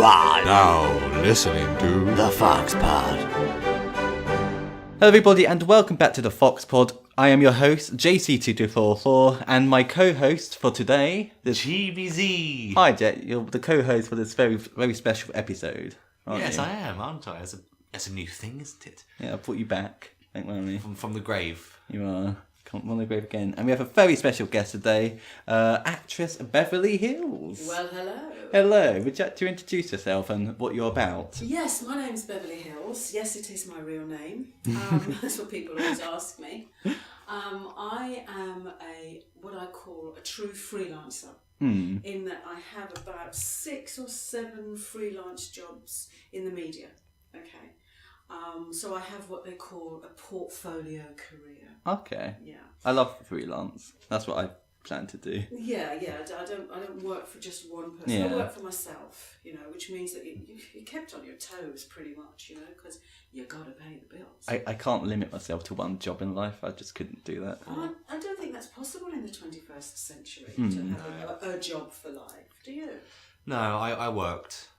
You are now listening to the FoxPod. Hello everybody and welcome back to the FoxPod. I am your host, JC2244, and my co-host for today is... Chibi Ze. Hi Jet, you're the co-host for this very, very special episode, aren't Yes, you? I am, aren't I? That's a new thing, isn't it? Yeah, I brought you back, don't worry. From the grave. You are. Come on the grave again. And we have a very special guest today, actress Beverley Hills. Well, hello. Hello, would you like to introduce yourself and what you're about? Yes, my name's Beverley Hills. Yes, it is my real name. That's what people always ask me. I am what I call a true freelancer, in that I have about 6 or 7 freelance jobs in the media. Okay. So I have what they call a portfolio career. Okay. Yeah. I love freelance. That's what I plan to do. Yeah. I don't work for just one person. Yeah. I work for myself, which means that you're kept on your toes pretty much, because you got to pay the bills. I can't limit myself to one job in life. I just couldn't do that. I don't think that's possible in the 21st century to have a job for life. Do you? No, I worked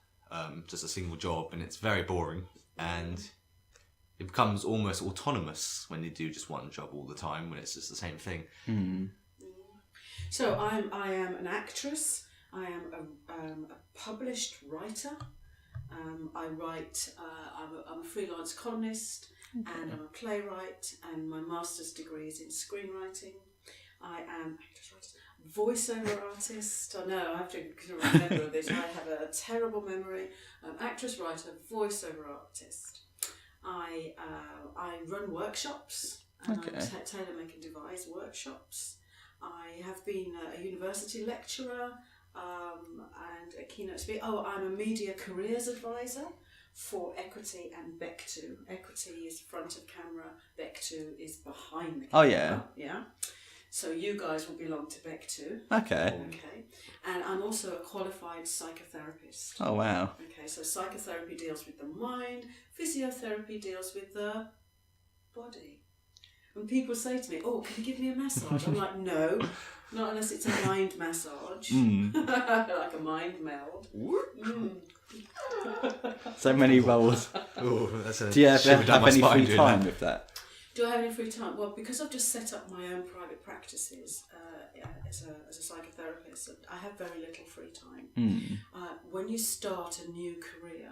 just a single job, and it's very boring, and it becomes almost autonomous when you do just one job all the time, when it's just the same thing. So I am an actress. I am a published writer. I write. I'm a freelance columnist, and I'm a playwright. And my master's degree is in screenwriting. I am voiceover artist. I know I have to remember this. I have a terrible memory. Actress, writer, voiceover artist. I run workshops. And I tailor make and devise workshops. I have been a university lecturer and a keynote speaker. I'm a media careers advisor for Equity and Bec2. Equity is front of camera, Bec2 is behind the camera. Oh, yeah. Yeah. So you guys will belong to Bec2. Okay. Okay. And I'm also a qualified psychotherapist. Oh, wow. Okay, so psychotherapy deals with the mind, physiotherapy deals with the body. When people say to me, can you give me a massage? I'm like, no, not unless it's a mind massage. Like a mind meld. So many roles. Do you ever have any free time with that? Do I have any free time? Well, because I've just set up my own private practices as a psychotherapist, I have very little free time. When you start a new career,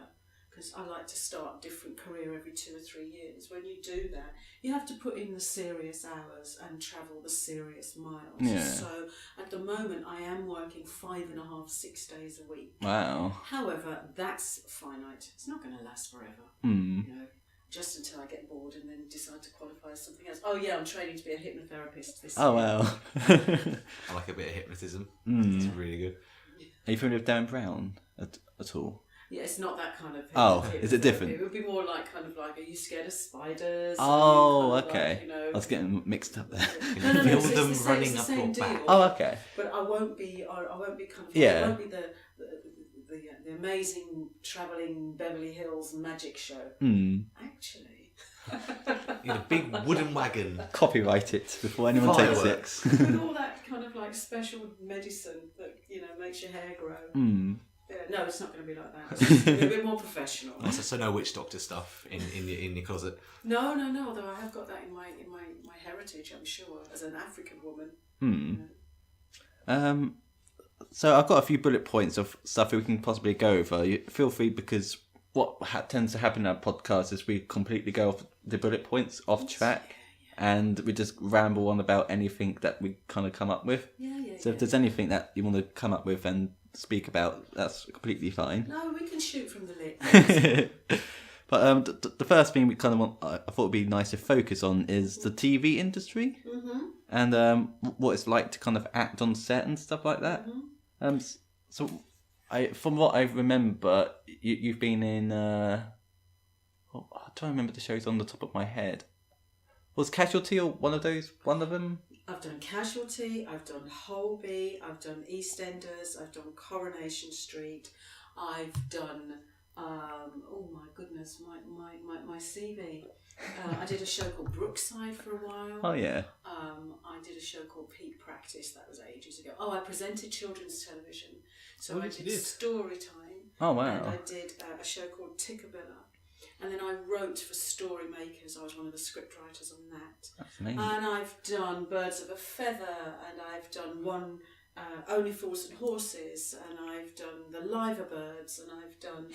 because I like to start a different career every 2 or 3 years, when you do that, you have to put in the serious hours and travel the serious miles. Yeah. So at the moment, I am working 5.5, 6 days a week. Wow. However, that's finite. It's not going to last forever. Just until I get bored and then decide to qualify as something else. Oh yeah, I'm training to be a hypnotherapist this year. Oh, wow. I like a bit of hypnotism. It's really good. Are you familiar with Dan Brown at all? Yeah, it's not that kind of. Oh, is it different? It would be more like are you scared of spiders? Oh, Kind of okay. I was getting mixed up there. No, Feel it's them the running same, up it's the your same back. deal. Oh, okay. But I won't be kind of. Yeah. I won't be the amazing travelling Beverly Hills magic show. Actually. In a big wooden wagon. Copyright it before anyone takes it. Fireworks. With all that kind of special medicine that makes your hair grow. Yeah, no, it's not going to be like that. It's going to be a bit more professional. So no witch doctor stuff in your closet. No. Although I have got that in my heritage, I'm sure, as an African woman. So I've got a few bullet points of stuff we can possibly go over. Feel free, because what tends to happen in our podcast is we completely go off the bullet points off track, and we just ramble on about anything that we kind of come up with. So if there's anything that you want to come up with and speak about, that's completely fine. No, we can shoot from the lip. But the first thing we kind of want, I thought would be nice to focus on, is the TV industry and what it's like to kind of act on set and stuff like that. So from what I remember, you've been in. I don't remember the shows on the top of my head. Was Casualty or one of them? I've done Casualty, I've done Holby, I've done EastEnders, I've done Coronation Street, I've done oh my goodness, my CV. I did a show called Brookside for a while. Oh yeah. I did a show called Peak Practice, that was ages ago. I presented children's television, so I did story time. Oh, And wow. I did a show called Tickabilla. And then I wrote for Story Makers. I was one of the script writers on that. That's amazing. And I've done Birds of a Feather, and I've done one Only Fools and Horses, and I've done The Liver Birds, and I've done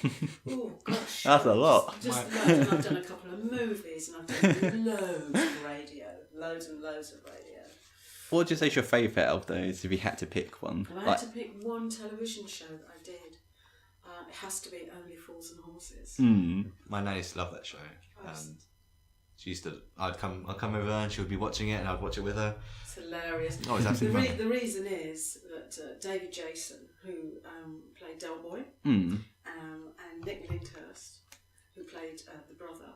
oh gosh, That's a lot. Just loads. And I've done a couple of movies, and I've done loads of radio, loads and loads of radio. What would you say is your favourite of those, if you had to pick one? If I had to pick one television show that I did, it has to be Only Fools and Horses. My nan used to love that show. Yes. And she used to. I'd come over and she would be watching it, and I'd watch it with her. It's hilarious. Oh, it's absolutely funny. The reason is that David Jason, who played Del Boy, Mm. and Nick Lyndhurst, who played the brother,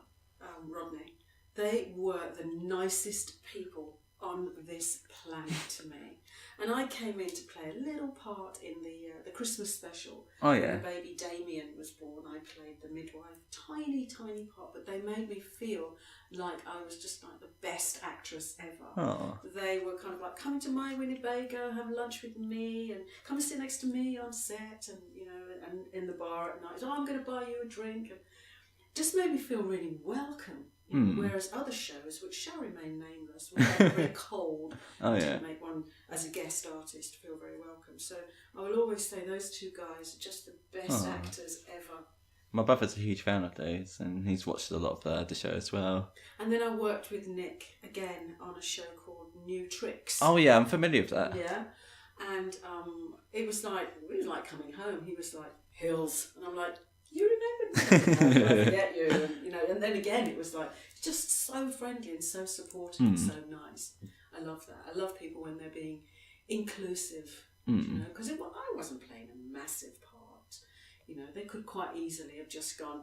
Rodney, they were the nicest people on this planet to me. And I came in to play a little part in the Christmas special. Oh, When yeah. the baby Damien was born, I played the midwife. Tiny, tiny part, but they made me feel like I was just like the best actress ever. Oh. They were kind of like, come to my Winnebago, have lunch with me, and come and sit next to me on set, and and in the bar at night. Oh, I'm going to buy you a drink, and just made me feel really welcome. Whereas other shows, which shall remain nameless, were very cold. Oh, yeah. Didn't make one as a guest artist feel very welcome. So I will always say those two guys are just the best actors ever. My brother's a huge fan of those, and he's watched a lot of the show as well. And then I worked with Nick again on a show called New Tricks. Oh, yeah, I'm familiar with that. Yeah, and it was like coming home. He was like, Hills, and I'm like, you remember me? I forget you, and then again it was like just so friendly and so supportive and so nice. I love that. I love people when they're being inclusive, because I wasn't playing a massive part. They could quite easily have just gone,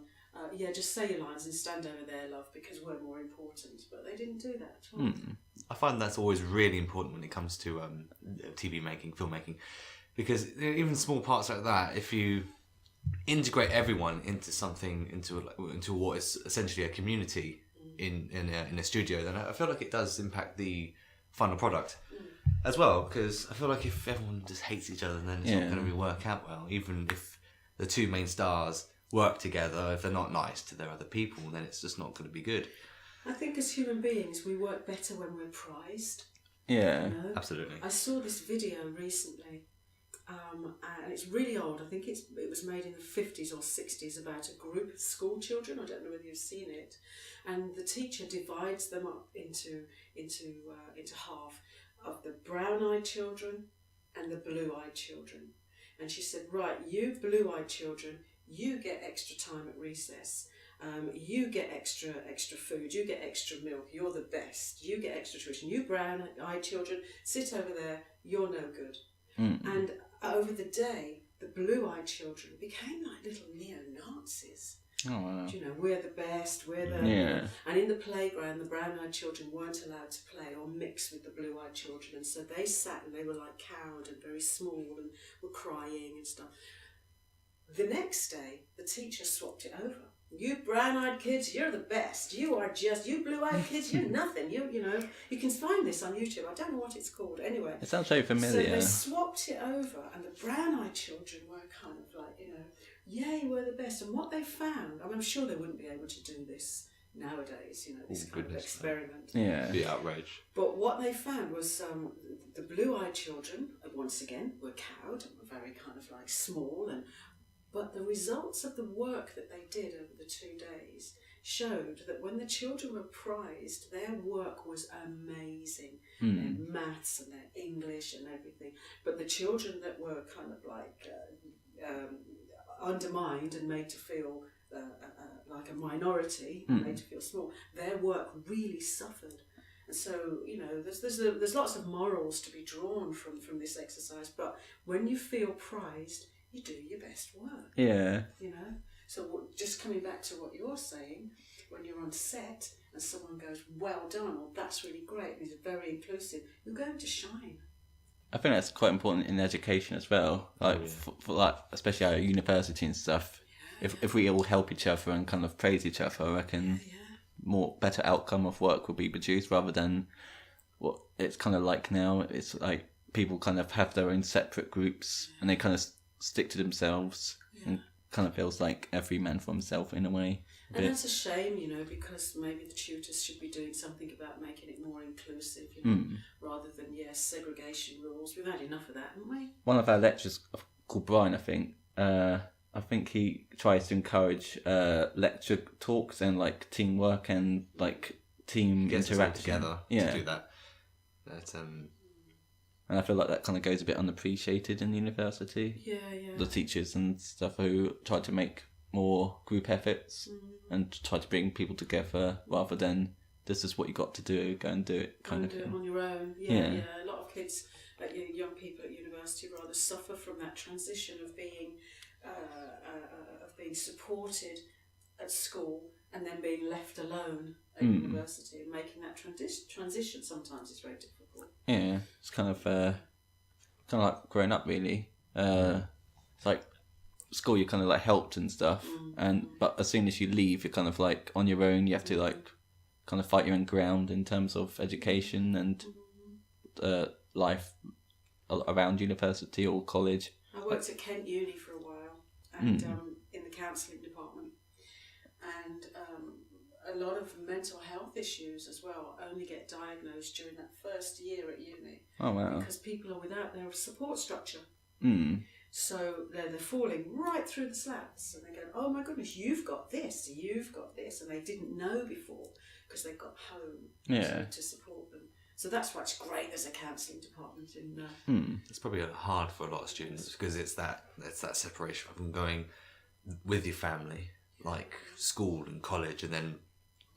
just say your lines and stand over there, love, because we're more important. But they didn't do that at all. I find that's always really important when it comes to TV making, filmmaking, because even small parts like that, if you integrate everyone into something, into what is essentially a community in a studio, then I feel like it does impact the final product as well. Because I feel like if everyone just hates each other, then it's not going to really work out well. Even if the two main stars work together, if they're not nice to their other people, then it's just not going to be good. I think as human beings, we work better when we're prized. Yeah. Absolutely. I saw this video recently, and it's really old. I think it was made in the 50s or 60s, about a group of school children. I don't know whether you've seen it. And the teacher divides them up into half, of the brown-eyed children and the blue-eyed children. And she said, right, you blue-eyed children, you get extra time at recess. You get extra food. You get extra milk. You're the best. You get extra tuition. You brown-eyed children, sit over there. You're no good. And over the day, the blue-eyed children became like little neo-Nazis. Oh, wow. We're the best, we're the... Yeah. And in the playground, the brown-eyed children weren't allowed to play or mix with the blue-eyed children, and so they sat and they were like cowed and very small and were crying and stuff. The next day, the teacher swapped it over. You brown-eyed kids, you're the best. You blue-eyed kids, you're nothing. You can find this on YouTube. I don't know what it's called. Anyway. It sounds so familiar. So they swapped it over, and the brown-eyed children were kind of like, yay, we're the best. And what they found, I'm sure they wouldn't be able to do this nowadays, this kind of experiment. Yeah. Be outraged. But what they found was the blue-eyed children, once again, were cowed and were very kind of like small, but the results of the work that they did over the 2 days showed that when the children were prized, their work was amazing. Their maths and their English and everything. But the children that were kind of like undermined and made to feel like a minority, made to feel small, their work really suffered. And so, there's lots of morals to be drawn from this exercise. But when you feel prized, you do your best work. Yeah. So just coming back to what you're saying, when you're on set and someone goes, well done, or that's really great, and it's very inclusive, you're going to shine. I think that's quite important in education as well. Like, for like, especially our university and stuff. Yeah. If we all help each other and kind of praise each other, I reckon better outcome of work will be produced, rather than what it's kind of like now. It's like people kind of have their own separate groups and they kind of stick to themselves and kind of feels like every man for himself in a way. And that's a shame, because maybe the tutors should be doing something about making it more inclusive, rather than, segregation rules. We've had enough of that, haven't we? One of our lecturers, called Brian, I think he tries to encourage lecture talks and like teamwork and like team interaction together to do that. And I feel like that kind of goes a bit unappreciated in university. Yeah. The teachers and stuff who try to make more group efforts and try to bring people together rather than this is what you got to do, go and do it kind of do thing. it on your own. Yeah. A lot of kids, young people at university, rather suffer from that transition of being supported at school and then being left alone at university, and making that transition sometimes is very difficult. Yeah, it's kind of like growing up really. It's like school, you're kind of like helped and stuff, but as soon as you leave, you're kind of like on your own. You have to like kind of fight your own ground in terms of education and life around university or college. I worked at Kent Uni for a while, and in the counselling department, and a lot of mental health issues as well only get diagnosed during that first year at uni. Oh wow! Because people are without their support structure. So they're falling right through the slats, and they go, "Oh my goodness, you've got this," and they didn't know before because they got home to support them. So that's why it's great there's a counselling department in. It's probably hard for a lot of students because it's that separation from going with your family, like school and college, and then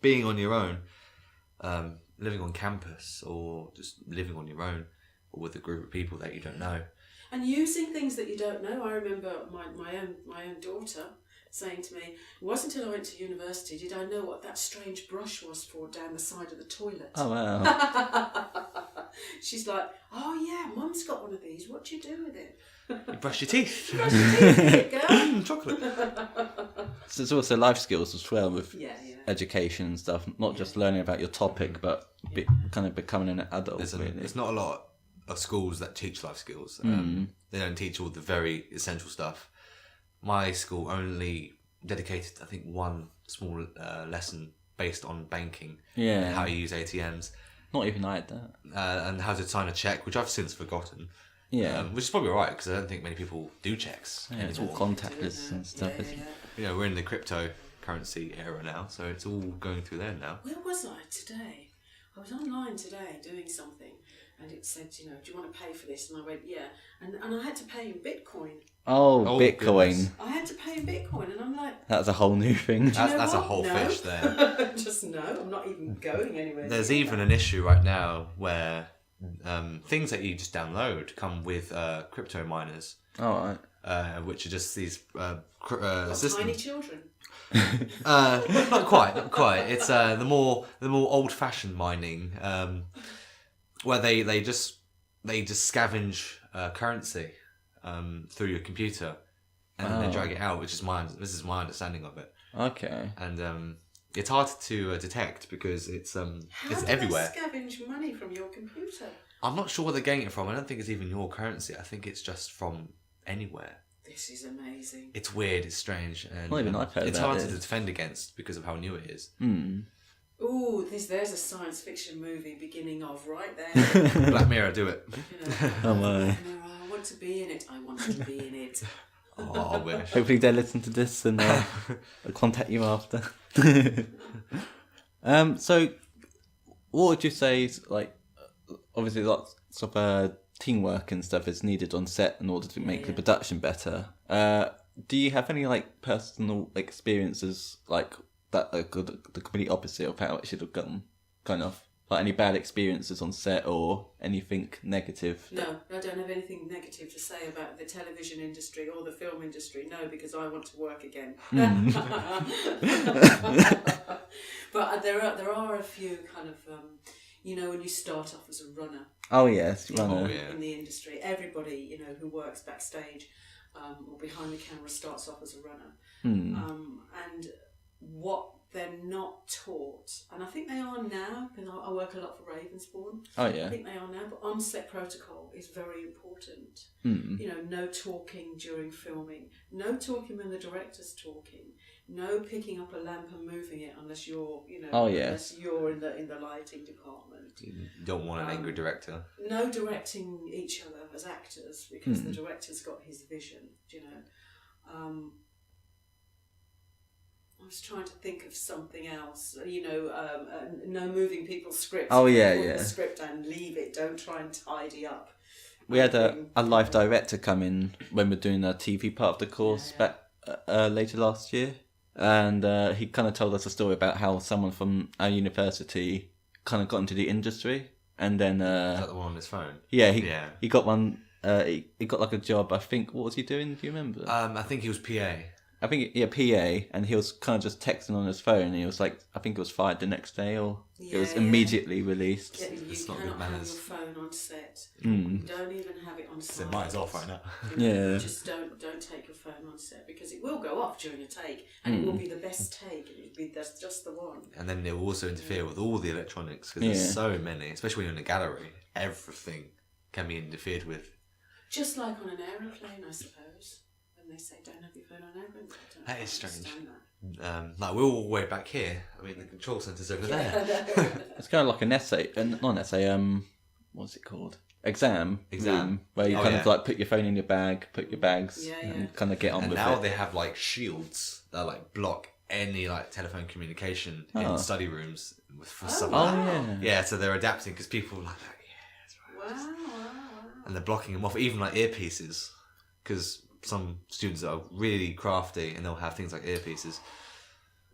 being on your own, living on campus, or just living on your own, or with a group of people that you don't know. And using things that you don't know. I remember my own daughter saying to me, "It wasn't until I went to university did I know what that strange brush was for down the side of the toilet." Oh wow! She's like, "Oh yeah, Mum's got one of these. What do you do with it?" You brush your teeth. Brush your teeth, girl. Chocolate. So it's also life skills as well with Yeah. education and stuff. Not just learning about your topic, but kind of becoming an adult. There's not a lot of schools that teach life skills. They don't teach all the very essential stuff. My school only dedicated, I think, one small lesson based on banking. And how you use ATMs. Not even I had that. And how to sign a check, which I've since forgotten. Yeah. Which is probably right, because I don't think many people do checks. Yeah, it's all contactless and stuff. We're in the cryptocurrency era now, so it's all going through there now. Where was I today? I was online today doing something, and it said, do you want to pay for this? And I went, yeah. And I had to pay in Bitcoin. Oh, Bitcoin. Goodness. I had to pay in Bitcoin, and I'm like... That's a whole new thing. That's a whole fish there. Just no, I'm not even going anywhere. There's even an issue right now where things that you just download come with crypto miners. Oh, right. Which are just these systems. Tiny children. Not quite. It's the more old-fashioned mining, where they just scavenge currency through your computer, and then they drag it out. This is my understanding of it. Okay. And it's hard to detect because it's everywhere. How do they scavenge money from your computer? I'm not sure where they're getting it from. I don't think it's even your currency. I think it's just from anywhere. This is amazing. It's weird. It's strange, and Not even I've heard it's about hard this. to defend against because of how new it is. Ooh, there's a science fiction movie beginning of right there. Black Mirror, do it. Oh my. I want to be in it. I want to be in it. Oh, I wish. Hopefully they listen to this and they'll contact you after. So, what would you say is, like, obviously lots of teamwork and stuff is needed on set in order to make the production better. Do you have any, like, personal experiences, like, that are the complete opposite of how it should have gone, kind of? Like, any bad experiences on set or anything negative? No, I don't have anything negative to say about the television industry or the film industry. No, because I want to work again. But there are a few kind of, when you start off as a runner. Oh yes, runner. In the industry, everybody who works backstage or behind the camera starts off as a runner, and what they're not taught, and I think they are now, because I work a lot for Ravensbourne. Oh, I yeah. think they are now, but on-set protocol is very important. Mm. You know, no talking during filming, no talking when the director's talking, no picking up a lamp and moving it unless you're, you know, unless you're in the lighting department. You don't want an angry director. No directing each other as actors, because the director's got his vision, you know. I was trying to think of something else, you know, no moving people's scripts. Oh, yeah, Put yeah. the script and leave it, don't try and tidy up. We had a live director come in when we were doing the TV part of the course back later last year. And he kind of told us a story about how someone from our university kind of got into the industry. And then... Is that the one on his phone? Yeah, he got one... he got like a job, I think. What was he doing? Do you remember? I think he was PA. I think, PA, and he was kind of just texting on his phone, and he was like, I think it was fired the next day, or it was immediately released. Yeah, you It's not cannot good have manners. your phone on set. Don't even have it on set. So mine's off right now. Yeah. Just don't take your phone on set, because it will go off during a take, and it will be the best take, and it'll be that's just the one. And then it will also interfere with all the electronics, because there's so many, especially when you're in a gallery. Everything can be interfered with. Just like on an aeroplane, I suppose. They say don't have your phone on airplane. That is strange. Like we're all the way back here. I mean, the control centre's over there. It's kind of like an essay, not an essay, what's it called? Exam room, where you kind of like put your phone in your bag, put your bags, and kind of get on and with it. now they have like shields that like block any like telephone communication in study rooms for some. Yeah, so they're adapting because people are like, that's right. Wow. And they're blocking them off, even like earpieces, because some students are really crafty and they'll have things like earpieces.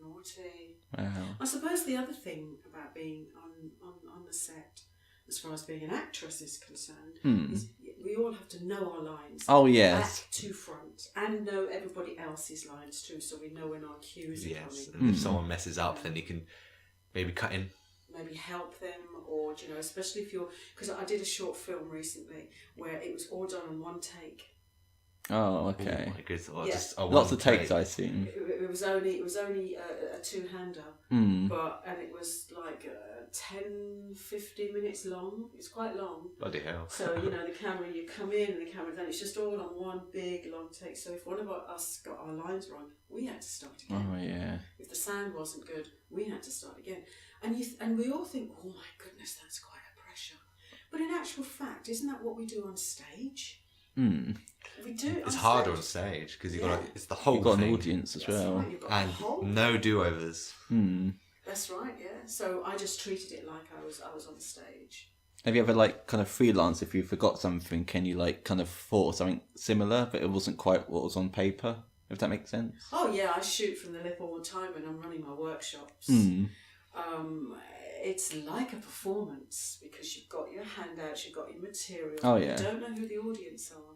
Naughty. Wow. I suppose the other thing about being on the set, as far as being an actress is concerned, is we all have to know our lines. Oh, yes. Back to front. And know everybody else's lines too, so we know when our cues are Yes, coming. and if someone messes up, then you can maybe cut in. Maybe help them, or, you know, especially if you're... Because I did a short film recently where it was all done in one take. Oh, okay. Oh my goodness. Or Yeah. just Lots of takes, I assume. It was only a two-hander, Mm. and it was like 10-15 minutes long. It's quite long. Bloody hell. So, you know, the camera, you come in and the camera, then it's just all on one big long take. So if one of us got our lines wrong, we had to start again. Oh, yeah. If the sound wasn't good, we had to start again. And we all think, oh my goodness, that's quite a pressure. But in actual fact, isn't that what we do on stage? Mm. We do it It's on harder stage. on stage because it's the whole You've got thing. an audience as That's well. right, you've got And the whole no thing. do-overs. Mm. That's right, yeah. So I just treated it like I was on stage. Have you ever like kind of freelance if you forgot something? Can you like kind of thought of something similar, but it wasn't quite what was on paper? If that makes sense. Oh yeah, I shoot from the lip all the time when I'm running my workshops. Mm. It's like a performance because you've got your handouts, you've got your material. Oh, yeah. You don't know who the audience are.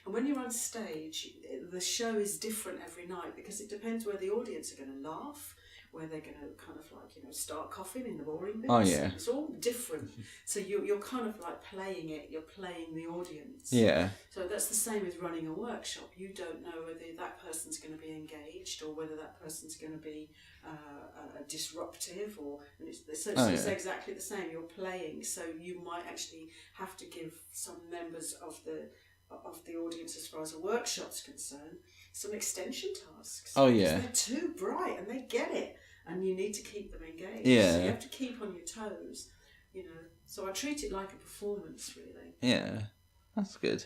And when you're on stage, the show is different every night because it depends where the audience are going to laugh, where they're going to kind of like, you know, start coughing in the boring bits. Oh, yeah. It's all different. So you're kind of like playing it, you're playing the audience. Yeah. So that's the same as running a workshop. You don't know whether that person's going to be engaged or whether that person's going to be disruptive, or and it's exactly the same. You're playing, so you might actually have to give some members of the audience, as far as a workshop's concerned, some extension tasks. Oh, because yeah. they're too bright and they get it, and you need to keep them engaged. Yeah. So you have to keep on your toes, you know. So I treat it like a performance, really. Yeah. That's good.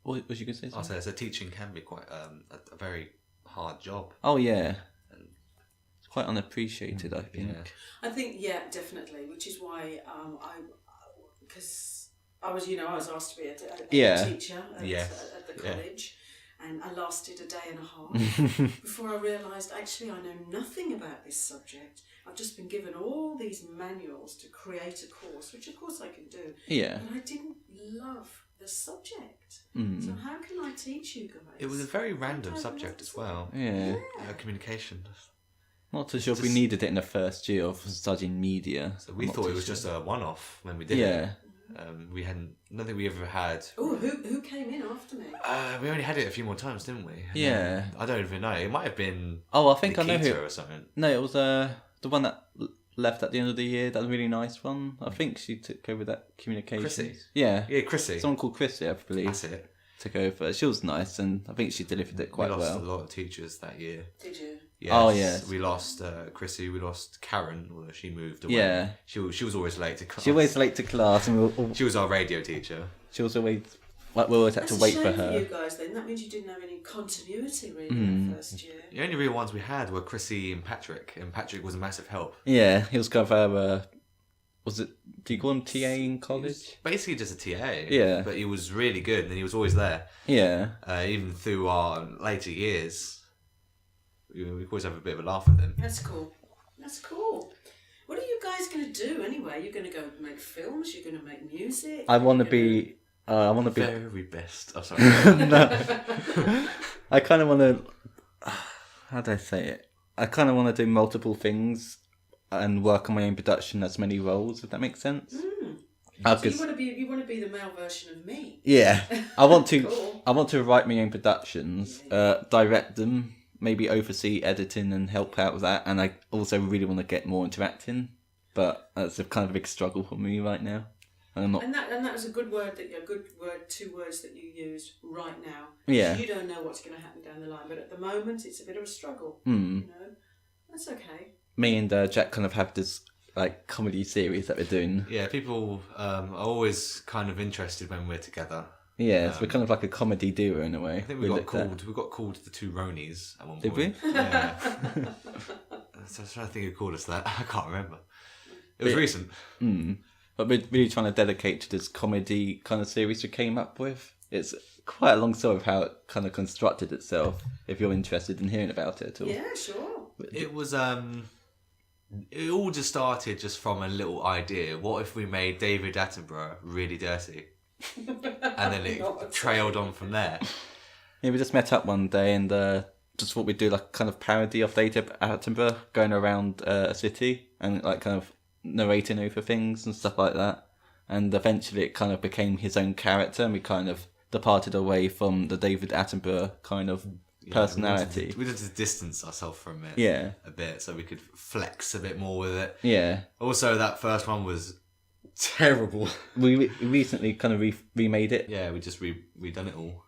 What was you going to say? I'll Something? say, so teaching can be quite a very hard job. Oh, yeah. It's quite unappreciated, I think. Yeah. I think, yeah, definitely, which is why because I was asked to be a teacher at the college, and I lasted a day and a half before I realised actually I know nothing about this subject. I've just been given all these manuals to create a course, which of course I can do, Yeah. but I didn't love the subject. Mm. So how can I teach you guys? It was a very random subject as well. Yeah. Communication. Not too sure if we Just- needed it in the first year of studying media. So we Not thought too it was sure. just a one-off when we did it. Yeah. We hadn't. I don't think we ever had. Oh, who came in after me? We only had it a few more times, didn't we? And Yeah. then, I don't even know. It might have been. Oh, I think I know Nikita who. or something. No, it was the one that left at the end of the year. That was a really nice one. I think she took over that communication. Chrissy? Yeah. Yeah, Chrissy. Someone called Chrissy, I believe, That's it. took over. She was nice, and I think she delivered it quite we lost well. a lot of teachers that year. Did you? Yes. Oh, yes. We lost Chrissy. We lost Karen, although she moved away. Yeah. She was always late to class. She was late to class, and She was our radio teacher. she was always like we always had That's to wait a for shame for her. you guys then. That means you didn't have any continuity really that first year. The only real ones we had were Chrissy and Patrick was a massive help. Yeah, he was kind of was it? Do you call him TA in college? Basically just a TA. Yeah. But he was really good and he was always there. Yeah. Even through our later years, we always have a bit of a laugh at them. That's cool. That's cool. What are you guys going to do anyway? You're going to go make films? You're going to make music? I want to be. I want to be. Very best. Oh, sorry. I kind of want to. How do I say it? I kind of want to do multiple things and work on my own production as many roles. If that makes sense. So Because you want to be the male version of me? yeah, I want to. Cool. I want to write my own productions, direct them, maybe oversee editing and help out with that. And I also really want to get more into acting, but that's a kind of big struggle for me right now. And I'm not. And that was a good word two words that you used right now. Yeah. You don't know what's going to happen down the line, but at the moment it's a bit of a struggle. Hmm. You know, that's okay. Me and Jack kind of have this like comedy series that we're doing. Yeah, people are always kind of interested when we're together. Yeah, so we're kind of like a comedy duo in a way. I think we got called the two Ronies at one Did point. we? Yeah. So I was trying to think who called us that. I can't remember. It was recent. But we're really trying to dedicate to this comedy kind of series we came up with. It's quite a long story of how it kind of constructed itself, if you're interested in hearing about it at all. Yeah, sure. It was it all just started just from a little idea. What if we made David Attenborough really dirty? And then it trailed on from there. Yeah, we just met up one day and just thought we'd do like kind of parody of David Attenborough going around a city and like kind of narrating over things and stuff like that. And eventually it kind of became his own character and we kind of departed away from the David Attenborough kind of personality. We wanted to distance ourselves from it a bit so we could flex a bit more with it. Yeah. Also, that first one was terrible. We recently kind of remade it. Yeah, we just redone it all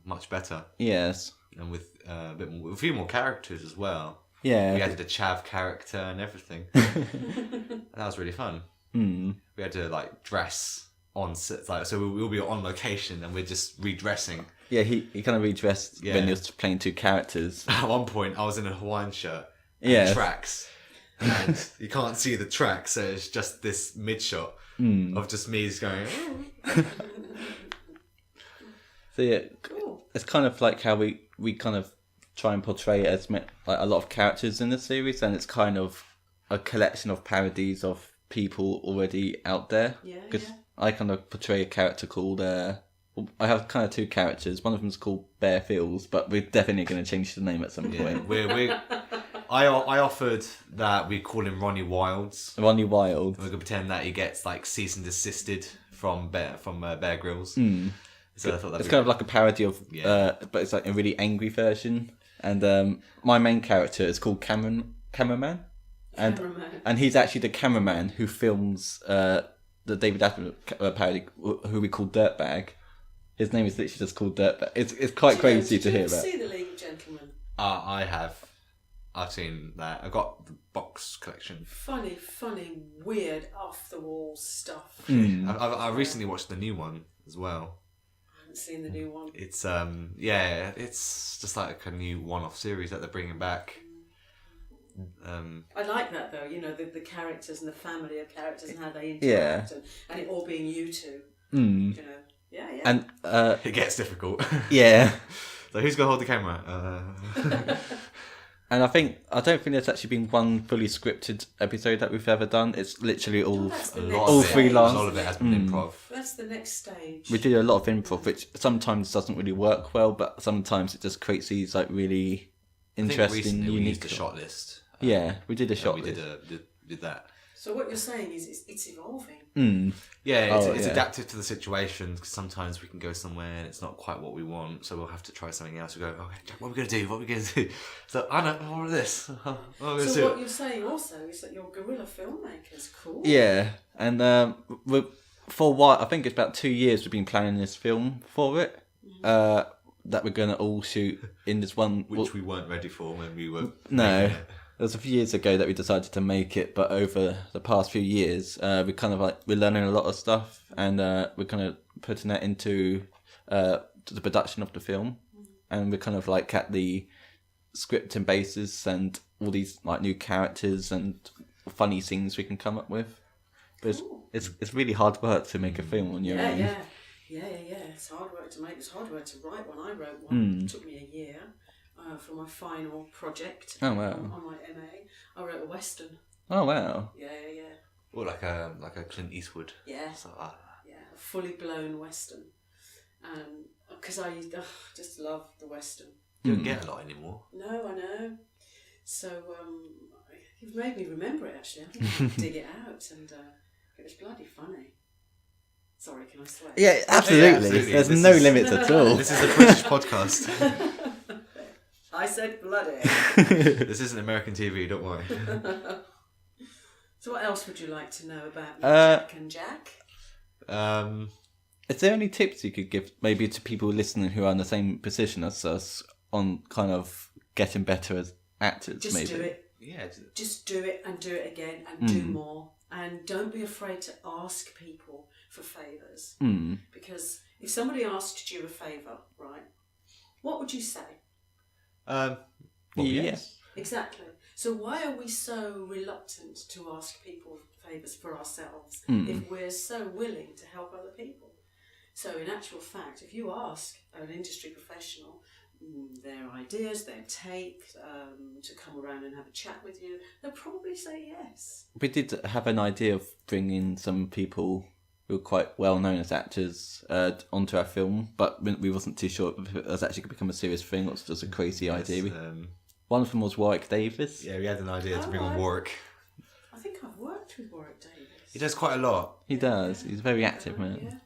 much better. Yes. And with a few more characters as well. Yeah. We added a chav character and everything. And that was really fun. Mm. We had to like dress on set, like so we'll be on location and we're just redressing. Yeah, he kind of redressed when he was playing two characters. At one point, I was in a Hawaiian shirt and Yeah. tracks, and you can't see the tracks, so it's just this mid shot of just me just going. So yeah, Cool. it's kind of like how we kind of try and portray it as like a lot of characters in the series, and it's kind of a collection of parodies of people already out there. Yeah, Because yeah. I kind of portray a character called. I have kind of two characters. One of them's called Bear Feels, but we're definitely going to change the name at some Yeah, point. I offered that we call him Ronnie Wilds. Ronnie Wild. We're gonna pretend that he gets like cease and desisted from Bear Grylls. So I thought It's kind of like a parody of, but it's like a really angry version. And my main character is called Cameraman, Cameraman. and he's actually the cameraman who films the David Attenborough parody, who we call Dirtbag. His name is literally just called Dirtbag. It's quite crazy to hear Did you about. see The League of Gentlemen? I have. I've seen that. I got the box collection. Funny, weird, off the wall stuff. I recently watched the new one as well. I haven't seen the new one. It's it's just like a new one-off series that they're bringing back. I like that though. You know, the characters and the family of characters and how they interact, and it all being you two. You know, yeah. And It gets difficult. yeah. So who's gonna hold the camera? And I don't think there's actually been one fully scripted episode that we've ever done. It's literally all That's the A next lot All of stage. it, freelance. A lot of it has been improv. That's the next stage. we do a lot of improv, which sometimes doesn't really work well, but sometimes it just creates these like really I think interesting, recently we unique. used a shot list. Yeah, we did a shot. We list. did that. So what you're saying is it's evolving. Yeah, it's yeah. adaptive to the situation. 'Cause sometimes we can go somewhere and it's not quite what we want, so we'll have to try something else. We go, okay, Jack, what are we going to do? What are we going to do? So I know, I want this. So what you're saying also is that you're guerrilla filmmakers. Cool. Yeah, and for a while, I think it's about 2 years we've been planning this film for it. That we're going to all shoot in this one. Which we weren't ready for when we were. No. making it. It was a few years ago that we decided to make it, but over the past few years, we're learning a lot of stuff, and we're kind of putting that into the production of the film, and we're kind of like at the scripting basis and all these like new characters and funny things we can come up with. But it's really hard work to make a film on your own. Yeah. It's hard work to make. It's hard work to write one. I wrote one. It took me a year. For my final project Oh, wow. on my MA, I wrote a western. Oh wow! Yeah. Or like a Clint Eastwood. Yeah. So, a Fully blown western. Because I just love the western. you don't get a lot anymore. No, I know. So you've made me remember it actually. I think I have to dig it out, and it was bloody funny. Sorry, can I swear? Yeah, absolutely. There's no limits at all. This is a British podcast. I said bloody. This isn't American TV, don't worry. So what else would you like to know about Jack and Jack? Is there any tips you could give maybe to people listening who are in the same position as us on kind of getting better as actors? Just maybe? do it. Yeah. Just do it and do it again and do more. And don't be afraid to ask people for favours. Because if somebody asked you a favour, right, what would you say? Yes. Exactly. So why are we so reluctant to ask people favours for ourselves if we're so willing to help other people? So in actual fact, if you ask an industry professional their ideas, their take, to come around and have a chat with you, they'll probably say yes. We did have an idea of bringing some people who were quite well known as actors onto our film, but we wasn't too sure if it was actually going to become a serious thing. It was just a crazy idea. One of them was Warwick Davis. Yeah, we had an idea to bring on Warwick. I think I've worked with Warwick Davis. He does quite a lot. He does. He's a very active man. Yeah.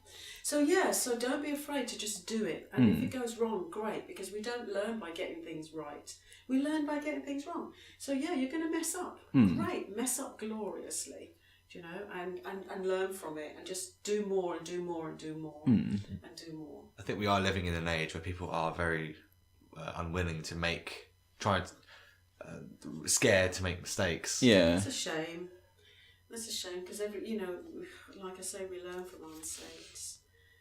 So don't be afraid to just do it. And if it goes wrong, great, because we don't learn by getting things right. We learn by getting things wrong. So yeah, you're going to mess up. Great, mess up gloriously, you know, and learn from it and just do more and do more and do more and do more. I think we are living in an age where people are very unwilling to scared to make mistakes. Yeah. That's a shame. That's a shame because like I say, we learn from our mistakes.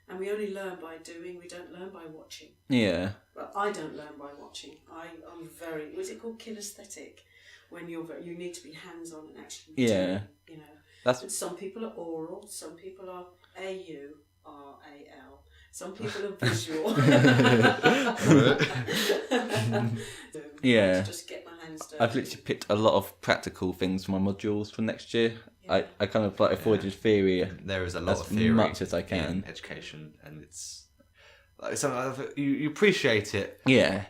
And we only learn by doing, we don't learn by watching. Yeah. Well, I don't learn by watching. I'm very, was it called kinesthetic? When you need to be hands-on and actually doing, you know. Some people are oral, some people are AURAL, some people are visual. Yeah. Just get my hands dirty. I've literally picked a lot of practical things for my modules for next year. Yeah. I kind of like avoided theory. There is a lot of theory as much as I can in education, and it's like you appreciate it. Yeah,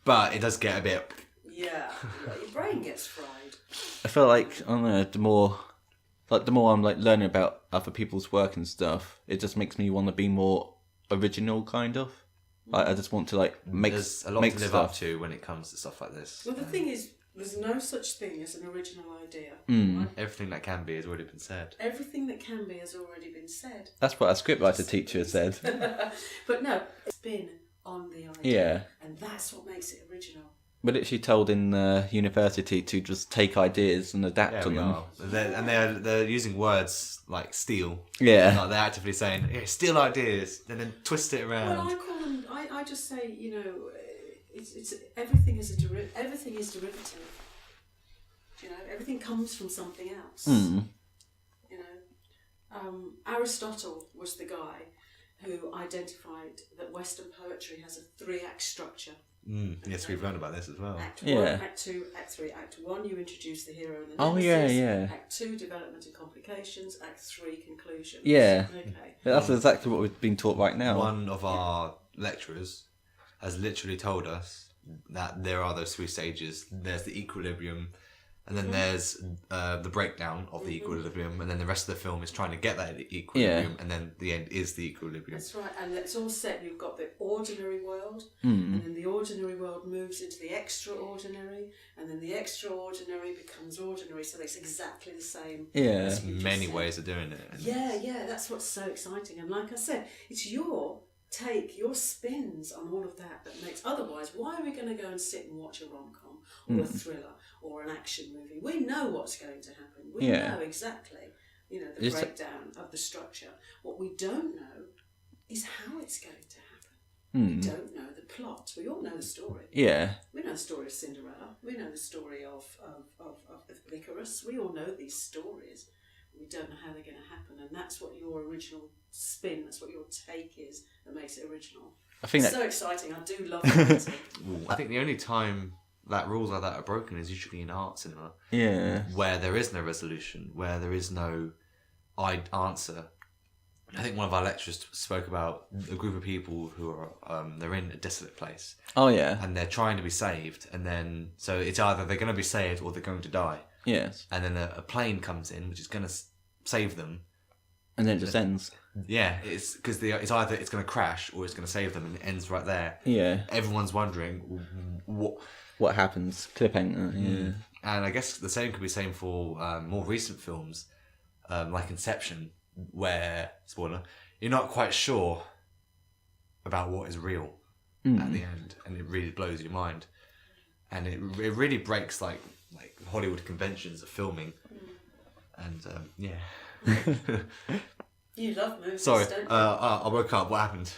but it does get a bit. Yeah, your brain gets fried. I feel like I don't know. The more I'm like learning about other people's work and stuff, it just makes me want to be more original, kind of. Like I just want to like make. There's a lot to live up to when it comes to stuff like this. Well, the thing is, there's no such thing as an original idea. Right? Everything that can be has already been said. Everything that can be has already been said. That's what our scriptwriter teacher said. But no, it's been on the idea. Yeah. And that's what makes it original. We're literally told in university to just take ideas and adapt on them. They're using words like steal. Yeah. Like they're actively saying, yeah, steal ideas, and then twist it around. Well, I call them. I just say, you know, it's everything is everything is derivative. You know, everything comes from something else. You know, Aristotle was the guy who identified that Western poetry has a 3-act structure. Yes, we've learned about this as well. Act 1, Act 2, Act 3. Act 1, you introduce the hero and the nemesis. Oh, yeah. Act 2, development and complications. Act 3, conclusions. Yeah. Okay. That's exactly what we've been taught right now. One of our lecturers has literally told us that there are those 3 stages. There's the equilibrium, and then there's the breakdown of the equilibrium, and then the rest of the film is trying to get that equilibrium, and then the end is the equilibrium. That's right, and it's all set. You've got the ordinary world, and then the ordinary world moves into the extraordinary, and then the extraordinary becomes ordinary. So it's exactly the same. Yeah, There's many ways of doing it. Yeah, that's what's so exciting. And like I said, it's your take, your spins on all of that makes. Otherwise, why are we going to go and sit and watch a rom-com or a thriller or an action movie? We know what's going to happen. We know exactly, the breakdown of the structure. What we don't know is how it's going to happen. We don't know the plot. We all know the story. Yeah. We know the story of Cinderella. We know the story of Icarus. We all know these stories. We don't know how they're going to happen, and that's what your original spin, that's what your take is that makes it original. I think it's so exciting. I do love it. I think the only time that rules like that are broken is usually in art cinema. Yeah. Where there is no resolution, where there is no answer. I think one of our lecturers spoke about a group of people who are they're in a desolate place. Oh yeah. And they're trying to be saved, and then so it's either they're going to be saved or they're going to die. Yes. And then a plane comes in, which is going to save them. And then it just ends. Yeah, it's because it's either it's going to crash or it's going to save them, and it ends right there. Yeah. Everyone's wondering what happens. Cliffhanger. Yeah. And I guess the same could be same for more recent films, like Inception, where spoiler, you're not quite sure about what is real at the end, and it really blows your mind, and it really breaks like Hollywood conventions of filming, and You love movies, Sorry, don't you? I woke up. What happened?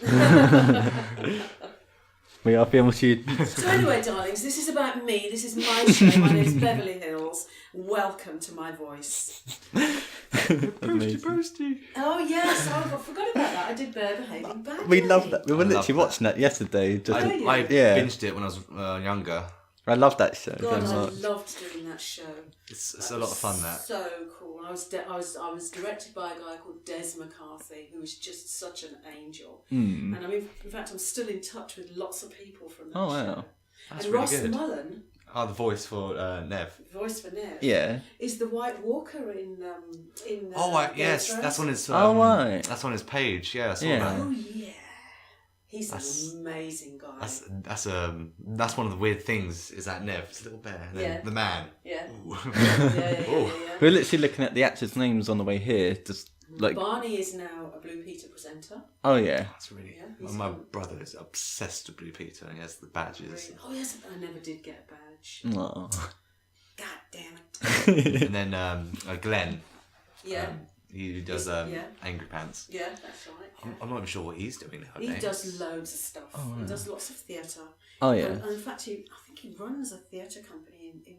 We are Film Students. So anyway, darlings, this is about me. This is my show. My name is Beverley Hills. Welcome to my voice. Posty. Oh yes, I forgot about that. I did Bear Behaving Badly. We love that. We were I love literally that. watching that yesterday. Just I binged it when I was younger. I love that show. God, very I much. loved doing that show. It's a lot of fun. That So cool. I was directed by a guy called Des McCarthy, who was just such an angel. And I mean, in fact, I'm still in touch with lots of people from that show. wow. That's and really Ross good. Mullen, the voice for Nev. voice for Nev, Yeah. is the White Walker in. Yes, Game of that's on Thrones. his. Right. That's on his page. Yeah, I saw Yeah. that. Oh yeah, he's an amazing guy. That's one of the weird things is that Nev, it's a little bear, and then the man. Yeah. Ooh. Yeah. We're literally looking at the actors' names on the way here. Just like. Barney is now a Blue Peter presenter. Oh yeah. That's really. Yeah, he's my fun. brother is obsessed with Blue Peter, and he has the badges. Oh yes, I never did get a badge. Oh. God damn it. And then Glenn, Yeah. he does Yeah. Angry Pants. Yeah, that's right. I'm not even sure what he's doing He nowadays. does loads of stuff. He does lots of theatre. Oh yeah. And in fact, I think he runs a theatre company in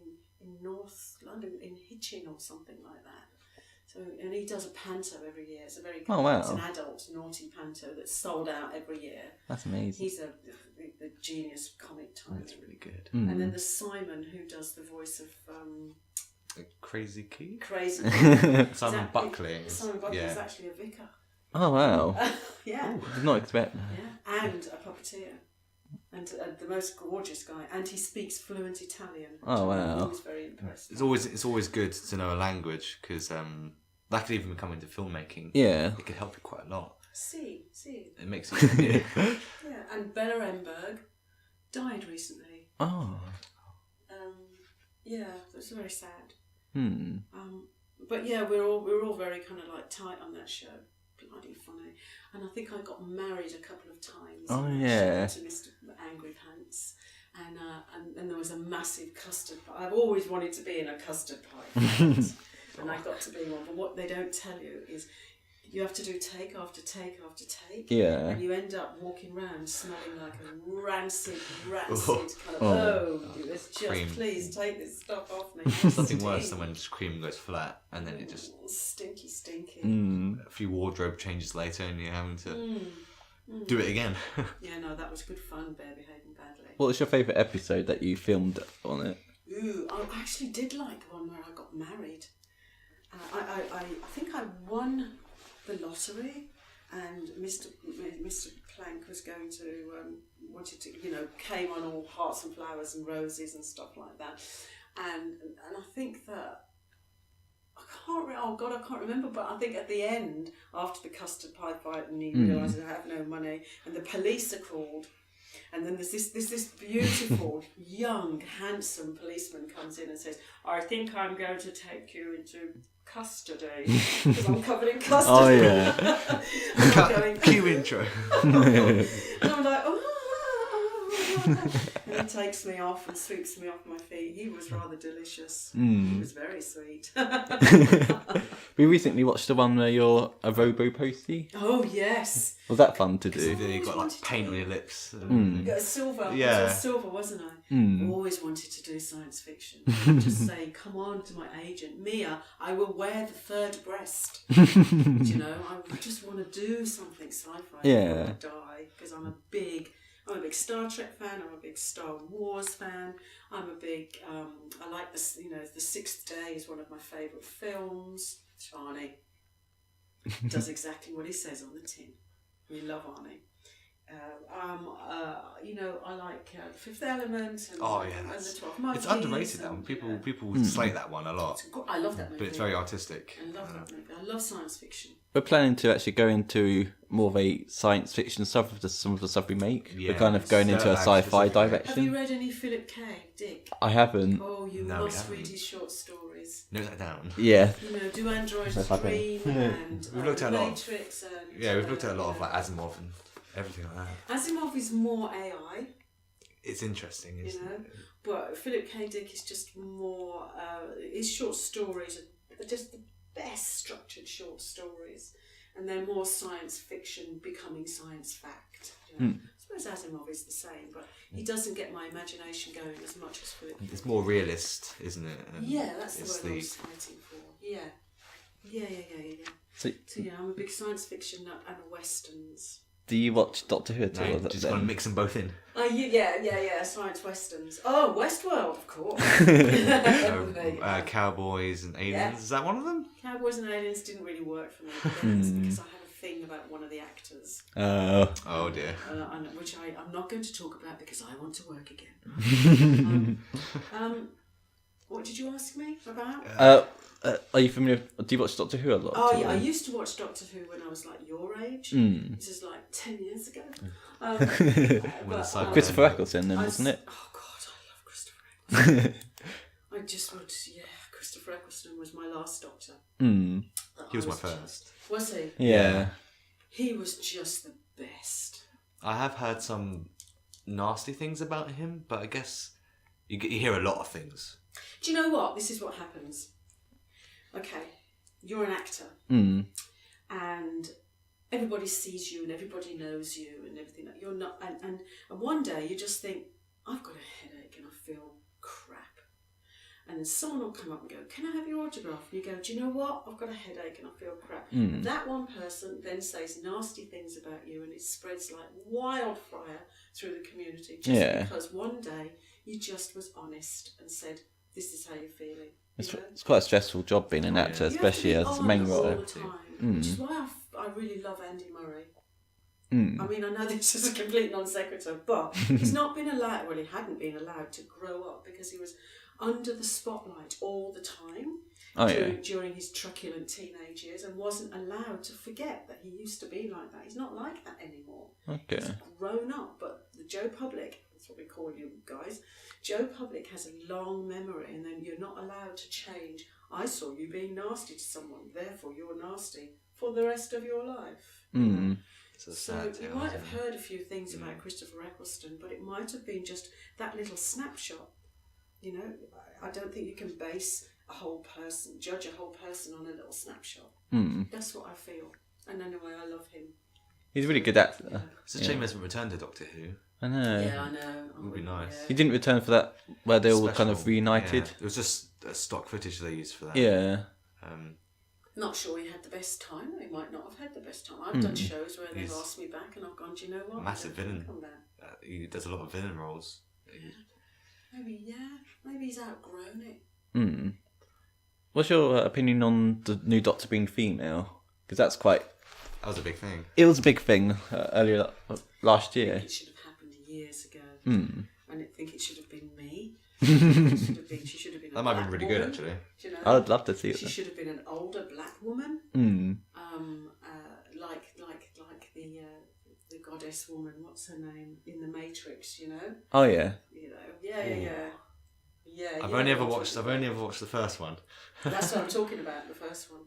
North London, in Hitchin or something like that. So, and he does a panto every year. It's a very it's an adult naughty panto that's sold out every year. That's amazing. He's the genius comic type. That's really good. And then there's Simon, who does the voice of Crazy Key? Crazy. Simon Buckley. Simon Buckley Yeah. is actually a vicar. Oh wow. Yeah. Did not expect that. Yeah, and a puppeteer, and the most gorgeous guy, and he speaks fluent Italian. Oh, wow. I was very impressed. It's always good to know a language because that could even come into filmmaking. Yeah. It could help you quite a lot. See, It makes you. yeah, and Bella Emberg died recently. Oh. Yeah, it was very sad. Hmm. But yeah, we're all very kind of like tight on that show. Bloody funny. And I think I got married a couple of times. Oh, on that yeah. show to Mr. Angry Pants. And there was a massive custard pie. I've always wanted to be in a custard pie fight, and I got to be one. But what they don't tell you is you have to do take after take after take. Yeah. And you end up walking around smelling like a rancid kind of, it's just, Cream. please take this stuff off me. There's nothing worse than when cream goes flat and then it just Stinky. a few wardrobe changes later and you're having to do it again. Yeah, no, that was good fun, Bear Behaving Badly. What was your favourite episode that you filmed on it? Ooh, I actually did like the one where I got married. I think I won the lottery, and Mr. Plank was going to wanted to came on all hearts and flowers and roses and stuff like that, and I think that I can't remember, but I think at the end, after the custard pie fight, and he realises I have no money, and the police are called, and then there's this beautiful, young, handsome policeman comes in and says, "I think I'm going to take you into custody because I'm covered in custard." Oh yeah. And I'm going, Cue intro. and I'm like, "Oh." And he takes me off and sweeps me off my feet. He was rather delicious. He was very sweet. We recently watched the one where you're a robo postie. Oh yes. Was that fun to do? You got like paint on your lips. You got a silver. Yeah. I was silver, wasn't I? Always wanted to do science fiction. Just say, come on to my agent, Mia. I will wear the third breast. You know, I just want to do something sci-fi before I die because I'm a big Star Trek fan. I'm a big Star Wars fan. I'm a big. I like this. You know, The Sixth Day is one of my favourite films. Arnie does exactly what he says on the tin. We love Arnie. You know, I like Fifth Element and, and the 12 Monkeys. It's underrated. That one. People slate that one a lot. I love that movie. But it's very artistic. I love that movie. I love science fiction. We're planning to actually go into more of a science fiction stuff with some of the stuff we make. Yeah, We're kind of going into a sci-fi specifically. direction. Have you read any Philip K. Dick? I haven't. Oh, you No, we must haven't. read his short stories. Note that down. Yeah. You know, Do Androids That's like Dream and We've looked at a lot. Matrix and... Yeah, we've looked at a lot of like Asimov and everything like that. Asimov is more AI, It's interesting, you isn't know, it? but Philip K. Dick is just more... his short stories are just the best structured short stories. And they're more science fiction becoming science fact. You know? I suppose Asimov is the same, but he doesn't get my imagination going as much as Philip K. It's more realist, isn't it? And Yeah, that's the it's word I was fighting for. Yeah. So, So yeah, I'm a big science fiction nut and westerns. do you watch Doctor Who at all? No, or just got to mix them both in. Yeah, science westerns. Oh, Westworld, of course. Cowboys and aliens. Yeah. Is that one of them? Cowboys and Aliens didn't really work for me, but that's because I have a thing about one of the actors, Oh dear. which I'm not going to talk about because I want to work again. What did you ask me about? Are you familiar? Do you watch Doctor Who a lot? Oh at yeah, all? I used to watch Doctor Who when I was like your age. This is like 10 years ago. Christopher Eccleston, then, wasn't it? Oh God, I love Christopher Eccleston. I just would, Christopher Eccleston was my last Doctor. He was my first. Was he? Yeah. He was just the best. I have heard some nasty things about him, but I guess you hear a lot of things. Do you know what? This is what happens. Okay, you're an actor, and everybody sees you and everybody knows you and everything. You're not, and one day you just think, I've got a headache and I feel crap. And then someone will come up and go, can I have your autograph? And you go, do you know what? I've got a headache and I feel crap. And that one person then says nasty things about you and it spreads like wildfire through the community just because one day you just was honest and said, this is how you're feeling. It's quite a stressful job being an actor, especially as the main role. All the time, which is why I really love Andy Murray. I mean, I know this is a complete non sequitur, but he's not been allowed, well, he hadn't been allowed to grow up because he was under the spotlight all the time during his truculent teenage years and wasn't allowed to forget that he used to be like that. He's not like that anymore. Okay. He's grown up, but the Joe Public, that's what we call you guys, Joe Public has a long memory and then you're not allowed to change. I saw you being nasty to someone, therefore you're nasty for the rest of your life. So you might have heard a few things about Christopher Eccleston, but it might have been just that little snapshot. You know, I don't think you can base judge a whole person on a little snapshot. That's what I feel. And anyway, I love him. He's a really good actor. Yeah. It's a shame he hasn't returned to Doctor Who. I know. Yeah, I know. It would be nice. He didn't return for that, where they all kind of Special, reunited. yeah. It was just stock footage they used for that. Yeah. Not sure he had the best time. He might not have had the best time. I've done shows where they've asked me back and I've gone, do you know what? Massive villain. Come back. He does a lot of villain roles. Maybe he's outgrown it. What's your opinion on the new Doctor being female? Because that's quite... That was a big thing. It was a big thing earlier last year. It should have happened years ago. I think it should have been me. She should have been. That might have been really good, actually. Do you know? I'd love to see it. She should have been an older black woman. Like the goddess woman. What's her name in the Matrix? You know. Oh yeah. You know. Yeah. I've only ever watched the first one. That's what I'm talking about. The first one.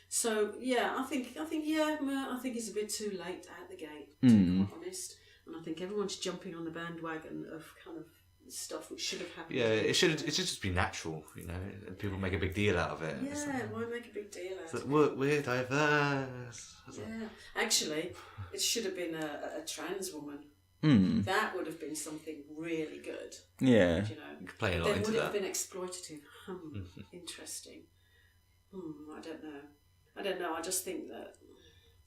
So yeah, I think it's a bit too late out the gate, to be quite honest. And I think everyone's jumping on the bandwagon of kind of stuff which should have happened. Yeah, it should just be natural, you know. And people make a big deal out of it. Yeah, why make a big deal out of it? We're diverse. Yeah, actually, it should have been a trans woman. That would have been something really good. Yeah. You know, you could play a lot then into would it that. have been exploitative? Interesting. I don't know. I just think that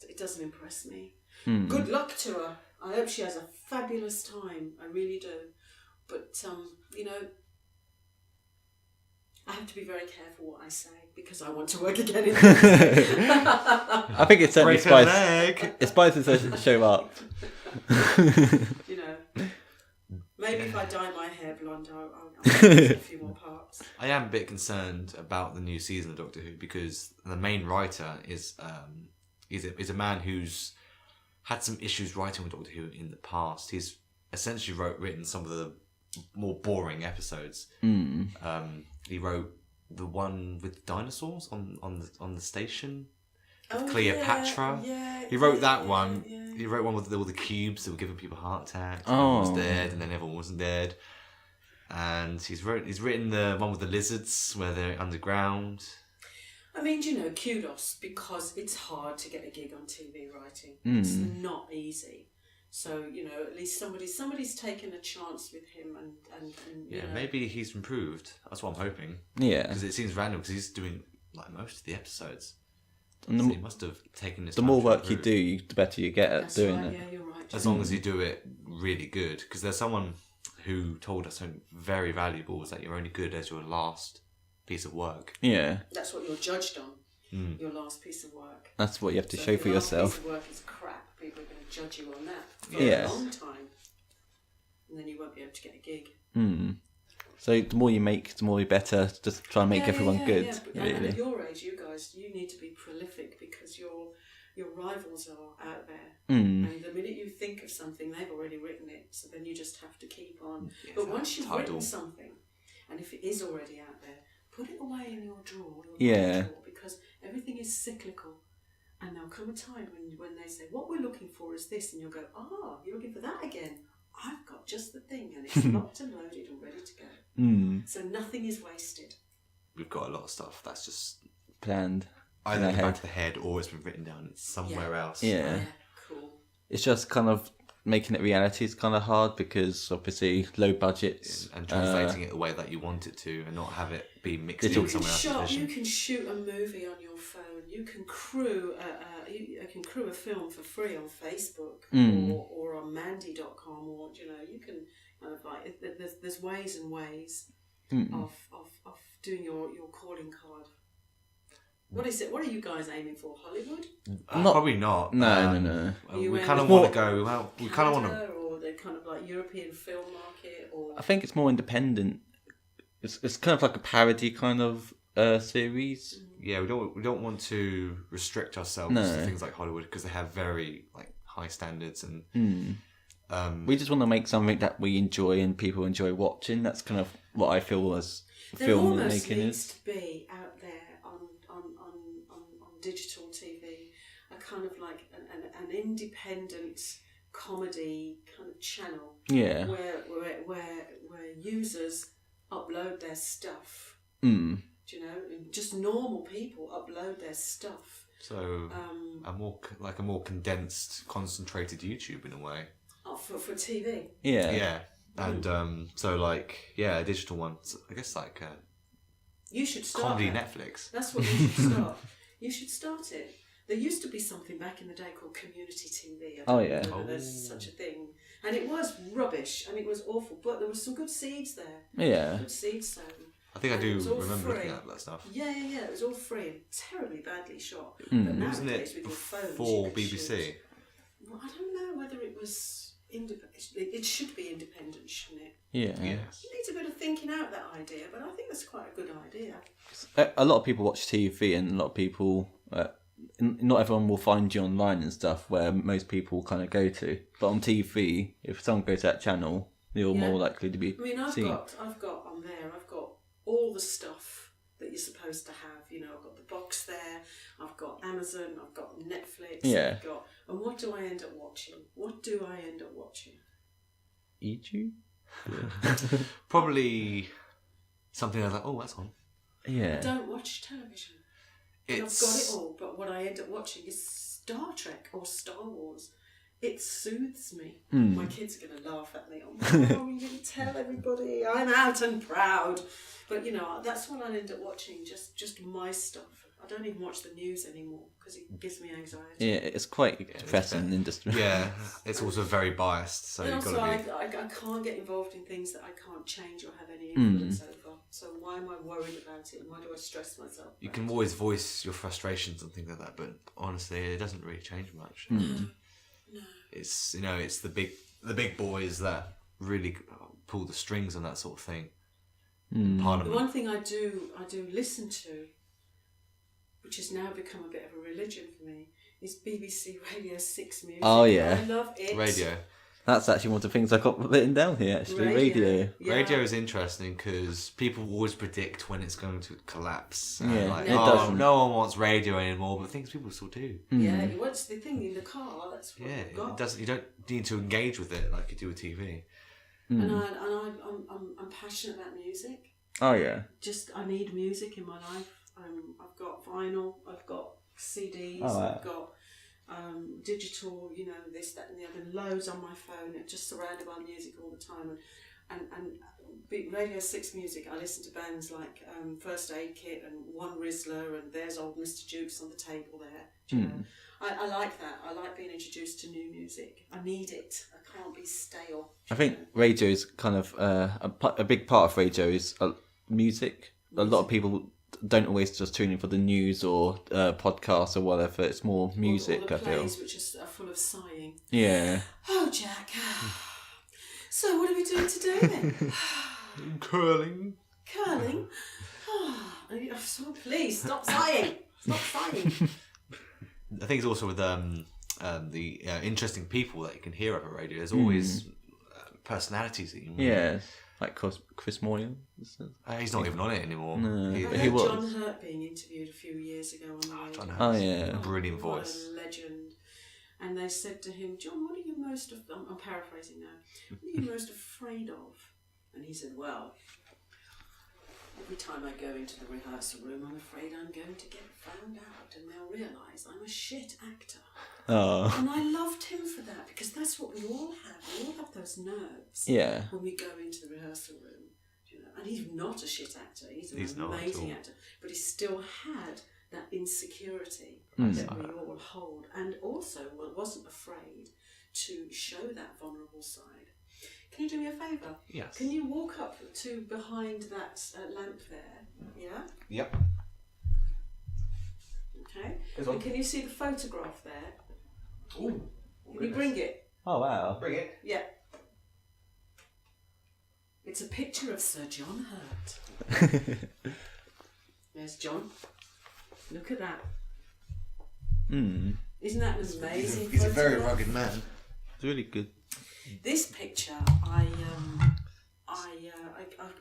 it doesn't impress me. Good luck to her. I hope she has a fabulous time. I really do. But, you know, I have to be very careful what I say because I want to work again in I think it's certainly Break spices the show up. You know, maybe if I dye my hair blonde, I'll get a few more parts. I am a bit concerned about the new season of Doctor Who because the main writer is a man who's had some issues writing with Doctor Who in the past. He's essentially written some of the more boring episodes. He wrote the one with dinosaurs on the station. Cleopatra. Yeah, he wrote that one. Yeah. He wrote one with all the cubes that were giving people heart attacks. Oh. Everyone was dead, and then everyone wasn't dead. And he's written the one with the lizards where they're underground. I mean, you know, kudos because it's hard to get a gig on TV writing. It's not easy. So, you know, at least somebody's taken a chance with him and Yeah, you know. maybe he's improved. That's what I'm hoping. Yeah. Because it seems random because he's doing like most of the episodes. And So he must have taken his the time more to work you improve. do, the better you get at That's doing right, it. yeah, you're right. As long as you do it really good. Because there's someone who told us something very valuable was that you're only good as your last piece of work. Yeah. That's what you're judged on. Your last piece of work. That's what you have to So show if for your last yourself. piece of work is crap, people are going to judge you on that for Yeah. a long time. And then you won't be able to get a gig. So the more you make, the more you better. Just try and make everyone good. Yeah. But Really. at your age, you guys, you need to be prolific because your rivals are out there. And the minute you think of something, they've already written it. So then you just have to keep on. Yeah, But it's once you've tidal. written something, and if it is already out there, put it away in your drawer. Yeah. Drawer, because everything is cyclical. And there'll come a time when they say, what we're looking for is this. And you'll go, you're looking for that again. I've got just the thing. And it's locked and loaded and ready to go. So nothing is wasted. We've got a lot of stuff that's just Planned. either in in the our back of the head or it's been written down somewhere else. Yeah. Cool. It's just kind of making it reality is kind of hard because obviously low budgets. And translating it the way that you want it to and not have it be mixed in Digital- with someone else's You vision. can shoot a movie on your phone. You can crew a film for free on Facebook or on Mandy.com, or you can kind of like there's ways and ways of doing your calling card. What is it? What are you guys aiming for? Hollywood? Probably not. No. We You kind of aim want to for go. Well, we kind of want to. Canada, or the kind of like European film market, or I think it's more independent. It's kind of like a parody kind of series. Yeah, we don't want to restrict ourselves No. to things like Hollywood because they have very like high standards and. We just want to make something that we enjoy and people enjoy watching. That's kind of what I feel as there film almost making needs is. to be out there on digital TV, a kind of like an independent comedy kind of channel. Yeah. Where users upload their stuff. Mm. Do you know, and just normal people upload their stuff. So a more condensed, concentrated YouTube in a way. For TV. Yeah. Yeah, and so like a digital one. So I guess like You should start comedy that. Netflix. That's what you should start. You should start it. There used to be something back in the day called community TV. Oh, yeah. Know there's such a thing, and it was rubbish. I mean, it was awful, but there were some good seeds there. Yeah. Good seeds sown. I think I And do it was all remember looking free. at that stuff. Yeah. It was all free and terribly badly shot. But Wasn't nowadays, it with your phones, before you can BBC? shoot. Well, I don't know whether it was. it should be independent, shouldn't it? Yeah. Yes. It needs a bit of thinking out that idea, but I think that's quite a good idea. A lot of people watch TV, and a lot of people, not everyone will find you online and stuff where most people kind of go to. But on TV, if someone goes to that channel, you're more likely to be I mean, I've seen. got on there, I've got all the stuff that you're supposed to have. You know, I've got the box there, I've got Amazon, I've got Netflix, Yeah. and what do I end up watching? YouTube? Probably something I was like, oh, that's on. Yeah. I don't watch television. And I've got it all, but what I end up watching is Star Trek or Star Wars. It soothes me. My kids are going to laugh at me. Oh, Mum, you didn't tell everybody. I'm out and proud. But, you know, that's what I end up watching, just my stuff. I don't even watch the news anymore because it gives me anxiety. Yeah, it's quite depressing industry. Yeah, it's also very biased, so And you've also, got to be... I can't get involved in things that I can't change or have any influence over. So why am I worried about it? And why do I stress myself? You can always voice your frustrations and things like that, but honestly, it doesn't really change much. No. It's it's the big boys that really pull the strings on that sort of thing. The Parliament. one thing I do listen to, which has now become a bit of a religion for me, is BBC Radio 6 music. Oh, yeah. I love it. Radio. That's actually one of the things I got written down here, actually. Radio. Yeah. Radio is interesting because people always predict when it's going to collapse. And Yeah, like, it oh, doesn't. no one wants radio anymore, but things people still do. Yeah, what's the thing in the car? That's what Yeah, we've got. it doesn't. You don't need to engage with it like you do with TV. And I'm passionate about music. Oh, yeah. I need music in my life. I've got vinyl, I've got CDs, Oh, wow. I've got digital, you know, this, that, and the other, loads on my phone. It's just surrounded by music all the time. And Radio 6 music, I listen to bands like First Aid Kit and One Rizzler, and there's old Mr. Jukes on the table there. Do you know? I like that. I like being introduced to new music. I need it. I can't be stale. I think radio is kind of a big part of radio is music. A lot of people don't always just tune in for the news or podcasts or whatever. It's more music, or the I feel. plays which are full of sighing. Yeah. Oh, Jack. So what are we doing today then? Curling. Curling? So please, stop sighing. Stop sighing. I think it's also with the interesting people that you can hear over radio. There's always personalities that you meet. Yeah. Like Chris Moyle. He's not even on it anymore. No, He- but I he heard was. John Hurt being interviewed a few years ago on the radio. John Oh, Hurt's yeah. a brilliant What voice. a legend. And they said to him, John, what are you most I'm paraphrasing now. What are you most afraid of? And he said, well, every time I go into the rehearsal room, I'm afraid I'm going to get found out and they'll realise I'm a shit actor. Oh. And I loved him for that because that's what we all have. We all have those nerves Yeah. when we go into the rehearsal room. You know? And he's not a shit actor. He's an not at amazing all. actor. But he still had that insecurity that we all hold. And also wasn't afraid to show that vulnerable side. Can you do me a favour? Yes. Can you walk up to behind that lamp there? Yeah? Yep. Okay. And can you see the photograph there? Ooh. Can you bring it? Oh, wow. Bring it. Yeah. It's a picture of Sir John Hurt. There's John. Look at that. Isn't that an amazing He's a very photograph? rugged man. It's really good. This picture, I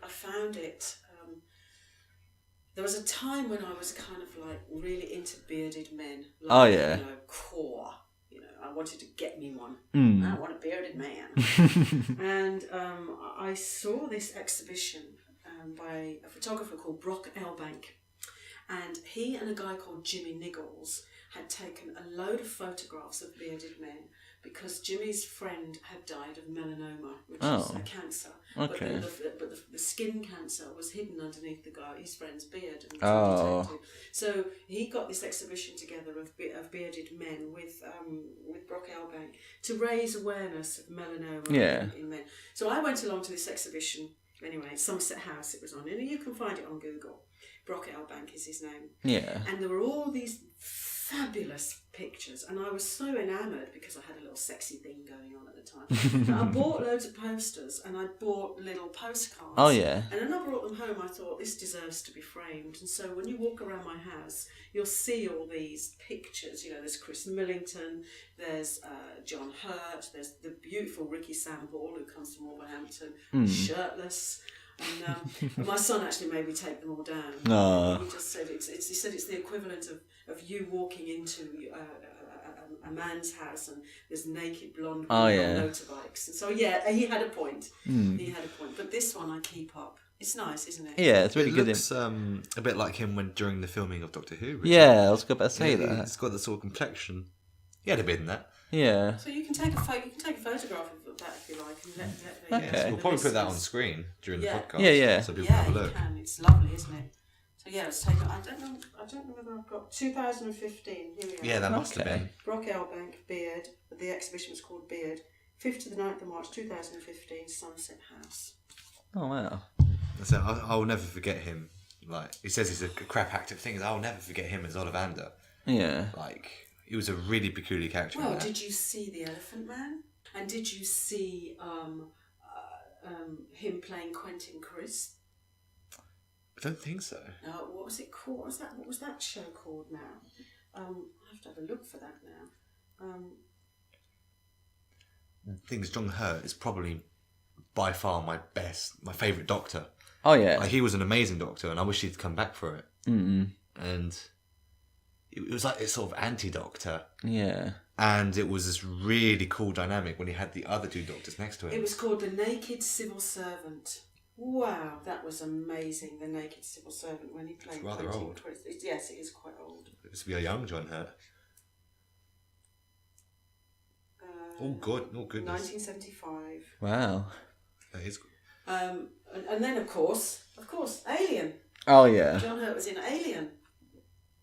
found it. There was a time when I was kind of like really into bearded men. Like, Oh, yeah. You know, core. You know, I wanted to get me one. Mm. I want a bearded man. And I saw this exhibition by a photographer called Brock Elbank. And he and a guy called Jimmy Niggles had taken a load of photographs of bearded men because Jimmy's friend had died of melanoma, which is a cancer. Okay. But the skin cancer was hidden underneath his friend's beard. And Oh. So he got this exhibition together of bearded men with Brock Elbank to raise awareness of melanoma in men. So I went along to this exhibition. Anyway, Somerset House it was on. And you can find it on Google. Brock Elbank is his name. Yeah. And there were all these fabulous pictures, and I was so enamoured because I had a little sexy thing going on at the time. And I bought loads of posters, and I bought little postcards. Oh, yeah. And then I brought them home. I thought, this deserves to be framed. And so when you walk around my house, you'll see all these pictures. You know, there's Chris Millington, there's John Hurt, there's the beautiful Ricky Samball, who comes from Wolverhampton, shirtless. And my son actually made me take them all down. Aww. He just said it's the equivalent of you walking into a man's house and there's naked blonde women on motorbikes. And so he had a point. He had a point. But this one I keep up. It's nice, isn't it? Yeah, it's really good. It looks a bit like him during the filming of Doctor Who. Really. Yeah, I was about to say that. It's got the sort of complexion. He had a bit in that. Yeah. So you can take a photograph of that if you like, and let Okay. So we'll probably put that on screen during the podcast. Yeah. So people have a look. You can. It's lovely, isn't it? So let's take. I don't know whether I've got 2015. Here we are. Yeah, that must have Okay. been. Brock Elbank, Beard. The exhibition was called Beard. 5th to the 9th of March 2015, Somerset House. Oh, wow. So I'll never forget him. Like he says, he's a crap actor. The thing is, I'll never forget him as Ollivander. Yeah. Like he was a really peculiar character. Well, did you see The Elephant Man? And did you see him playing Quentin Crisp? I don't think so. What was it called? What was that show called now? I have to have a look for that now. The thing is, John Hurt is probably by far my favourite Doctor. Oh, yeah. Like, he was an amazing Doctor, and I wish he'd come back for it. Mm-mm. And it was like this sort of anti-Doctor. Yeah. And it was this really cool dynamic when he had the other two Doctors next to him. It was called The Naked Civil Servant. Wow, that was amazing. The Naked Civil Servant when he played. It's rather Quentin old. Crisp. Yes, it is quite old. It was to be a young John Hurt. Oh, good. Oh, goodness. 1975. Wow. That is good. And then, of course, Alien. Oh, yeah. John Hurt was in Alien.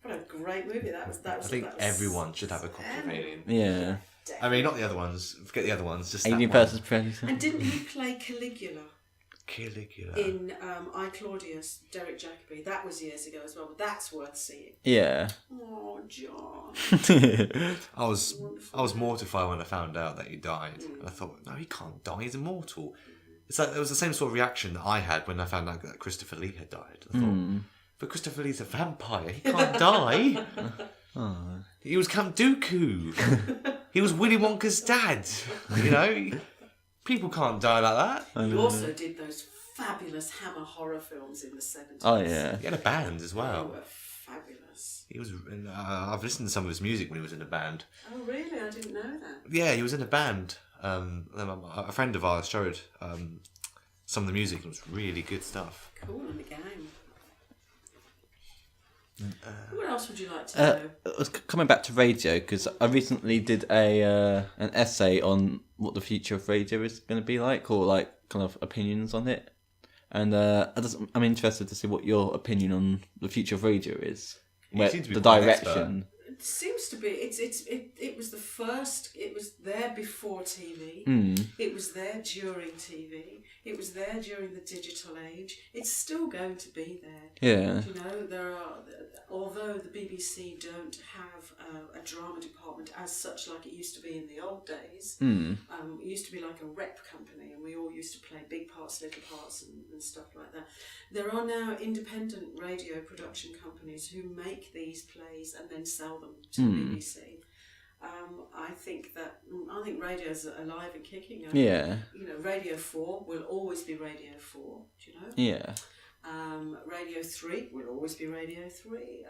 What a great movie that was. I think everyone should have a copy of Alien. Yeah. I mean, not the other ones. Forget the other ones. Just Alien that one. versus Predator. And didn't he play Caligula Caligula. in I, Claudius, Derek Jacobi? That was years ago as well, but that's worth seeing. Yeah. Oh, John. I was mortified when I found out that he died. And I thought, no, he can't die. He's immortal. It's like it was the same sort of reaction that I had when I found out that Christopher Lee had died. I thought, but Christopher Lee's a vampire. He can't die. He was Count Dooku. He was Willy Wonka's dad. You know, people can't die like that. He also did those fabulous Hammer horror films in the 70s. Oh, yeah. He had a band as They well. were fabulous. He was. I've listened to some of his music when he was in a band. Oh, really? I didn't know that. Yeah, he was in a band. A friend of ours showed some of the music. And it was really good stuff. Cool in the game. What else would you like to know? I was coming back to radio because I recently did an essay on what the future of radio is going to be like, or like kind of opinions on it. And I'm interested to see what your opinion on the future of radio is. You seem to be the quite an direction. It seems to be. It was the first. It was there before TV. It was there during TV. It was there during the digital age. It's still going to be there. Yeah. You know, although the BBC don't have a drama department as such like it used to be in the old days. It used to be like a rep company, and we all used to play big parts, little parts, and stuff like that. There are now independent radio production companies who make these plays and then sell them to the BBC. I think radio's alive and kicking. Yeah. You know, Radio 4 will always be Radio 4. Do you know? Yeah. Radio 3 will always be Radio 3.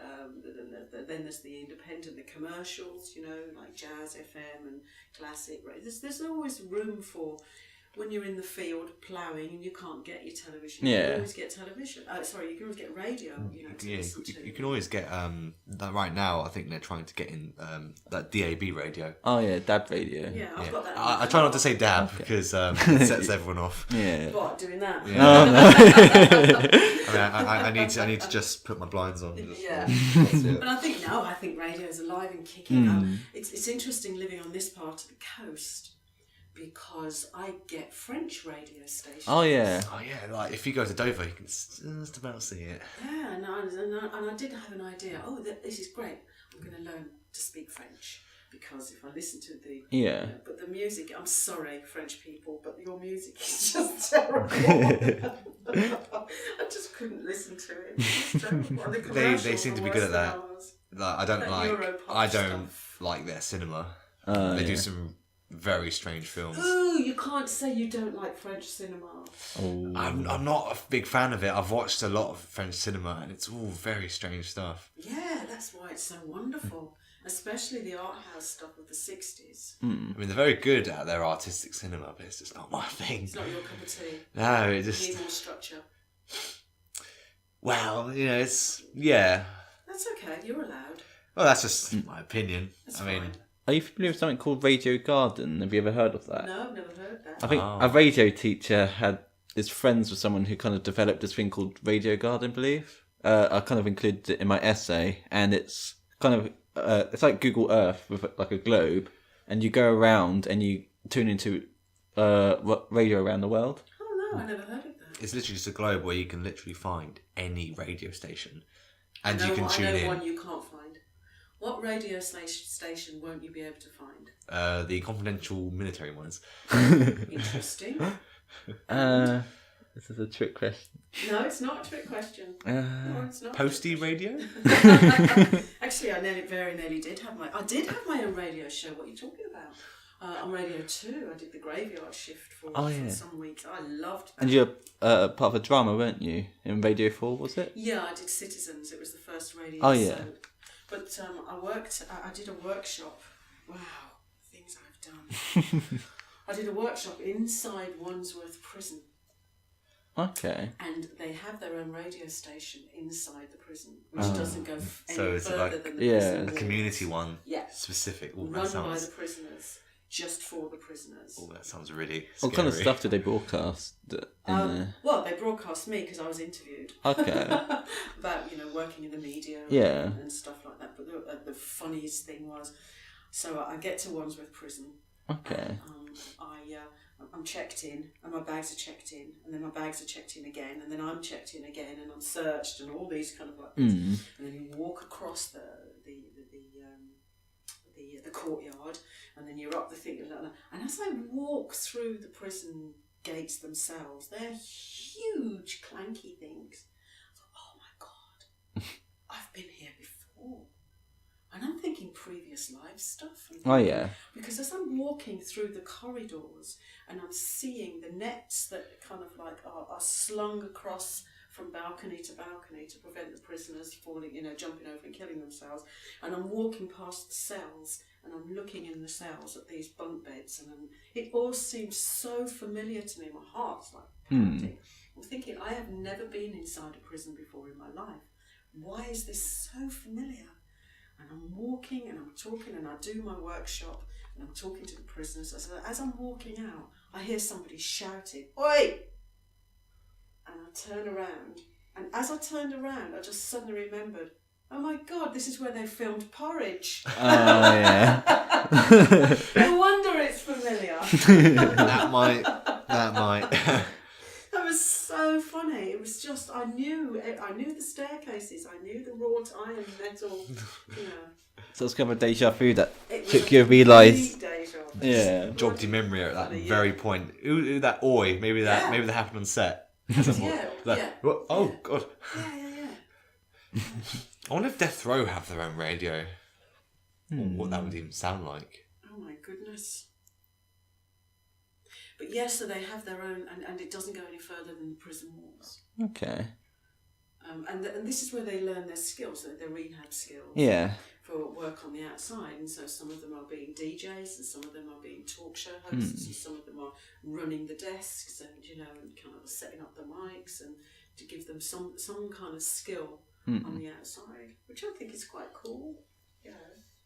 Then there's the independent, the commercials. You know, like Jazz FM and Classic. There's always room for. When you're in the field ploughing and you can't get your television, you can always get television. You can always get radio. You know, to listen to. You can always get that right now. I think they're trying to get in that DAB radio. Oh yeah, DAB radio. Yeah, I've got that. I try not to say DAB because it sets everyone off. Yeah. What, doing that? Yeah. No, no. I need to just put my blinds on. Yeah. But I think radio is alive and kicking. It's interesting living on this part of the coast, because I get French radio stations. Oh yeah. Oh yeah, like if you go to Dover, you can just about see it. Yeah, and I did have an idea. Oh, this is great. I'm going to learn to speak French because if I listen to the but the music. I'm sorry, French people, but your music is just terrible. I just couldn't listen to it. It's terrible. They seem to be good at that. Like I don't like their cinema. They do some very strange films. Ooh, you can't say you don't like French cinema. Oh. I'm not a big fan of it. I've watched a lot of French cinema and it's all very strange stuff. Yeah, that's why it's so wonderful. Especially the art house stuff of the 60s. I mean, they're very good at their artistic cinema, but it's just not my thing. It's not your cup of tea. No, it You just... need more structure. Well, it's... Yeah. That's okay, you're allowed. Well, that's just my opinion. That's I mean... fine. Are you familiar with something called Radio Garden? Have you ever heard of that? No, I've never heard that. I think a radio teacher is friends with someone who kind of developed this thing called Radio Garden, I believe. I kind of included it in my essay, and it's kind of it's like Google Earth with like a globe, and you go around and you tune into radio around the world. Oh no, I never heard of that. It's literally just a globe where you can literally find any radio station, and you can tune I know in. one you can't find. What radio station won't you be able to find? The confidential military ones. Interesting. This is a trick question. No, it's not a trick question. No, it's not. Posty radio. Actually, I very nearly did have my. I did have my own radio show. What are you talking about? On Radio 2, I did the graveyard shift for some weeks. I loved that. And you're part of a drama, weren't you? In Radio 4, was it? Yeah, I did Citizens. It was the first radio Oh, yeah. soap. But I did a workshop. Wow, things I've done. I did a workshop inside Wandsworth Prison. Okay. And they have their own radio station inside the prison, which doesn't go any So it's further like than the Yeah. prison a walls. community one. Yeah. Specific. Oh, Run that by sounds. the prisoners, just for the prisoners. Oh, that sounds really. What kind of scary. stuff did they broadcast in there? Well, they broadcast me because I was interviewed. Okay. About working in the media Yeah. and stuff like that. But the funniest thing was, so I get to Wandsworth Prison. Okay. I'm checked in, and my bags are checked in, and then my bags are checked in again, and then I'm checked in again, and I'm searched, and all these kind of like things. And then you walk across the courtyard, and then you're up the thing, and as I walk through the prison gates themselves, they're huge, clanky things. I thought, oh my God, I've been here before. And I'm thinking previous life stuff. Oh, yeah. Because as I'm walking through the corridors and I'm seeing the nets that kind of like are slung across from balcony to balcony to prevent the prisoners falling, jumping over and killing themselves. And I'm walking past the cells and I'm looking in the cells at these bunk beds, and it all seems so familiar to me. My heart's like pounding. I'm thinking, I have never been inside a prison before in my life. Why is this so familiar? And I'm walking and I'm talking and I do my workshop and I'm talking to the prisoners. As I'm walking out, I hear somebody shouting, "Oi!" And I turn around. And as I turned around, I just suddenly remembered, oh my God, this is where they filmed Porridge. Oh, yeah. No wonder it's familiar. That might. That was so funny. It was just, I knew the staircases, I knew the wrought iron metal, So it's kind of a deja vu that It was took a you to realise. complete deja vu. Yeah. Jogged your memory at that Yeah. very point. Ooh, that oi. Maybe that happened on set. Yeah, yeah. Oh Yeah. God. Yeah. I wonder if Death Row have their own radio. Or what that would even sound like. Oh my goodness. But yeah, so they have their own, and it doesn't go any further than the prison walls. Okay. And this is where they learn their skills, their rehab skills. Yeah. For work on the outside, and so some of them are being DJs, and some of them are being talk show hosts, and some of them are running the desks, and and kind of setting up the mics, and to give them some kind of skill on the outside, which I think is quite cool.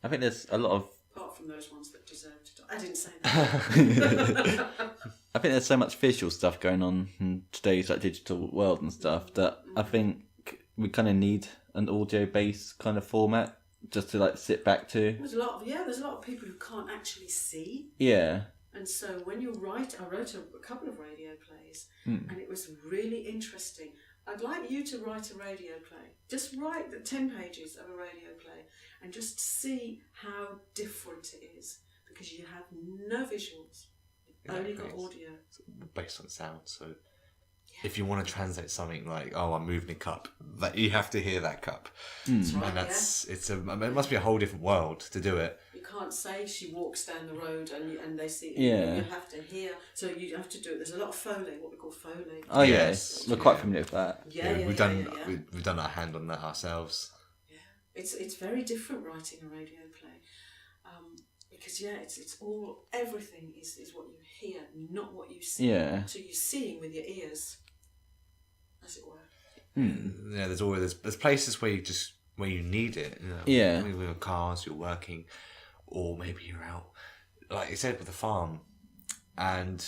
I think there's a lot of. Apart from those ones that deserve to die. I didn't say that. I think there's so much visual stuff going on in today's digital world and stuff that I think we kind of need an audio-based kind of format just to sit back to. There's a lot of people who can't actually see. Yeah. And so when you write, I wrote a couple of radio plays, and it was really interesting. I'd like you to write a radio play. Just write the 10 pages of a radio play and just see how different it is, because you have no visuals. You've only got audio. It's based on sound, so if you want to translate something like, oh, I'm moving a cup, that you have to hear that cup. That's right, And it must be a whole different world to do it. You can't say she walks down the road and they see. Yeah. You have to hear. So you have to do it. There's a lot of Foley, what we call Foley. Oh Yes. yes, we're quite familiar with that. We've done our hand on that ourselves. Yeah, it's very different writing a radio play, because it's all, everything is what you hear, not what you see. Yeah. So you're seeing with your ears, as it were. Yeah, there's places where you need it. You know, Yeah. maybe with cars, you're working, or maybe you're out, like you said, with the farm, and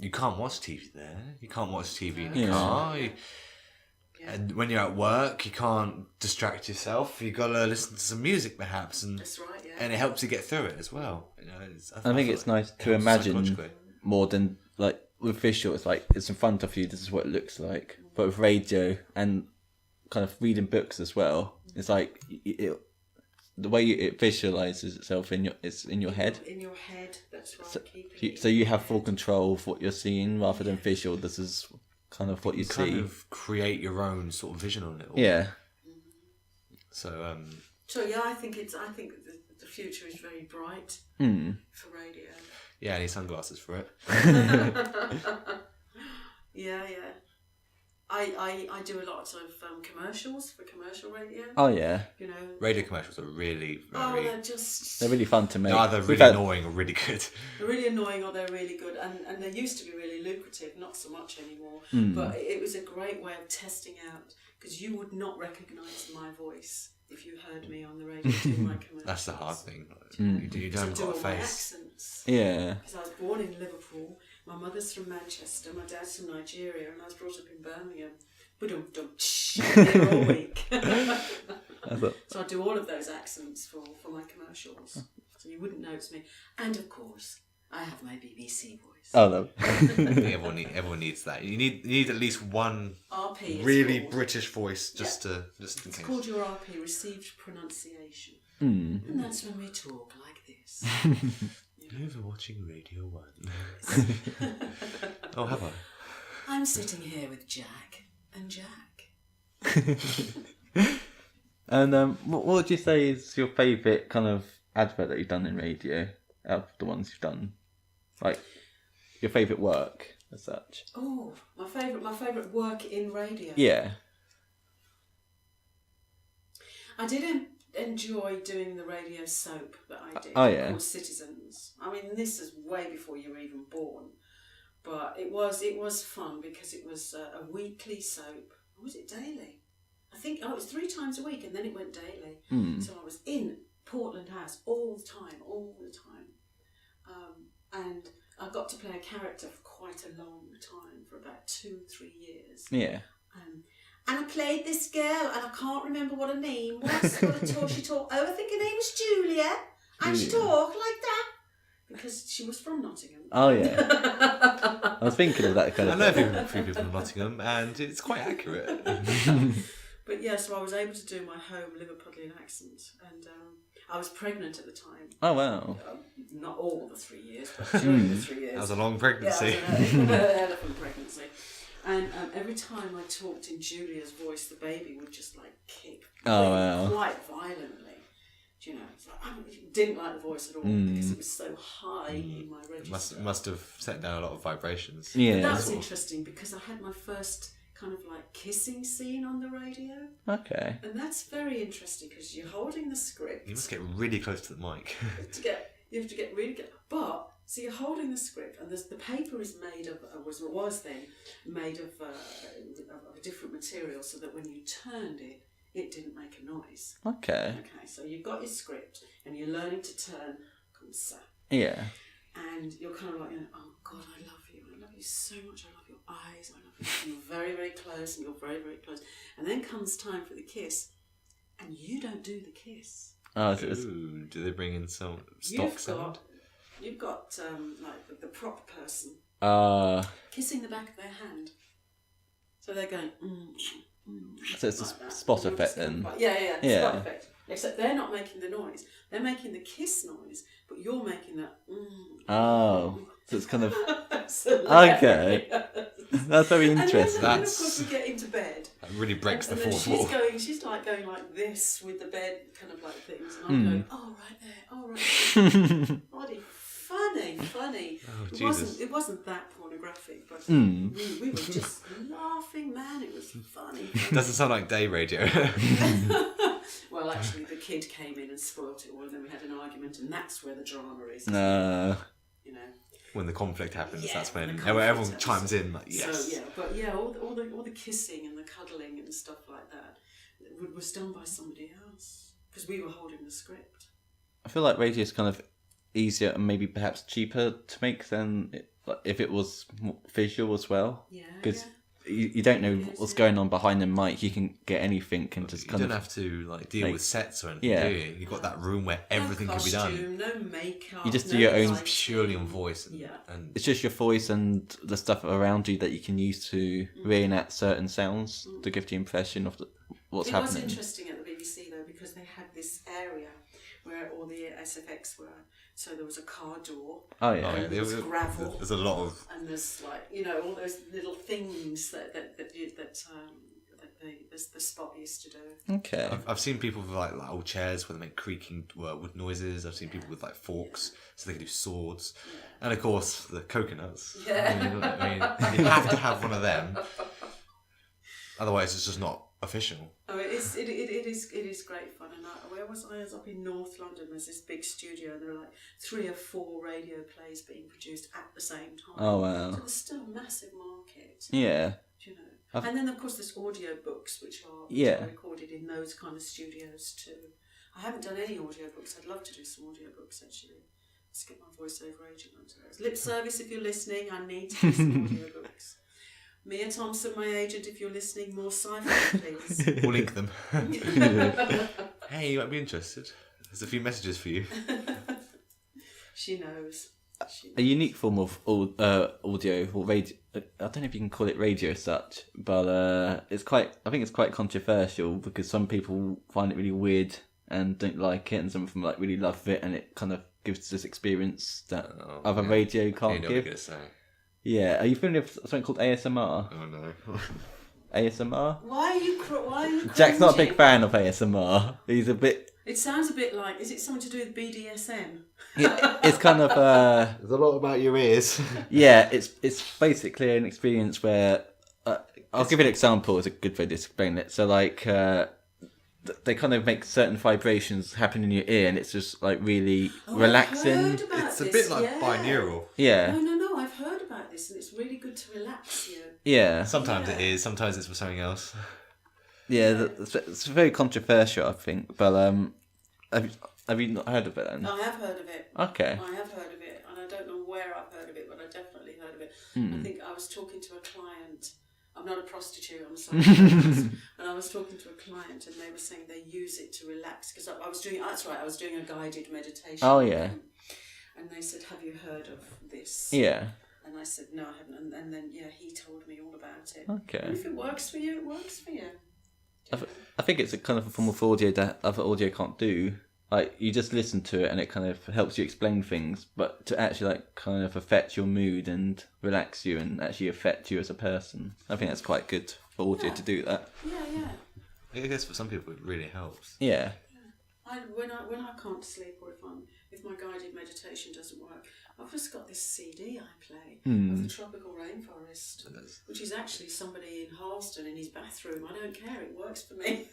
you can't watch TV there. You can't watch TV in the car. And when you're at work, you can't distract yourself. You gotta listen to some music, perhaps, and That's right. Yeah. and it helps you get through it as well. You know, I think it's nice to helps imagine psychologically. more than like with visual. It's like it's in front of you. This is what it looks like. But with radio and kind of reading books as well, it's like the way it visualizes itself in your head. In your head, that's right. So you have full control of what you're seeing rather than visual. This is kind of what you see. Kind of create your own sort of vision on it all. Yeah. So So yeah, I think the future is very bright for radio. yeah, I need sunglasses for it. Yeah. I do a lot of commercials for commercial radio. Oh yeah. You know. Radio commercials are really very. They're really fun to make. They're either really annoying or really good. They're really annoying or they're really good, and they used to be really lucrative, not so much anymore. But it was a great way of testing out, because you would not recognise my voice if you heard me on the radio doing my commercials. That's the hard thing. You don't do got a all my face. accents. Yeah. Because I was born in Liverpool, my mother's from Manchester, my dad's from Nigeria, and I was brought up in Birmingham. Here all week. So I do all of those accents for my commercials, so you wouldn't know it's me. And of course, I have my BBC voice. Oh no. I think everyone needs that. You need at least one RP. really British voice just in It's case. called your RP, received pronunciation, Mm. and that's when we talk like this. You're watching Radio 1. Oh, have I? I'm sitting here with Jack and Jack. And what would you say is your favourite kind of advert that you've done in radio out of the ones you've done? Like your favourite work as such? Oh, my favourite work in radio. Yeah. I did enjoy doing the radio soap that I did. Oh, yeah. Called Citizens. I mean, this is way before you were even born, but it was fun because it was a weekly soap. Or was it daily? I think it was 3 times a week, and then it went daily. So I was in Portland House all the time, and I got to play a character for quite a long time, for about 2-3 years. Yeah. And I played this girl, and I can't remember what her name was. She talked. Oh, I think her name was Julia, and she talked like that because she was from Nottingham. Oh yeah. I was thinking of that kind I of know thing. a few people from Nottingham, and it's quite accurate. But yeah, so I was able to do my home Liverpudlian accent, and I was pregnant at the time. Oh wow. Not all the 3 years, but during the 3 years. That was a long pregnancy. Yeah, it was an elephant pregnancy. And every time I talked in Julia's voice, the baby would just like kick quite violently. Do you know, it's like, I didn't like the voice at all because it was so high in my register. Must have set down a lot of vibrations. Yeah. But that was interesting because I had my first kind of like kissing scene on the radio. Okay. And that's very interesting because you're holding the script. You must get really close to the mic. You have to get really good. But so you're holding the script, and the paper is made of was then made of a different material, so that when you turned it, it didn't make a noise. Okay. Okay, so you've got your script, and you're learning to turn comme ça. Yeah. And you're kind of like, oh God, I love you so much. I love your eyes. I love you. And you're very, very close, and you're very, very close. And then comes time for the kiss, and you don't do the kiss. Oh, Ooh, do they bring in some stock You've sound? got You've got like the prop person kissing the back of their hand. So they're going. So it's like a that. spot effect then. Yeah. Yeah. Spot effect. Except they're not making the noise. They're making the kiss noise, but you're making that. Oh, so it's kind of So okay. That's very And interesting. then, of course, we get into bed. That really breaks the And then fourth wall. she's like going like this with the bed kind of like things, and I'm going, oh right there, oh right there. Bloody funny. Jesus. It wasn't that pornographic, but we were just laughing, man. It was funny. Doesn't sound like day radio. Well, actually, the kid came in and spoilt it all, and then we had an argument, and that's where the drama is. No. You know. When the conflict happens, Yeah, that's when the conflict everyone happens. chimes in. Like, yes. So all the kissing and the cuddling and stuff like that was done by somebody else because we were holding the script. I feel like radio is kind of easier and maybe perhaps cheaper to make than if it was more visual as well. Yeah. Because you don't know what's going on behind the mic. You can get anything and just You kind don't of have to like deal with sets or anything, Yeah. do you? You've got that room where everything no can be costume, done. No makeup. You just do no your own- lighting. Purely on voice. And, Yeah. and it's just your voice and the stuff around you that you can use to reenact certain sounds to give the impression of what's It was happening. interesting at the BBC though because they had this area where all the SFX were. So there was a car door. Oh yeah. yeah, There's gravel. There's a lot of And there's like all those little things that the spot used to do. Okay. I've seen people with like old chairs where they make creaking wood noises. I've seen people with like forks so they can do swords, and of course the coconuts. Yeah. I mean, you have to have one of them, otherwise it's just not official. Oh, it is great fun. And where was I? I was up in North London. There's this big studio, and there were like 3 or 4 radio plays being produced at the same time. Oh wow. So there's still a massive market. Yeah. You know. And then of course there's audio books which are recorded in those kind of studios too. I haven't done any audio books. I'd love to do some audio books actually. Let's get my voiceover agent onto those. Lip service, if you're listening, I need to do some audio books. Mia Thompson, my agent, if you're listening, more sci-fi, please. We'll link them. Hey, you might be interested. There's a few messages for you. She knows. A unique form of audio or radio. I don't know if you can call it radio as such, but it's quite. I think it's quite controversial because some people find it really weird and don't like it, and some of them like really love it, and it kind of gives this experience that other radio You can't know what I'm give. gonna say. Yeah, are you familiar with something called ASMR? Oh no. ASMR? Why are you cringing? Jack's not a big fan of ASMR. He's a bit. It sounds a bit like. Is it something to do with BDSM? It's kind of There's a lot about your ears. yeah. It's basically an experience where I'll give you an example. It's a good way to explain it. So like they kind of make certain vibrations happen in your ear, and it's just like really relaxing. I've heard about It's a this, bit like yeah. binaural. Yeah, No. I've heard about this, and it's really good to relax you. yeah, Sometimes it is. Sometimes it's for something else. yeah. It's very controversial, I think. But have you not heard of it then? I have heard of it. Okay. I have heard of it, and I don't know where I've heard of it, but I definitely heard of it. I think I was talking to a client. I'm not a prostitute, I'm a psychotherapist. And I was talking to a client, and they were saying they use it to relax. Because I was doing, that's right, I was doing a guided meditation. Oh, yeah. And they said, have you heard of this? Yeah. And I said, no, I haven't. And then, he told me all about it. Okay. And if it works for you, it works for you. I think it's a kind of a form of audio that other audio can't do. Like, you just listen to it and it kind of helps you explain things, but to actually, like, kind of affect your mood and relax you and actually affect you as a person, I think that's quite good for audio to do that. Yeah. I guess for some people it really helps. Yeah. When I can't sleep, or if my guided meditation doesn't work, I've just got this CD I play of the tropical rainforest, which is actually somebody in Harleston in his bathroom. I don't care; it works for me.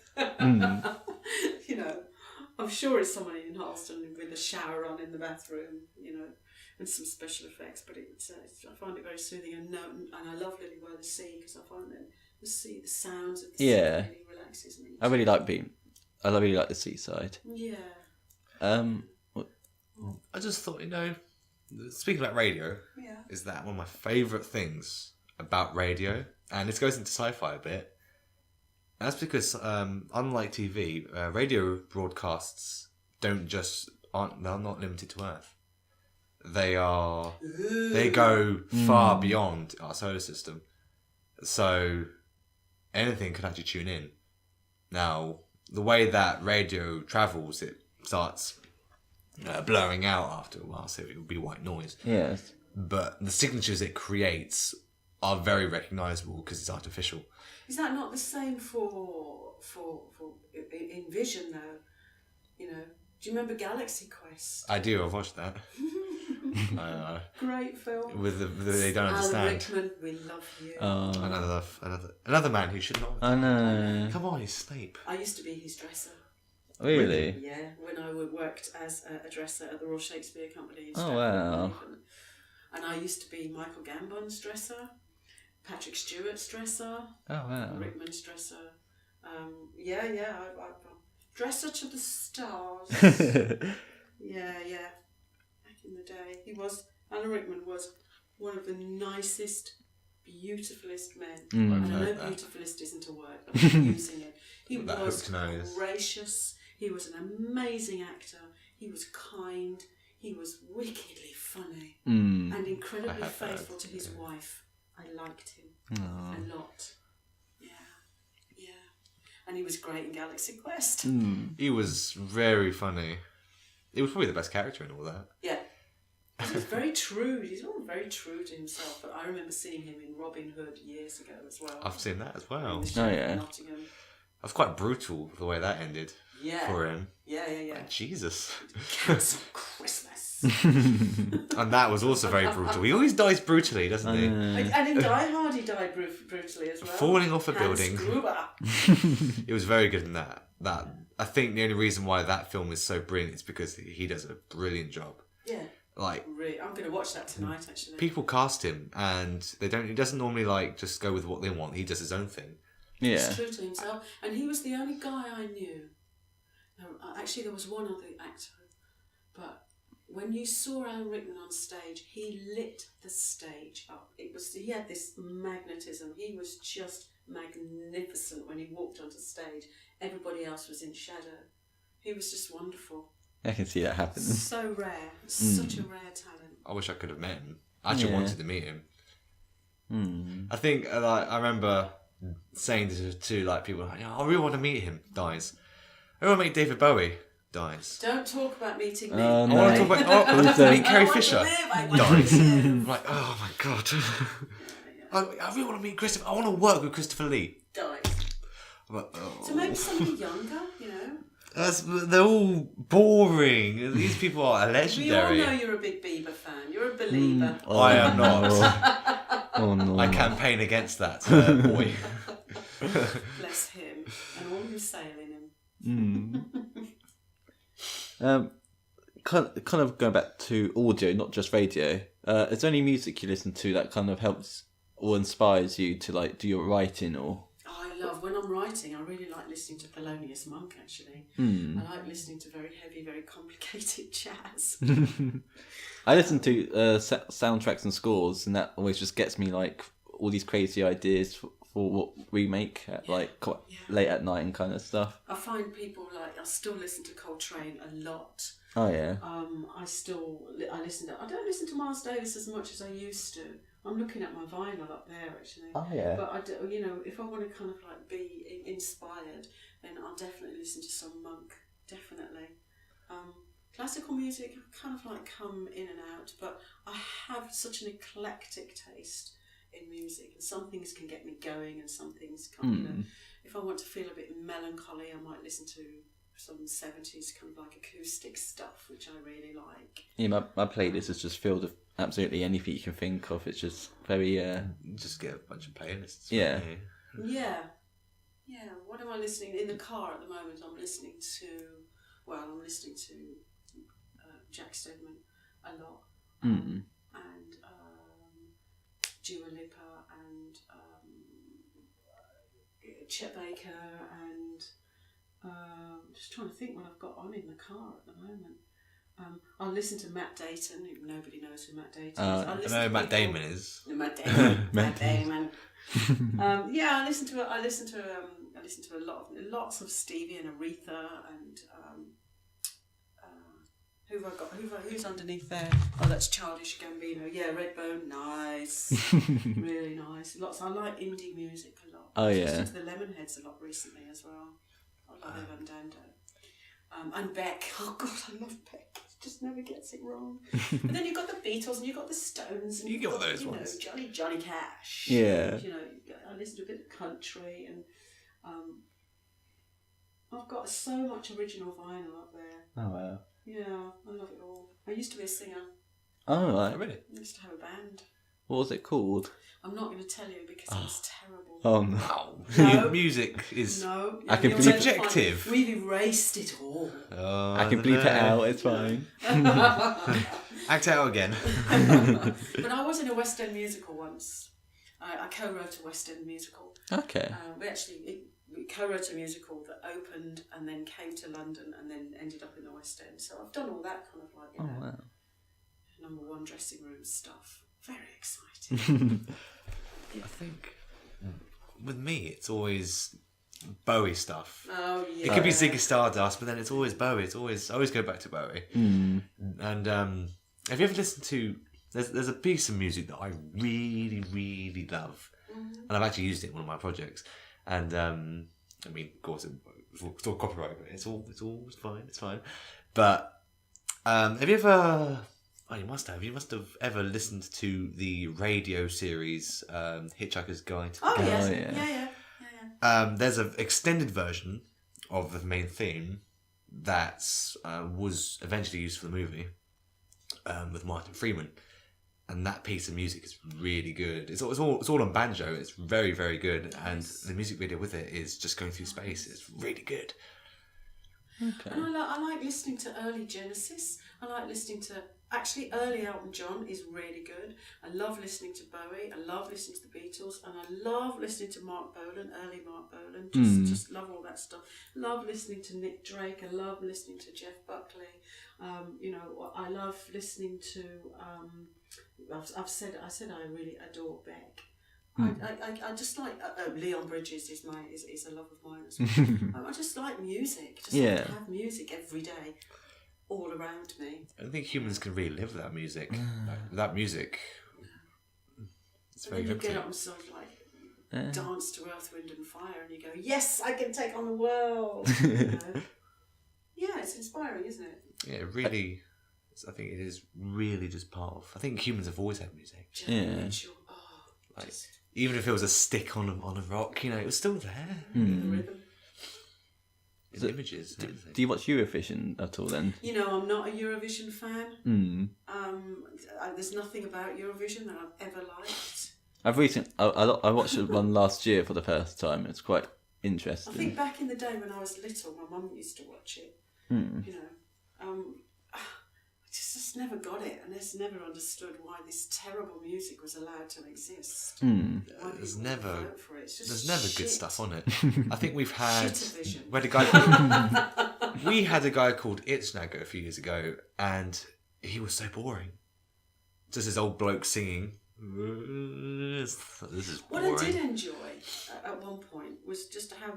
I'm sure it's someone in Harleston with a shower on in the bathroom, and some special effects. But I find it very soothing, and I love living by the sea because I find that the sea, the sounds of the sea really relaxes me. I really like the seaside. Yeah. I just thought, speaking about radio, is that one of my favourite things about radio, and this goes into sci-fi a bit. And that's because, unlike TV, radio broadcasts they're not limited to Earth. they go far beyond our solar system. So anything could actually tune in. Now, the way that radio travels, it starts blurring out after a while, so it will be white noise. Yes. But the signatures it creates are very recognisable because it's artificial. Is that not the same for in vision though? You know, do you remember Galaxy Quest? I do. I've watched that. Great film. With the they don't understand. Alan Rickman, we love you. Another man who should not. I know. Come on, he's Snape. I used to be his dresser. Really? Yeah, when I worked as a dresser at the Royal Shakespeare Company in Oh, Stratford wow. upon Avon. And I used to be Michael Gambon's dresser, Patrick Stewart's dresser, Oh, wow. Rickman's dresser. I dresser to the stars. Yeah. Back in the day, Alan Rickman was one of the nicest, beautifulest men. And I know beautifulist isn't a word, but I'm using it. He That was hooked nose. gracious. He was an amazing actor. He was kind. He was wickedly funny and incredibly faithful to his wife. I liked him a lot. Yeah. And he was great in Galaxy Quest. He was very funny. He was probably the best character in all that. Yeah. He was very true. He's all very true to himself. But I remember seeing him in Robin Hood years ago as well. I've seen that as well. In the That show yeah. in Nottingham. was quite brutal the way that ended Yeah. for him. Yeah. Like, Jesus. Cancel Christmas. And that was also very brutal. He always dies brutally, doesn't he? And in Die Hard, he died brutally as well. Falling off a Hans building. Gruber. It was very good in that. I think the only reason why that film is so brilliant is because he does a brilliant job. Yeah. Like, Really, I'm going to watch that tonight, actually. people cast him and he doesn't normally like just go with what they want. He does his own thing. Yeah. He's true to himself. And he was the only guy I knew. No, actually, there was one other actor. But when you saw Alan Rickman on stage, he lit the stage up. He had this magnetism. He was just magnificent when he walked onto stage. Everybody else was in shadow. He was just wonderful. I can see that happening. So rare. Such a rare talent. I wish I could have met him. I actually Yeah. wanted to meet him. I think I remember saying to like people, like, I really want to meet him. Dies. I want to meet David Bowie. Dies. Don't talk about meeting me. Oh, I no. want to talk about. I want to meet Carrie I want to Fisher. live, I want Dies. to live. I'm like, oh my god. I really want to meet Christopher. I want to work with Christopher Lee. Dies. I'm like, oh. So maybe somebody younger, you know. They're all boring. These people are We all legendary. know you're a big Bieber fan. You're a believer. I am not. Oh no. I campaign against that boy. Bless him and all who sail in him. Kind of going back to audio, not just radio. Is there any music you listen to that kind of helps or inspires you to like do your writing or? Oh, I love when I'm writing. I really like listening to Thelonious Monk. Actually, I like listening to very heavy, very complicated jazz. I listen to soundtracks and scores, and that always just gets me like all these crazy ideas for what we make at like quite late at night and kind of stuff. I find people like I still listen to Coltrane a lot. Oh yeah. I don't listen to Miles Davis as much as I used to. I'm looking at my vinyl up there actually. Oh yeah. But I do, you know, if I want to kind of like be inspired, then I'll definitely listen to some Monk. Definitely. Classical music kind of like come in and out, but I have such an eclectic taste in music, and some things can get me going, and some things can't. You know, if I want to feel a bit melancholy, I might listen to some 70s kind of like acoustic stuff, which I really like. Yeah, my playlist is just filled with absolutely anything you can think of. It's just very Just get a bunch of playlists. Yeah. Yeah. What am I listening in the car at the moment? I'm listening to Jack Stedman a lot, and Dua Lipa and Chet Baker and just trying to think what I've got on in the car at the moment. I'll listen to Matt Dayton. Nobody knows who Matt Dayton is. I know who Matt Damon is. Matt Damon. Matt Damon. I listen to lots of Stevie and Aretha and Who's underneath there? Oh, that's Childish Gambino. Yeah, Redbone, nice, really nice. I like indie music a lot. Oh, I yeah. listened to the Lemonheads a lot recently as well. I love Evan Dando. And Beck. Oh God, I love Beck. He just never gets it wrong. But then you've got the Beatles and you've got the Stones and You you've got got those ones. Johnny Cash. Yeah. And, I listen to a bit of country and I've got so much original vinyl up there. Oh wow. Yeah, I love it all. I used to be a singer. Oh right. Really? I used to have a band. What was it called? I'm not going to tell you because it's terrible. Oh no. No. Music is. No, I can you'll believe- never find it. Subjective. We've erased it all. Oh, I can bleep it out. It's fine. Act out again. But I was in a West End musical once. I co-wrote a West End musical. Okay. We co-wrote a musical that opened and then came to London and then ended up in the West End. So I've done all that kind of Oh wow. number one dressing room stuff. Very exciting. I think with me, it's always Bowie stuff. Oh yeah. It could be Ziggy Stardust, but then it's always Bowie. I always go back to Bowie. And have you ever listened to? There's a piece of music that I really, really love, and I've actually used it in one of my projects. And I mean, of course, it's all copyright, but it's all fine. It's fine. But have you ever? Oh, you must have. You must have ever listened to the radio series Hitchhiker's Guide to the Oh yes. Oh, yeah. Yeah. There's an extended version of the main theme that was eventually used for the movie with Martin Freeman, and that piece of music is really good. It's all on banjo. It's very, very good, and the music video with it is just going through space. It's really good. Okay. And I like listening to early Genesis. I like listening to actually early Elton John is really good. I love listening to Bowie. I love listening to the Beatles, and I love listening to Mark Bolan, early Mark Bolan. Just love all that stuff. Love listening to Nick Drake. I love listening to Jeff Buckley. I love listening to. I said I really adore Beck. I just like Leon Bridges is a love of mine as well. I just like music. Just like to have music every day, all around me. I don't think humans can really live without music. Without music, it's very And then you get difficult. up and sort of like dance to Earth, Wind and Fire, and you go, "Yes, I can take on the world." Yeah, it's inspiring, isn't it? Yeah, it really. I think it is really just part of. I think humans have always had music. Ritual. Like, even if it was a stick on a rock, it was still there. The rhythm. It's images. And everything. Do you watch Eurovision at all then? I'm not a Eurovision fan. There's nothing about Eurovision that I've ever liked. I watched one last year for the first time. It's quite I interesting. think back in the day when I was little, my mum used to watch it. I just never got it, and I just never understood why this terrible music was allowed to exist. Why There's people never, vote for it. It's just there's never shit. good stuff on it. I think we've had Shit-o-vision. we had a guy. We had a guy called Itznagger a few years ago, and he was so boring. Just this old bloke singing. This is What boring. I did enjoy at one point was just how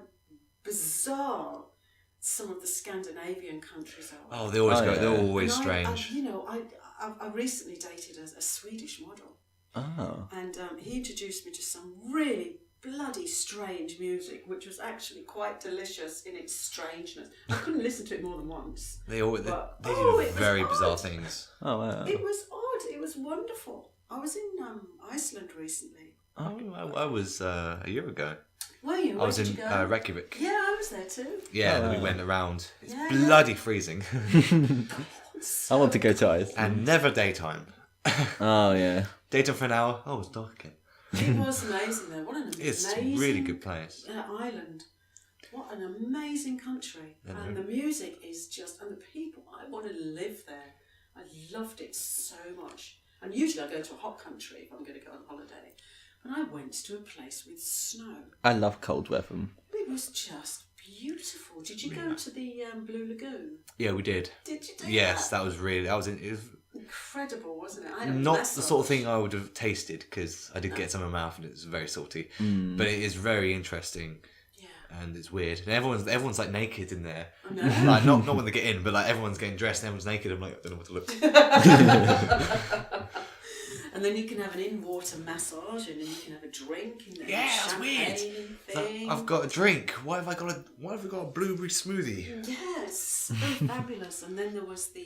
bizarre some of the Scandinavian countries are. Oh, they always go. yeah. They're always And strange. I recently dated a Swedish model, Oh. and he introduced me to some really bloody strange music, which was actually quite delicious in its strangeness. I couldn't listen to it more than once. They always But- they oh, do it was very odd. bizarre things. Oh wow. It was odd. It was wonderful. I was in Iceland recently. Oh, I was a year ago. Were you? I Where was did in you go? Reykjavik. Yeah, I was there too. Yeah, Oh, then we wow. went around. It's Yeah. bloody freezing I want to go to Iceland. and never daytime. Oh yeah. Daytime for an hour. Oh, it's dark again. It was amazing though. What an It's amazing a really good place. island. What an amazing country. And the music is just, and the people, I want to live there. I loved it so much. And usually I go to a hot country if I'm going to go on holiday. And I went to a place with snow. I love cold weather. It was just beautiful. Did you go to the Blue Lagoon? Yeah, we did. Did you do Yes, that? that was really. It was Incredible, wasn't it? I had a not the massage. sort of thing I would have tasted because I did get some in my mouth and it was very salty. But it is very interesting. Yeah. and it's weird. And everyone's like naked in there. I know. Like not when they get in, but like everyone's getting dressed and everyone's naked. I'm like, I don't know what to look. And then you can have an in-water massage, and then you can have a drink. And then Yeah, that's weird. thing. I've got a drink. Why have I got a blueberry smoothie? Yes, very fabulous. And then there was the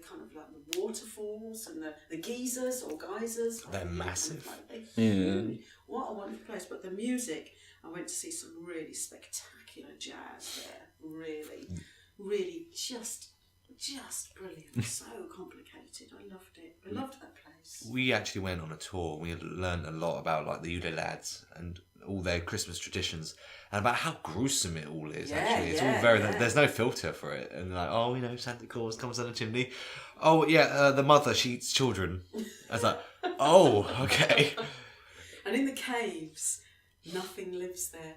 kind of like the waterfalls and the geysers or geysers. They're massive. Yeah. What a wonderful place. But the music, I went to see some really spectacular jazz there. Really, really just brilliant. So complicated. I loved it. I loved that place. We actually went on a tour. We learned a lot about like the Ude lads and all their Christmas traditions and about how gruesome it all is. Actually, it's all very. There's no filter for it. And like, oh, Santa Claus comes down the chimney. Oh yeah, the mother, she eats children. I was like, oh, okay. And in the caves, nothing lives there.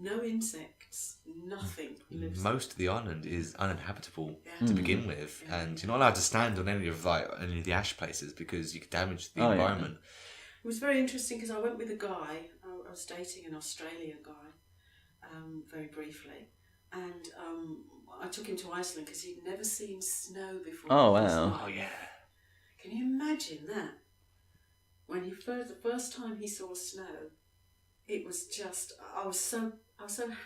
No insects. Nothing lives there. Most of the island is uninhabitable to begin with, and you're not allowed to stand on any of the ash places because you could damage the environment. It was very interesting because I went with a guy. I was dating an Australian guy, very briefly, and I took him to Iceland because he'd never seen snow before. Oh wow! Oh yeah. Can you imagine that? When the first time he saw snow, it was just I was so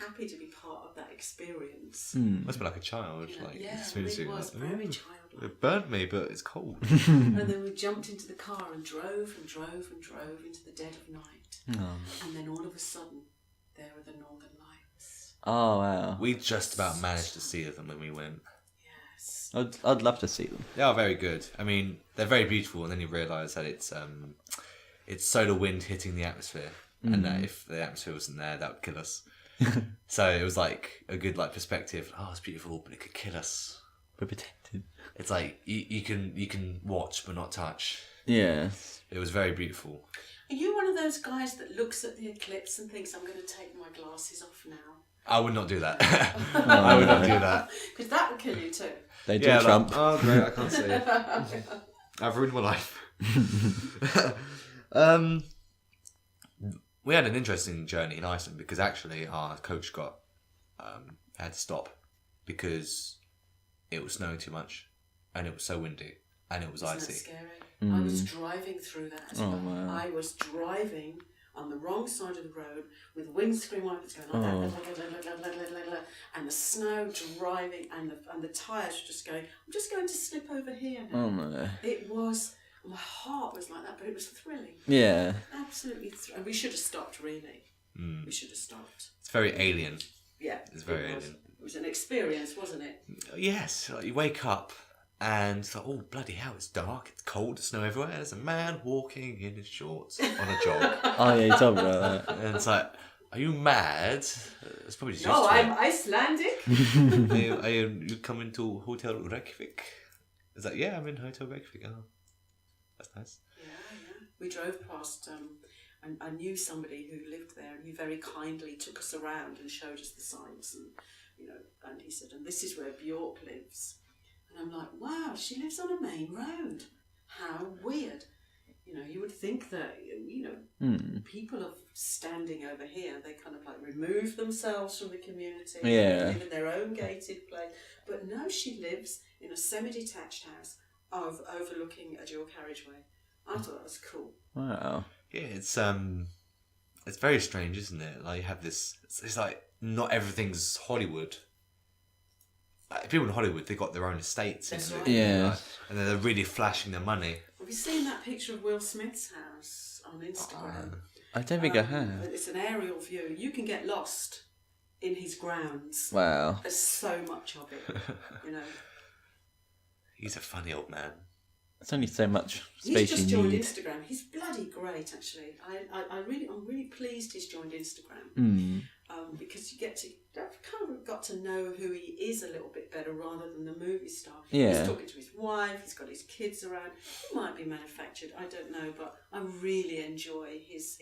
happy to be part of that experience. Must be like a child. Like, yeah, as soon as it you're was like, very "Ooh, childlike. it burnt me, but it's cold. And then we jumped into the car and drove and drove and drove into the dead of night. And then all of a sudden, there were the Northern Lights. Oh wow! We just about managed to see them when we went. Yes. I'd love to see them. They are very good. I mean, they're very beautiful, and then you realise that it's solar wind hitting the atmosphere, and that if the atmosphere wasn't there, that would kill us. So it was like a good perspective. Oh, it's beautiful, but it could kill us. We're protected. It's like you can watch but not touch. Yeah. It was very beautiful. Are you one of those guys that looks at the eclipse and thinks, I'm going to take my glasses off now? I would not do that. I would not do that. Because that would kill you too. They do Trump. Oh great, I can't see. I've ruined my life. We had an interesting journey in Iceland because actually our coach had to stop because it was snowing too much and it was so windy and it was Isn't icy. that scary? I was driving through that. wow. I was driving on the wrong side of the road with windscreen wipers going on and the snow driving and the tyres were just going, I'm just going to slip over here now. Oh no. It was, my heart was like that, but it was thrilling. Yeah. Absolutely thrilling. We should have stopped, really. We should have stopped. It's very alien. Yeah. It's very it was. alien. It was an experience, wasn't it? Yes, like you wake up and it's like, oh bloody hell, it's dark, it's cold, there's snow everywhere. There's a man walking in his shorts on a jog. Oh yeah, you told me about that. And it's like, are you mad? It's probably just No, used to I'm it. Icelandic. Are you coming to Hotel Reykjavik? Is that, yeah, I'm in Hotel Reykjavik. Oh, that's nice. Yeah. We drove past, and I knew somebody who lived there, and he very kindly took us around and showed us the sights, and and he said, and this is where Bjork lives. And I'm like, wow, she lives on a main road. How weird. You would think that, people are standing over here, they kind of remove themselves from the community. Yeah. They live in their own gated place. But no, she lives in a semi-detached house overlooking a dual carriageway. I thought that was cool. Wow. Yeah, it's very strange, isn't it? Like you have this, it's like not everything's Hollywood. People in Hollywood, they got their own estates. That's and right. Yeah. and they're really flashing their money. Have you seen that picture of Will Smith's house on Instagram? I don't think I have. It's an aerial view. You can get lost in his grounds. Wow. There's so much of it, He's a funny old man. It's only so much He's space just you joined need. Instagram. He's bloody great, actually. I'm really pleased he's joined Instagram. Because you kind of got to know who he is a little bit better rather than the movie star. Yeah. He's talking to his wife. He's got his kids around. He might be manufactured. I don't know, but I really enjoy his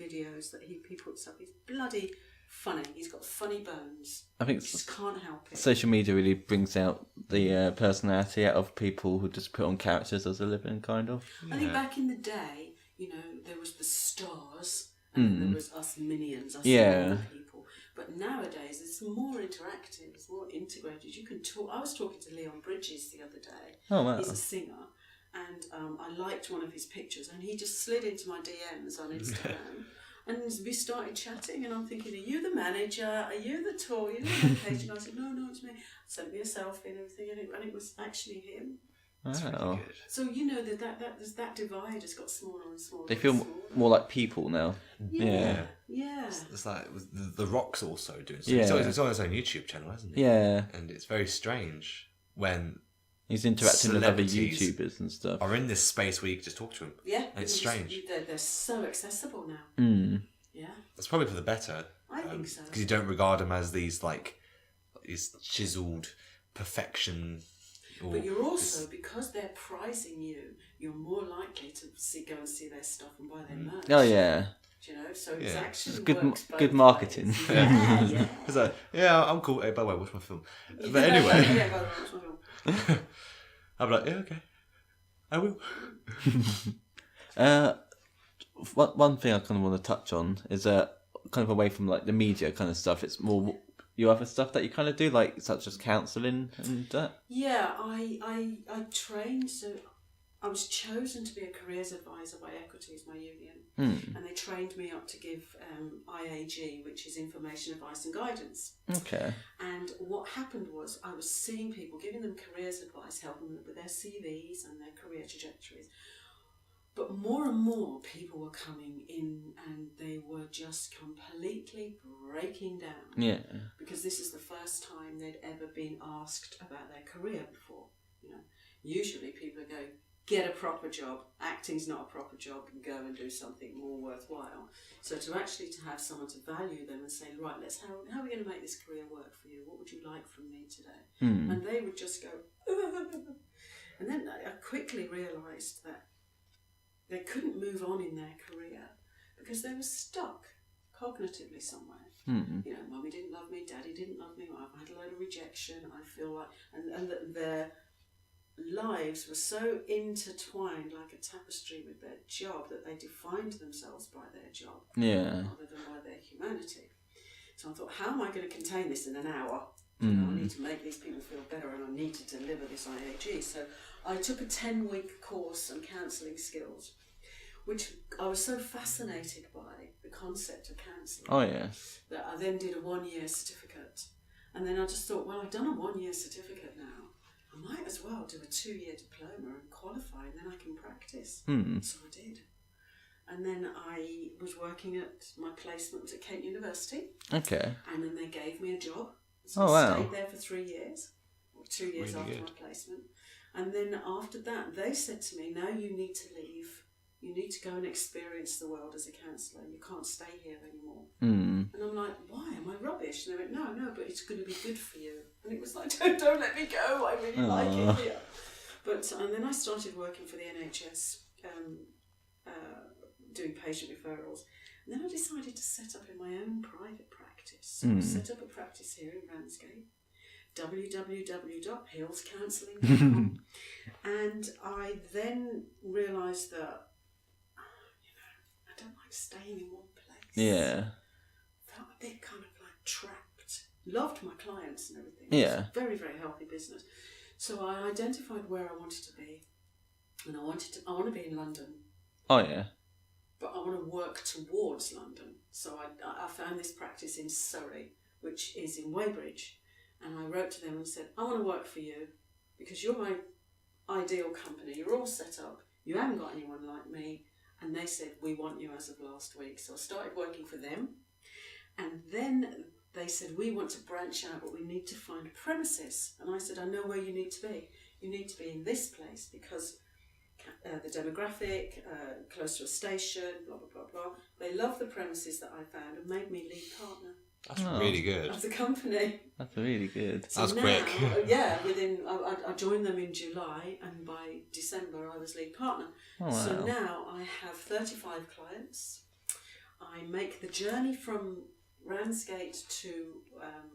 videos that he puts up. He's bloody funny. He's got funny bones. I think You just can't help it. social media really brings out the personality out of people who just put on characters as a living, kind of. I think back in the day, there was the stars and then there was us minions, us Yeah. normal people. But nowadays it's more interactive, it's more integrated. You can talk. I was talking to Leon Bridges the other day. Oh, wow. He's a singer, and I liked one of his pictures, and he just slid into my DMs on Instagram. And we started chatting, and I'm thinking, are you the manager? Are you the tour? You know, location? I said, no, it's me. Sent me a selfie and everything, and it was actually him. Wow. So that divide has got smaller and smaller. They feel more like people now. Yeah. It's like the Rock's also doing something. Yeah. It's on his own YouTube channel, hasn't he? Yeah. And it's very strange when He's interacting with other celebrities YouTubers and stuff. are in this space where you can just talk to him. Yeah. And it's strange. They're so accessible now. Mm. Yeah. It's probably for the better. I think so. Because you don't regard them as these chiseled perfection. But you're also, because they're prizing you, you're more likely to go and see their stuff and buy their merch. Oh, yeah. Do you know, so it's Yeah. actually It's good works both good marketing. ways. Yeah. It's like, yeah, I'm cool. Hey, by the way, watch my film. But Yeah, anyway, yeah, by the way, what's my film? I'm like, yeah, okay. I will. One thing I kind of want to touch on is kind of away from like the media kind of stuff. It's more your other stuff that you kind of do, like such as counselling and that. Yeah, I trained, so I was chosen to be a careers advisor by Equities, my union, and they trained me up to give IAG, which is information, advice and guidance. Okay. And what happened was I was seeing people, giving them careers advice, helping them with their CVs and their career trajectories. But more and more people were coming in and they were just completely breaking down. Yeah. Because this is the first time they'd ever been asked about their career before. You know, usually people go, get a proper job. Acting's not a proper job. Go and do something more worthwhile. So to have someone to value them and say, right, how are we going to make this career work for you? What would you like from me today? And they would just go, and then I quickly realised that they couldn't move on in their career because they were stuck cognitively somewhere. You know, mummy didn't love me, daddy didn't love me, I've had a load of rejection, I feel like, and that their lives were so intertwined like a tapestry with their job that they defined themselves by their job rather than by their humanity. So I thought, how am I going to contain this in an hour? You know, I need to make these people feel better and I need to deliver this IAG. So I took a 10-week course on counselling skills, which I was so fascinated by the concept of counselling. Oh, yeah. That I then did a 1-year certificate. And then I just thought, well, I've done a 1-year certificate now. I might as well do a 2-year diploma and qualify, and then I can practice. So I did. And then I was working at, my placement was at Kent University. Okay. And then they gave me a job. So Oh, I wow. stayed there for 3 years, or 2 years Really after good. my placement. And then after that, they said to me, now you need to leave. You need to go and experience the world as a counsellor. You can't stay here anymore. And I'm like, why? Am I rubbish? And they went, no, but it's going to be good for you. And it was like, don't let me go. I really like it here. But and then I started working for the NHS, doing patient referrals. And then I decided to set up in my own private practice. So I set up a practice here in Ramsgate, www.hillscounselling.com. And I then realised that, I don't like staying in one place. Yeah. Felt a bit kind of like trapped. Loved my clients and everything. Yeah. It was a very, very healthy business. So I identified where I wanted to be. And I want to be in London. Oh, yeah. But I want to work towards London. So I found this practice in Surrey, which is in Weybridge. And I wrote to them and said, I want to work for you because you're my ideal company. You're all set up. You haven't got anyone like me. And they said, we want you as of last week. So I started working for them. And then they said, we want to branch out, but we need to find premises. And I said, I know where you need to be. You need to be in this place because the demographic, close to a station, blah, blah, blah, blah. They loved the premises that I found and made me lead partner That's really good. of the company. That's really good. So That's now, quick. Yeah, I joined them in July, and by December I was lead partner. Oh, wow. So now I have 35 clients. I make the journey from Ramsgate to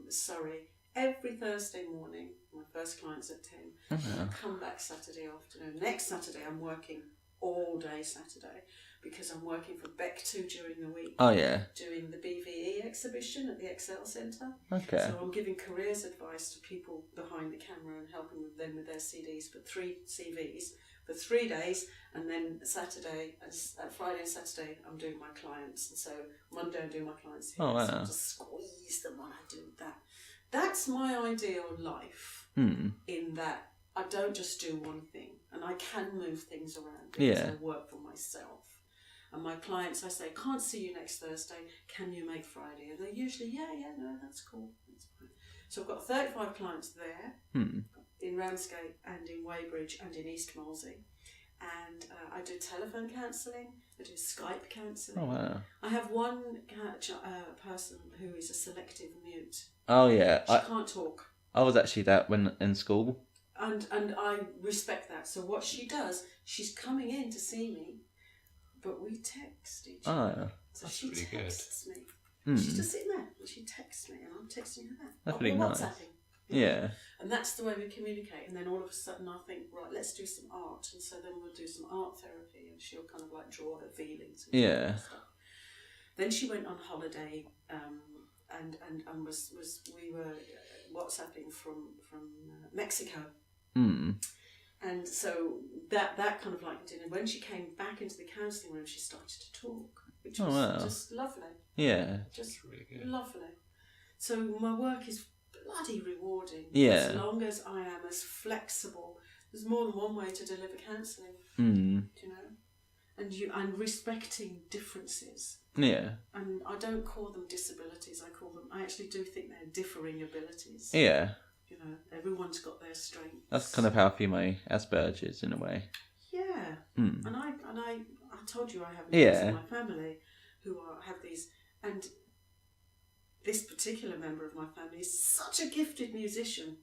Surrey every Thursday morning. My first client's at 10. I come back Saturday afternoon. Next Saturday I'm working all day Saturday. because I'm working for Beck2 during the week. Oh, yeah. Doing the BVE exhibition at the Excel Centre. Okay. So I'm giving careers advice to people behind the camera and helping them with their CVs for 3 days, and then Friday and Saturday I'm doing my clients, and so Monday I'm doing my clients here. Oh, wow. So I just squeeze them while I do that. That's my ideal life, in that I don't just do one thing, and I can move things around because I work for myself. And my clients, I say, can't see you next Thursday, can you make Friday? And they're usually, no, that's cool, that's fine. So I've got 35 clients there, in Ramsgate and in Weybridge and in East Molesey. And I do telephone counselling, I do Skype counselling. Oh, wow. I have one person who is a selective mute. Oh, yeah. She can't talk. I was actually that when in school. And I respect that. So what she does, she's coming in to see me, but we text each other. Oh, So she texts me. Mm. She's just sitting there and she texts me and I'm texting her back. That's Or really nice. WhatsApping. Yeah. And that's the way we communicate. And then all of a sudden I think, right, let's do some art. And so then we'll do some art therapy and she'll kind of like draw her feelings. And Yeah. stuff. Then she went on holiday and we were WhatsApping from Mexico. Mm. And so that kind of like did. And when she came back into the counselling room, she started to talk, which was just lovely. Yeah. Just really good. lovely. So my work is bloody rewarding. Yeah. As long as I am as flexible. There's more than one way to deliver counselling. Mm. You know, and respecting differences. Yeah. And I don't call them disabilities. I actually do think they're differing abilities. Yeah. You know, everyone's got their strengths. That's kind of how I feel my Asperger's in a way. Yeah. Mm. And I told you I have members in my family who have these, and this particular member of my family is such a gifted musician.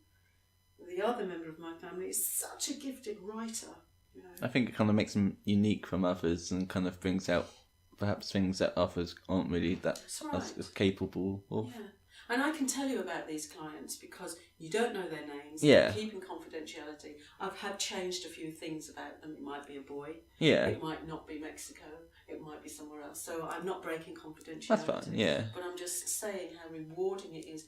The other member of my family is such a gifted writer. You know. I think it kind of makes them unique from others and kind of brings out perhaps things that others aren't really as capable of. Yeah. And I can tell you about these clients because you don't know their names. Yeah. They're keeping confidentiality. I've had changed a few things about them. It might be a boy. Yeah. It might not be Mexico. It might be somewhere else. So I'm not breaking confidentiality. That's fine, yeah. But I'm just saying how rewarding it is.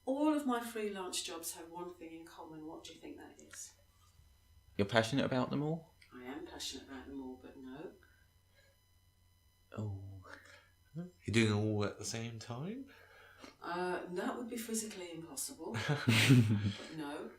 All of my freelance jobs have one thing in common. What do you think that is? You're passionate about them all? I am passionate about them all, but no. Oh. You're doing it all at the same time? That would be physically impossible. But no.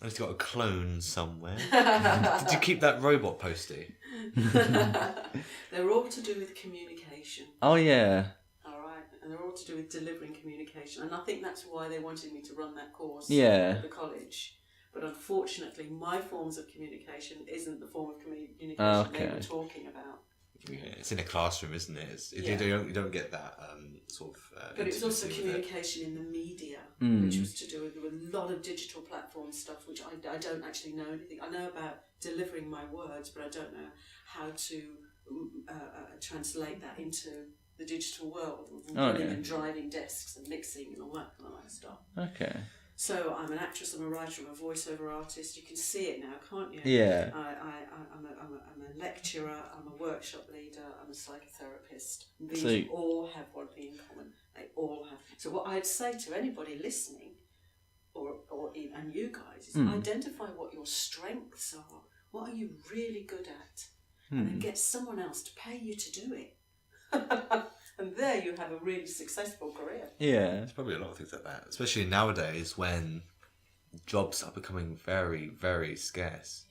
I've got a clone somewhere. Did you keep that robot posty? They're all to do with communication. Oh, yeah. All right, and they're all to do with delivering communication. And I think that's why they wanted me to run that course Yeah. at the college. But unfortunately, my forms of communication isn't the form of communication they were talking about. Yeah, it's in a classroom, isn't it? Yeah. You don't get that sort of. But it was also intimacy with it. communication in the media, which was to do with a lot of digital platform stuff, which I don't actually know anything. I know about delivering my words, but I don't know how to translate that into the digital world, running and driving desks and mixing and all that kind of stuff. Okay. So I'm an actress, I'm a writer, I'm a voiceover artist. You can see it now, can't you? Yeah. I'm a lecturer, I'm a workshop leader, I'm a psychotherapist. These all have one thing in common. They all have. So what I'd say to anybody listening, and you guys, is identify what your strengths are. What are you really good at? And then get someone else to pay you to do it. And there you have a really successful career. Yeah. There's probably a lot of things like that, especially nowadays when jobs are becoming very, very scarce.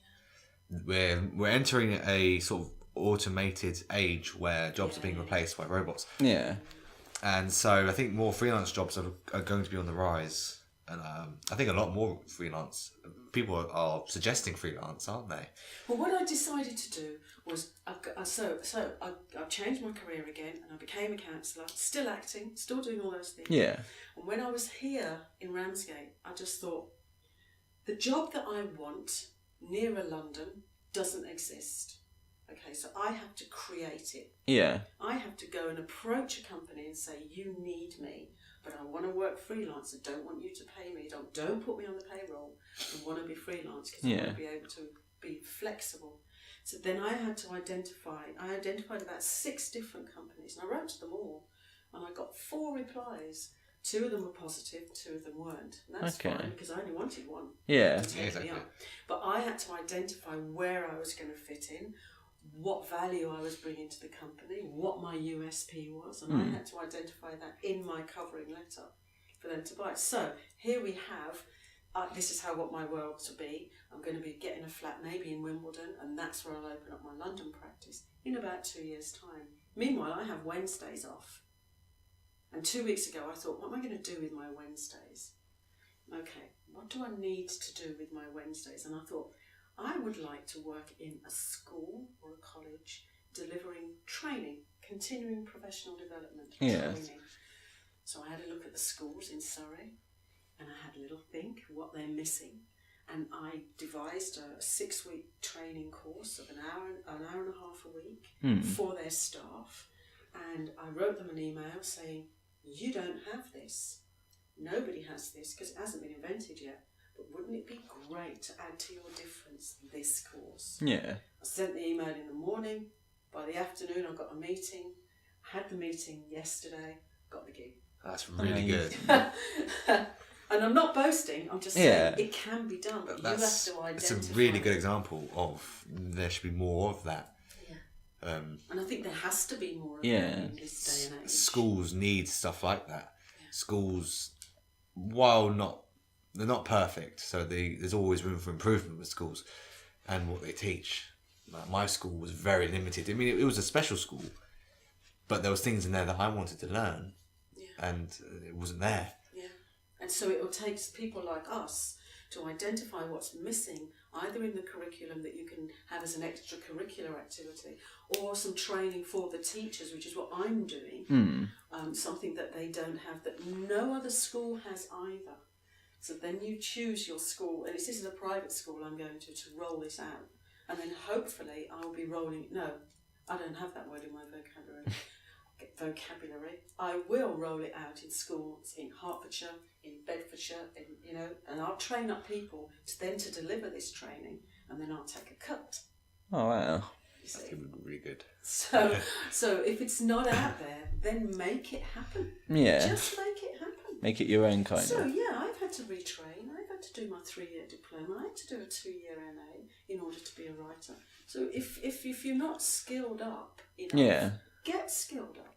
We're entering a sort of automated age where jobs are being replaced by robots. Yeah. And so I think more freelance jobs are going to be on the rise. And I think a lot more freelance people are suggesting freelance, aren't they? Well, what I decided to do was I changed my career again, and I became a counsellor, still acting, still doing all those things. Yeah. And when I was here in Ramsgate, I just thought the job that I want nearer London doesn't exist. Okay, so I have to create it. Yeah. I have to go and approach a company and say, you need me, but I want to work freelance. I don't want you to pay me. Don't put me on the payroll. I want to be freelance because I want to be able to be flexible. So then I had to I identified about 6 different companies, and I wrote to them all, and I got 4 replies. 2 of them were positive, 2 of them weren't. And that's fine, because I only wanted one Yeah. to take me up. But I had to identify where I was going to fit in, what value I was bringing to the company, what my USP was, and I had to identify that in my covering letter for them to buy. So here we have, this is how I want my world to be. I'm going to be getting a flat maybe in Wimbledon, and that's where I'll open up my London practice in about 2 years' time. Meanwhile, I have Wednesdays off. And 2 weeks ago I thought, what am I going to do with my Wednesdays? Okay, what do I need to do with my Wednesdays? And I thought, I would like to work in a school or a college delivering training, continuing professional development training. So I had a look at the schools in Surrey, and I had a little think what they're missing. And I devised a 6-week training course of an hour and a half a week for their staff. And I wrote them an email saying, you don't have this. Nobody has this because it hasn't been invented yet. But wouldn't it be great to add to your difference this course? Yeah. I sent the email in the morning. By the afternoon, I got a meeting. I had the meeting yesterday. Got the gig. That's really good. And I'm not boasting. I'm just saying it can be done. But you have to identify. It's a really good example of there should be more of that. And I think there has to be more of that in this day and age. Schools need stuff like that. Yeah. Schools, while they're not perfect, so there's always room for improvement with schools and what they teach. Like my school was very limited. I mean, it was a special school, but there was things in there that I wanted to learn, and it wasn't there. Yeah, and so it will take people like us to identify what's missing, either in the curriculum that you can have as an extracurricular activity, or some training for the teachers, which is what I'm doing, something that they don't have, that no other school has either. So then you choose your school, and this is a private school I'm going to roll this out, and then hopefully I'll be rolling, no, I don't have that word in my vocabulary. I will roll it out in schools in Hertfordshire, in Bedfordshire, and I'll train up people to deliver this training, and then I'll take a cut. Oh wow, That's really good. So if it's not out there, then make it happen. Yeah, just make it happen. Make it your own kind of. So yeah, I've had to retrain. I've had to do my 3-year diploma. I had to do a 2-year NA in order to be a writer. So if you're not skilled up enough, get skilled up.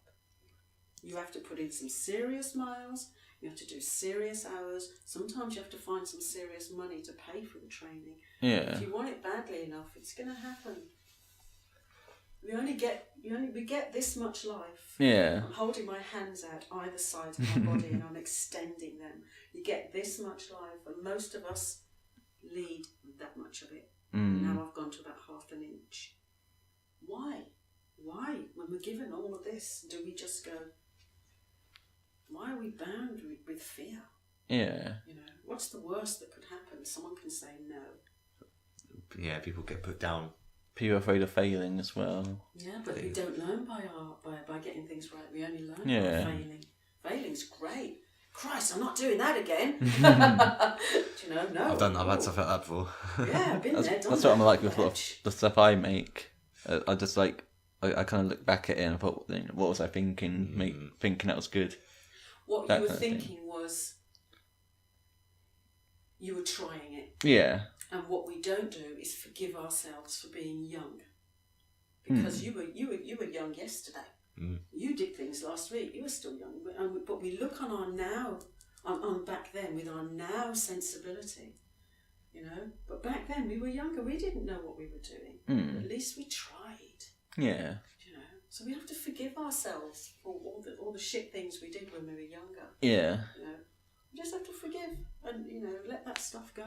You have to put in some serious miles. You have to do serious hours. Sometimes you have to find some serious money to pay for the training. Yeah. If you want it badly enough, it's going to happen. We get this much life. Yeah. I'm holding my hands out either side of my body and I'm extending them. You get this much life, and most of us lead that much of it. Now I've gone to about half an inch. Why? When we're given all of this, do we just go, why are we bound with fear? Yeah. What's the worst that could happen? Someone can say no. Yeah, people get put down. People are afraid of failing as well. Yeah, but we don't learn by getting things right. We only learn by failing. Failing's great. Christ, I'm not doing that again. No. I've had stuff like that before. Yeah, I've been there, done that. That's what I'm like with a lot of the stuff I make. I just I kind of look back at it and I thought, what was I thinking? Thinking that was good. What you were thinking was you were trying it. Yeah. And what we don't do is forgive ourselves for being young, because you were young yesterday. You did things last week. You were still young, but we look on our now, on back then with our now sensibility, But back then we were younger. We didn't know what we were doing. But at least we tried. Yeah. So we have to forgive ourselves for all the shit things we did when we were younger. Yeah. We just have to forgive and let that stuff go.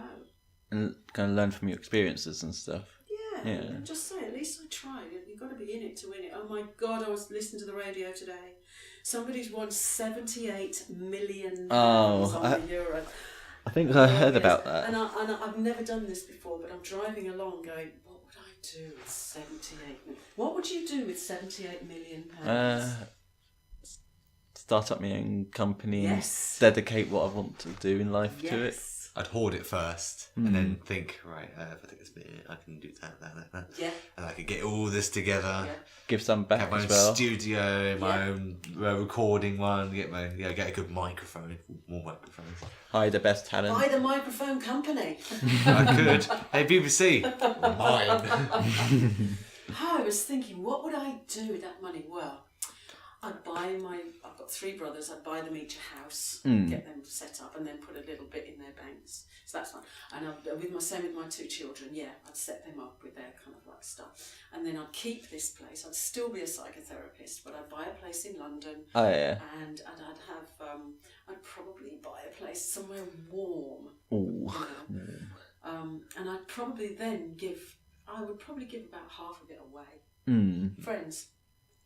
And kind of learn from your experiences and stuff. Yeah. And just say, at least I tried. You've got to be in it to win it. Oh my God, I was listening to the radio today. Somebody's won £78 million on the Euro. I think I heard about that. And I've never done this before, but I'm driving along going, what would I do with 78 million? What would you do with £78 million? Start up my own company. Yes. And dedicate what I want to do in life to it. I'd hoard it first, and then think, right, if I take this bit, I can do that. Yeah. And I could get all this together. Yeah. Give some back Have my as own well. studio, my own recording one. Get a good microphone, more microphones. Hire the best talent. Buy the microphone company. I could. Hey BBC, mine. I was thinking, what would I do with that money? Well, I've got 3 brothers, I'd buy them each a house, get them set up, and then put a little bit in their banks. So that's fine. And same with my 2 children, I'd set them up with their kind of like stuff. And then I'd keep this place. I'd still be a psychotherapist, but I'd buy a place in London. Oh, yeah. And I'd probably buy a place somewhere warm. Ooh. And I'd probably then I would probably give about half of it away. Friends.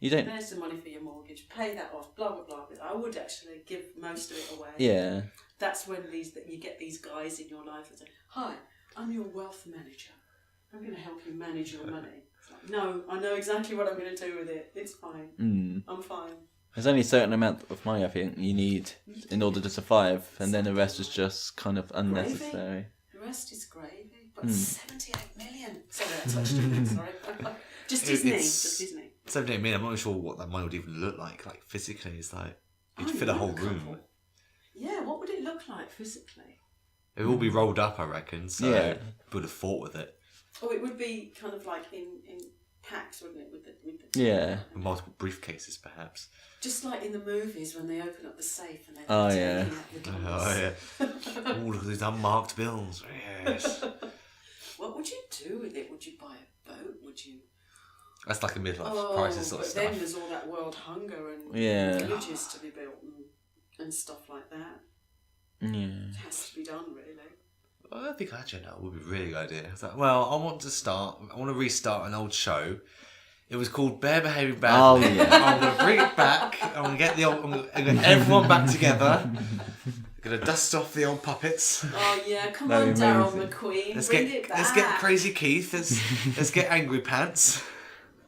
You don't... There's the money for your mortgage. Pay that off. Blah blah blah. I would actually give most of it away. Yeah. That's when you get these guys in your life that say, "Hi, I'm your wealth manager. I'm going to help you manage your money." It's like, no, I know exactly what I'm going to do with it. It's fine. I'm fine. There's only a certain amount of money I think you need in order to survive, and then the rest is just kind of unnecessary. Gravy. The rest is gravy. But 78 million. Sorry, I touched you. Sorry. Just Disney. Just Disney. 78 million, I'm not sure what that money would even look like physically. It's like, you'd fit a whole room. Yeah, what would it look like physically? It would all be rolled up, I reckon, so Yeah. would have fought with it. Oh, it would be kind of like in packs, wouldn't it? With the Yeah. Multiple briefcases, perhaps. Just like in the movies when they open up the safe and they're Oh, taking yeah. out the dollars. Oh, look at these unmarked bills. Yes. What would you do with it? Would you buy a boat? Would you... That's like a midlife crisis sort of but then stuff. there's all that world hunger and villages to be built and stuff like that. Yeah. It has to be done, really. I think actually that would be a really good idea. It's like, well, I want to restart an old show. It was called Bear Behaving Badly. Oh, yeah. I'm going to bring it back. I'm going to get I'm going to get everyone back together. I'm going to dust off the old puppets. Oh yeah, come That'd on, be Daryl amazing. McQueen, bring it back. Let's get Crazy Keith. Let's get Angry Pants.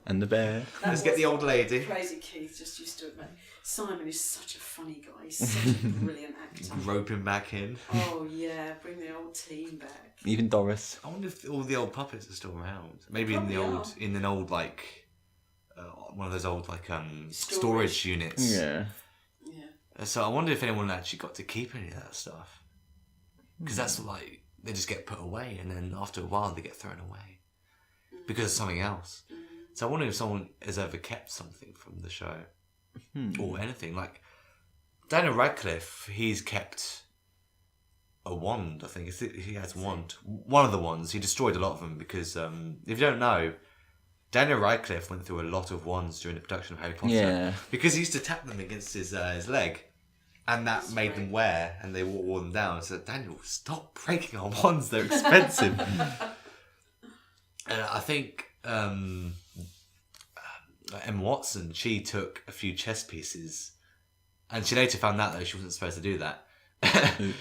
And the bear. Let's get the old lady. Crazy Keith just used to admit. Simon is such a funny guy. He's such a brilliant actor. Rope him back in. Oh yeah, bring the old team back. Even Doris. I wonder if all the old puppets are still around. Maybe Probably in an old one of those old storage units. Yeah. Yeah. So I wonder if anyone actually got to keep any of that stuff. Because that's they just get put away, and then after a while they get thrown away because of something else. So I wonder if someone has ever kept something from the show or anything. Like Daniel Radcliffe, he's kept a wand. I think he has a wand. One of the wands. He destroyed a lot of them because if you don't know, Daniel Radcliffe went through a lot of wands during the production of Harry Potter. Yeah. Because he used to tap them against his leg. And that made them wear, and they wore them down. So Daniel, stop breaking our wands; they're expensive. And I think Emma Watson, she took a few chess pieces, and she later found out that she wasn't supposed to do that. I've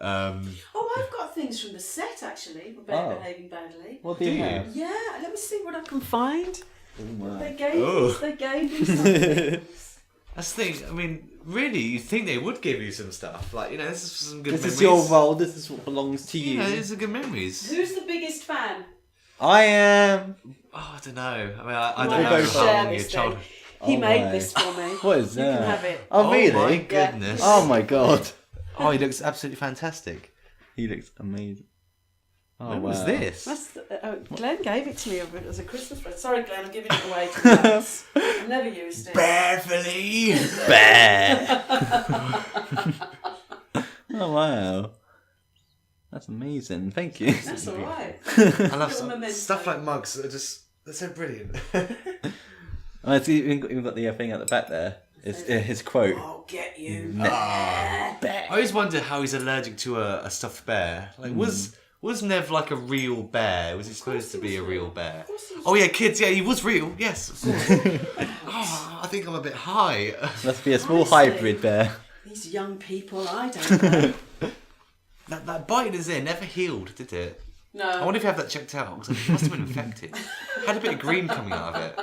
got things from the set actually. About Behaving Badly. What do you have? Yeah, let me see what I can find. Oh, They gave me something. That's the thing. I mean, really, you'd think they would give you some stuff. This is some good This memories. is your role. This is what belongs to you. These are good memories. Who's the biggest fan? I am. Oh, I don't know. I mean, I We'll don't know both how share long your this childhood... He Oh made my. this for me. What is that? You can have it. Oh, really? my goodness. Oh my god. Oh, he looks absolutely fantastic. He looks amazing. Oh, When wow. was this? Glenn gave it to me as a Christmas present. Sorry, Glenn, I'm giving it away to you. I've never used it. Beverley! Bear. Oh wow. That's amazing. Thank you. That's all right. I love Little memento. stuff like mugs that are they're so brilliant. Oh, it's even got the thing at the back there. It's his quote. I'll get you. I always wonder how he's allergic to a stuffed bear. Was Nev like a real bear? Was he supposed to be a real bear? Oh yeah, kids, yeah, he was real. Yes, of course. I think I'm a bit high. Must be a small Honestly. hybrid bear. These young people, I don't know. That bite in his ear never healed, did it? No. I wonder if you have that checked out, because it must have been infected. Had a bit of green coming out of it.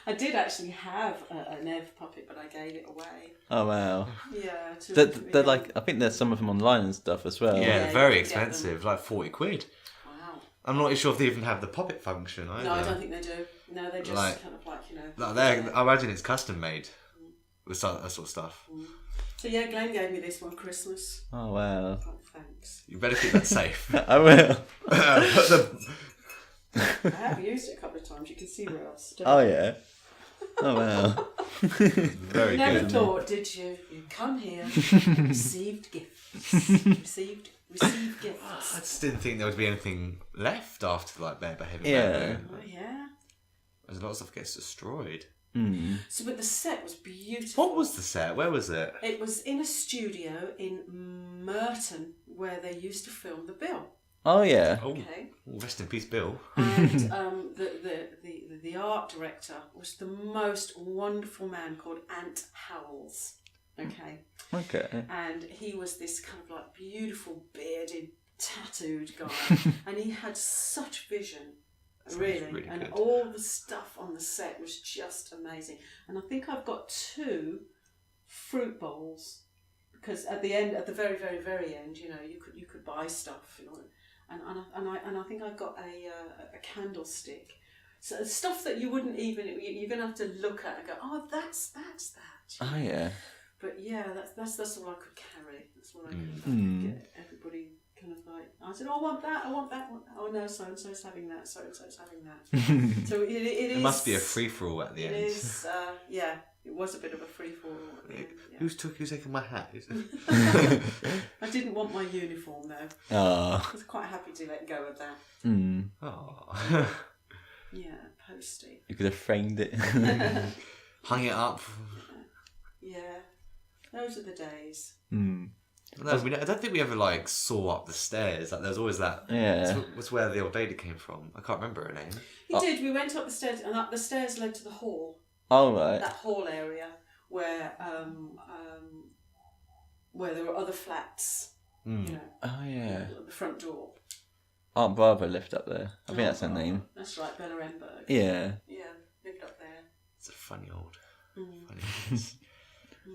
I did actually have a Nev puppet, but I gave it away. Oh wow. Yeah. They're like, I think there's some of them online and stuff as well. Yeah, Yeah, they're you very can get them. expensive, like 40 quid. Wow. I'm not sure if they even have the poppet function either. No, I don't think they do. No, they just Like- kind of like, you know. Like, I imagine it's custom made with that sort of stuff. So yeah, Glenn gave me this one Christmas. Oh wow. Oh, thanks. You better keep that safe. I will. I have used it a couple of times. You can see where I've stood. Oh yeah. Oh wow. Very Never good. thought, did you? You come here, received gifts, received gifts. I just didn't think there would be anything left after like Bear Behaviour. Yeah. Oh yeah. There's a lot of stuff gets destroyed. So, but the set was beautiful. What was the set? Where was it? It was in a studio in Merton where they used to film The Bill. Oh yeah. Oh, Okay. rest in peace, Bill. And the art director was the most wonderful man called Ant Howells. Okay. Okay. And he was this kind of like beautiful bearded tattooed guy and he had such vision. Really, and good. all the stuff on the set was just amazing. And I think I've got 2 fruit bowls because at the end, at the very, very, very end, you know, you could buy stuff, you know, and I think I've got a candlestick. So stuff that you wouldn't even you're gonna have to look at and go, oh, that's that. Oh yeah. But yeah, that's all I could carry. That's what I could get everybody. Kind of like, I said, oh, I want that. Oh no, so and so's having that. So and so's having that. So it is. It must be a free for all at the end. It is. Yeah, it was a bit of a free for all. Yeah. Who's taking my hat? I didn't want my uniform though. Oh. I was quite happy to let go of that. Oh. Yeah, posty. You could have framed it. Hung it up. Yeah, those are the days. No, I don't think we ever like saw up the stairs. Like, there's always that. Yeah. That's where the old lady came from. I can't remember her name. We did. We went up the stairs, and up the stairs led to the hall. Oh right. That hall area where there were other flats. You know, Oh yeah. at the front door. Aunt Barbara lived up there. I think that's her name. That's right, Bella Enberg. Yeah. Yeah, lived up there. It's a funny old. Funny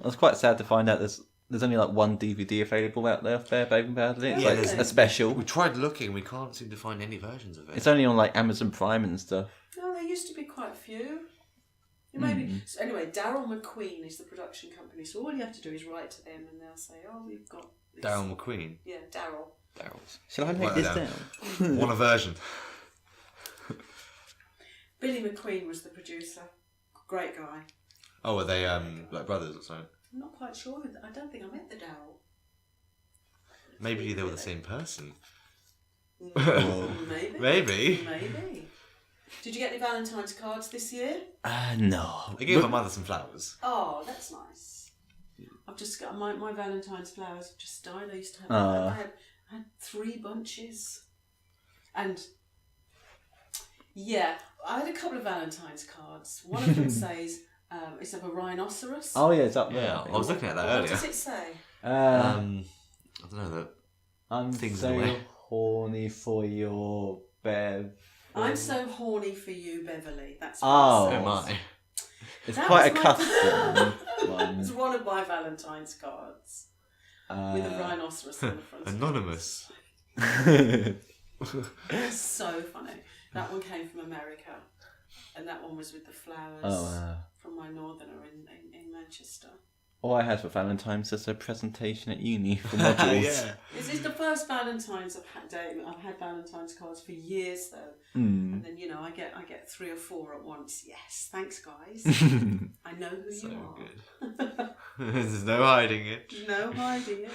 I was quite sad to find out there's only like one DVD available out there of Bear Bathing Badly. It's Yeah, like there's- a special. We tried looking. We can't seem to find any versions of it. It's only on like Amazon Prime and stuff. No, there used to be quite a few. Maybe. So anyway, Daryl McQueen is the production company, so all you have to do is write to them and they'll say, oh, we've got this. Daryl McQueen. Yeah, Daryl. Daryl's. Shall I Write note it this down? Want a version? Billy McQueen was the producer. Great guy. Oh, are they like brothers or something? I'm not quite sure. I don't think I met the Daryl. Maybe they were the same person. Maybe. Maybe. Maybe. Did you get any Valentine's cards this year? No. I gave my mother some flowers. Oh, that's nice. I've just got my Valentine's flowers have just died. I used to have I had 3 bunches. And yeah, I had a couple of Valentine's cards. One of them says it's of a rhinoceros. Oh yeah, it's up there. Yeah, I was looking at that What earlier. does it say? I don't know that. I'm things so away. horny for your Bev. I'm so horny for you, Beverley. That's what Oh. it says. Am I? It's That quite a was my- custom It's one. one of my Valentine's cards with a rhinoceros on the front. Anonymous. It's so funny. That one came from America, and that one was with the flowers Oh wow. from my northerner in Manchester. All I had for Valentine's was a presentation at uni for modules. Yeah. This is the first Valentine's I've had Valentine's cards for years though, Mm. and then I get 3 or 4 at once. Yes, thanks guys. I know who So you are. good. There's no hiding it. No hiding it.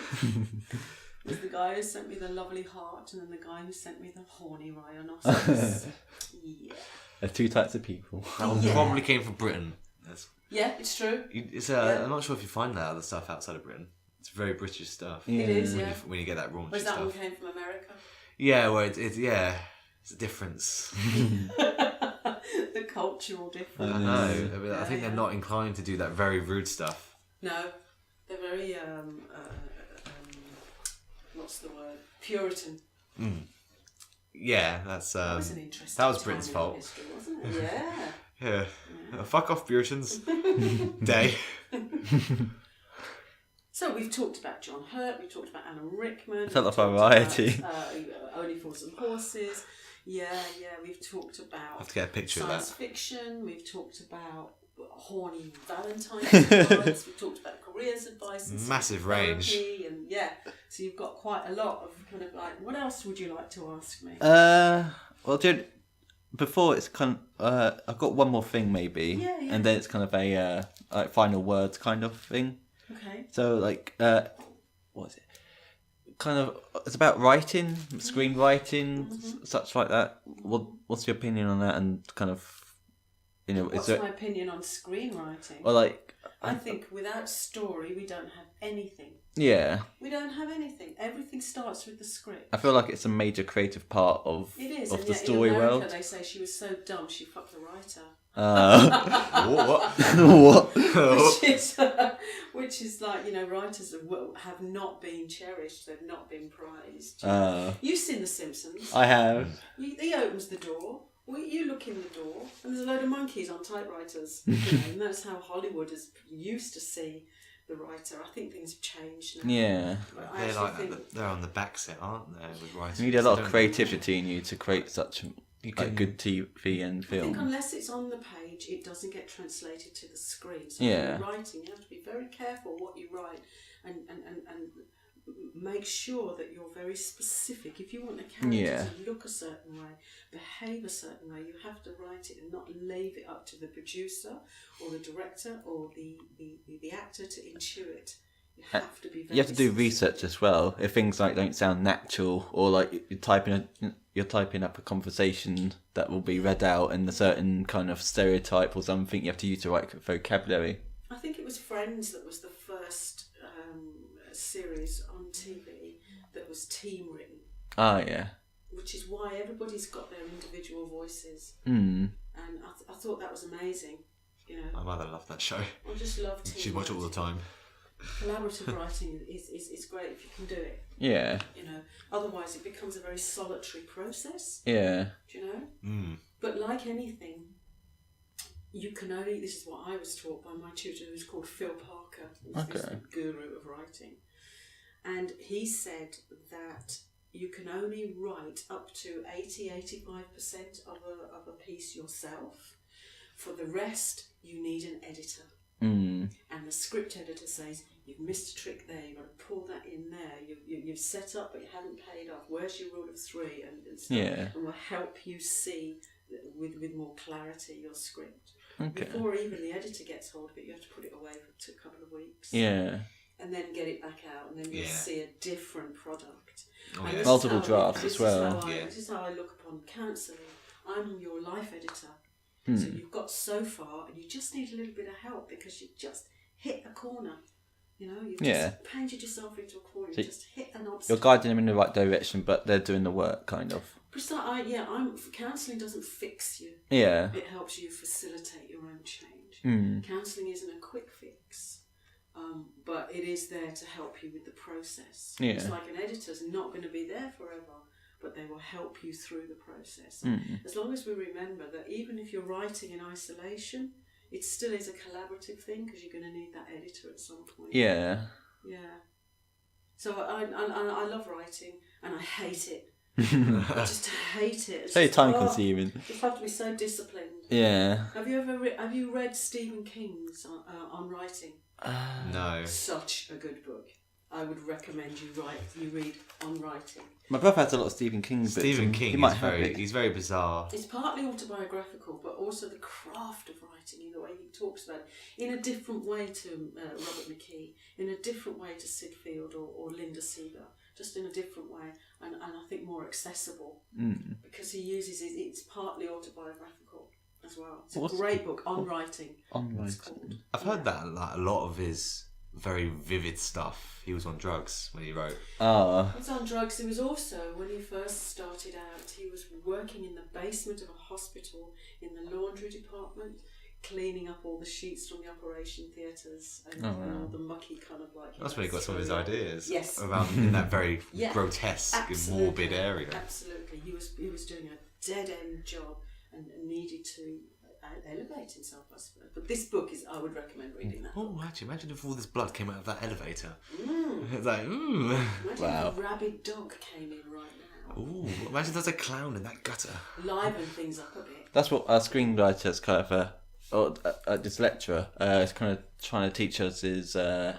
There's the guy who sent me the lovely heart, and then the guy who sent me the horny rhinoceros. Yeah. There's 2 types of people. That one probably came from Britain. Yeah, it's true. It's Yeah. I'm not sure if you find that other stuff outside of Britain. It's very British stuff. Yeah. It is, yeah. When you get that raunchy Whereas that one stuff. came from America. Yeah, well, it's a difference. The cultural difference. I know. I, mean, I think they're not inclined to do that very rude stuff. No, they're very what's the word? Puritan. Yeah, that's That was an interesting. that was time Britain's in fault. history, wasn't it? Yeah. Yeah. Fuck off, Puritans. Day. So we've talked about John Hurt, we've talked about Alan Rickman. It's a lot of we've talked variety. about, Only Fools and Horses. Yeah, we've talked about I have to get a picture of science that. fiction. We've talked about horny Valentine's advice. We've talked about careers advice. And Massive range. And so you've got quite a lot of kind of like. What else would you like to ask me? Well, dude, before it's kind of, I've got one more thing maybe, Yeah. and then it's kind of a like final words kind of thing. Okay. So like, what is it? Kind of, it's about writing, screenwriting, such like that. What's your opinion on that? And kind of, What's my opinion on screenwriting? or like, I think without story, we don't have anything. yeah, We don't have anything. Everything starts with the script. I feel like it's a major creative part of It is. of And the yet story in America, world. they say she was so dumb she fucked the writer. What? What? which is like, writers have not been cherished. They've not been prized. Uh, You've seen The Simpsons. I have. He opens the door. You look in the door, and there's a load of monkeys on typewriters. And that's how Hollywood is used to see the writer. I think things have changed now. Yeah. But I They're actually like think they're on the back set, aren't they? With writing. You need a lot They of don't- creativity in you to create such can- good TV and I think film. unless it's on the page, it doesn't get translated to the screen. So Yeah. when you're writing, you have to be very careful what you write and make sure that you're very specific. If you want a character to look a certain way, behave a certain way, you have to write it and not leave it up to the producer or the director or the actor to intuit. You have to be very You have to do specific. research as well. If things like don't sound natural, or like you're typing up a conversation that will be read out in a certain kind of stereotype or something, you have to use the right vocabulary. I think it was Friends that was the first series on TV that was team written, Ah, yeah. which is why everybody's got their individual voices. Mm. And I thought that was amazing. My mother loved that show. I just love team She'd watch it all the writing. time. Collaborative writing is great if you can do it. Yeah. Otherwise it becomes a very solitary process. Yeah. Do you know? Mm. But like anything, you can only. This is what I was taught by my tutor, who's called Phil Parker. He's the guru of writing, and he said that you can only write up to 80-85% of a piece yourself. For the rest, you need an editor. Mm. And the script editor says, you've missed a trick there, you've got to pull that in there, you've set up but you haven't paid off, where's your rule of three, and stuff, Yeah. and will help you see with more clarity your script. Okay. Before even the editor gets hold of it, you have to put it away for a couple of weeks. Yeah. And then get it back out, and then you'll see a different product. Oh, And yeah. this Multiple is how drafts this as well. Is how Yeah. this is how I look upon counselling. I'm your life editor. Hmm. So you've got so far, and you just need a little bit of help because you just hit a corner. You've just painted yourself into a corner. So You just hit an You're obstacle. guiding them in the right direction, but they're doing the work, kind of. Counselling doesn't fix you. Yeah. It helps you facilitate your own change. Mm. Counselling isn't a quick fix, but it is there to help you with the process. Yeah. It's like an editor's not going to be there forever, but they will help you through the process. Mm. As long as we remember that even if you're writing in isolation, it still is a collaborative thing because you're going to need that editor at some point. Yeah. Yeah. So I love writing and I hate it. I just hate it. It's Very just, time consuming. you just have to be so disciplined. Yeah. Have you read Stephen King's on writing? No. Such a good book. I would recommend you read On Writing. My brother has a lot of Stephen King books. Stephen and King he might is have it. he's very bizarre. It's partly autobiographical, but also the craft of writing in the way he talks about it, in a different way to Robert McKee, in a different way to Sid Field or Linda Seeger, just in a different way, and I think more accessible, because he uses it, it's partly autobiographical as well. It's a great book, On Writing. On it's Writing. called. I've heard that like, a lot of his very vivid stuff. He was on drugs when he wrote. Ah. He was on drugs. He was also, when he first started out, he was working in the basement of a hospital in the laundry department, cleaning up all the sheets from the operation theatres and all the mucky kind of like... That's where he got some of his ideas. Yes. Around in that very Yeah, grotesque and absolutely. morbid area. Absolutely. He was doing a dead-end job and needed to elevate himself, I suppose. But this book I would recommend reading that. Oh, actually, imagine if all this blood came out of that elevator. Mm. It's like, Imagine Wow. if a rabid dog came in right now. ooh, imagine there's a clown in that gutter. Liven things up a bit. That's what our screenwriter's kind of this lecturer is kind of trying to teach us is what's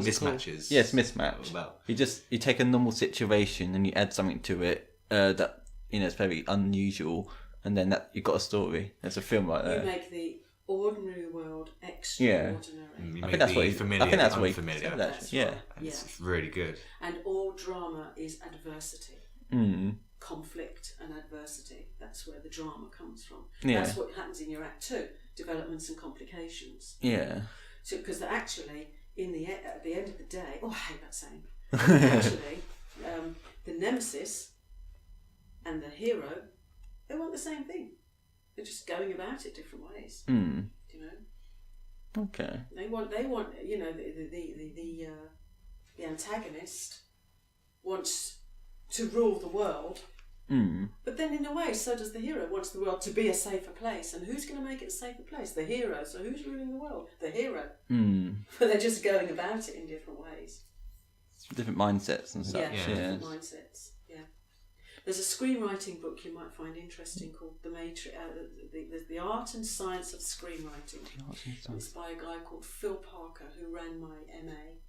it called? Mismatches. Yes, mismatch. About. You take a normal situation and you add something to it that it's very unusual, and then that you've got a story. There's a film like You that. make the ordinary world extraordinary. You I make think that's the what he. familiar I think that's the what he unfamiliar. said, That's actually. Yeah. right. And Yeah. it's really good. And all drama is adversity. Mm. Conflict and adversity. That's where the drama comes from. Yeah. That's what happens in your Act 2, developments and complications. Yeah. So, because actually, at the end of the day, I hate that saying. Actually, the nemesis and the hero, they want the same thing. They're just going about it different ways. Mm. You know, Okay. they want. You know, the antagonist wants to rule the world. Mm. But then, in a way, so does the hero. Wants the world to be a safer place, and who's going to make it a safer place? The hero. So who's ruling the world? The hero. Mm. But they're just going about it in different ways. Different mindsets and such. Yeah, Yeah. different mindsets. Yeah. There's a screenwriting book you might find interesting called The Matrix, the Art and Science of Screenwriting. It's by a guy called Phil Parker, who ran my MA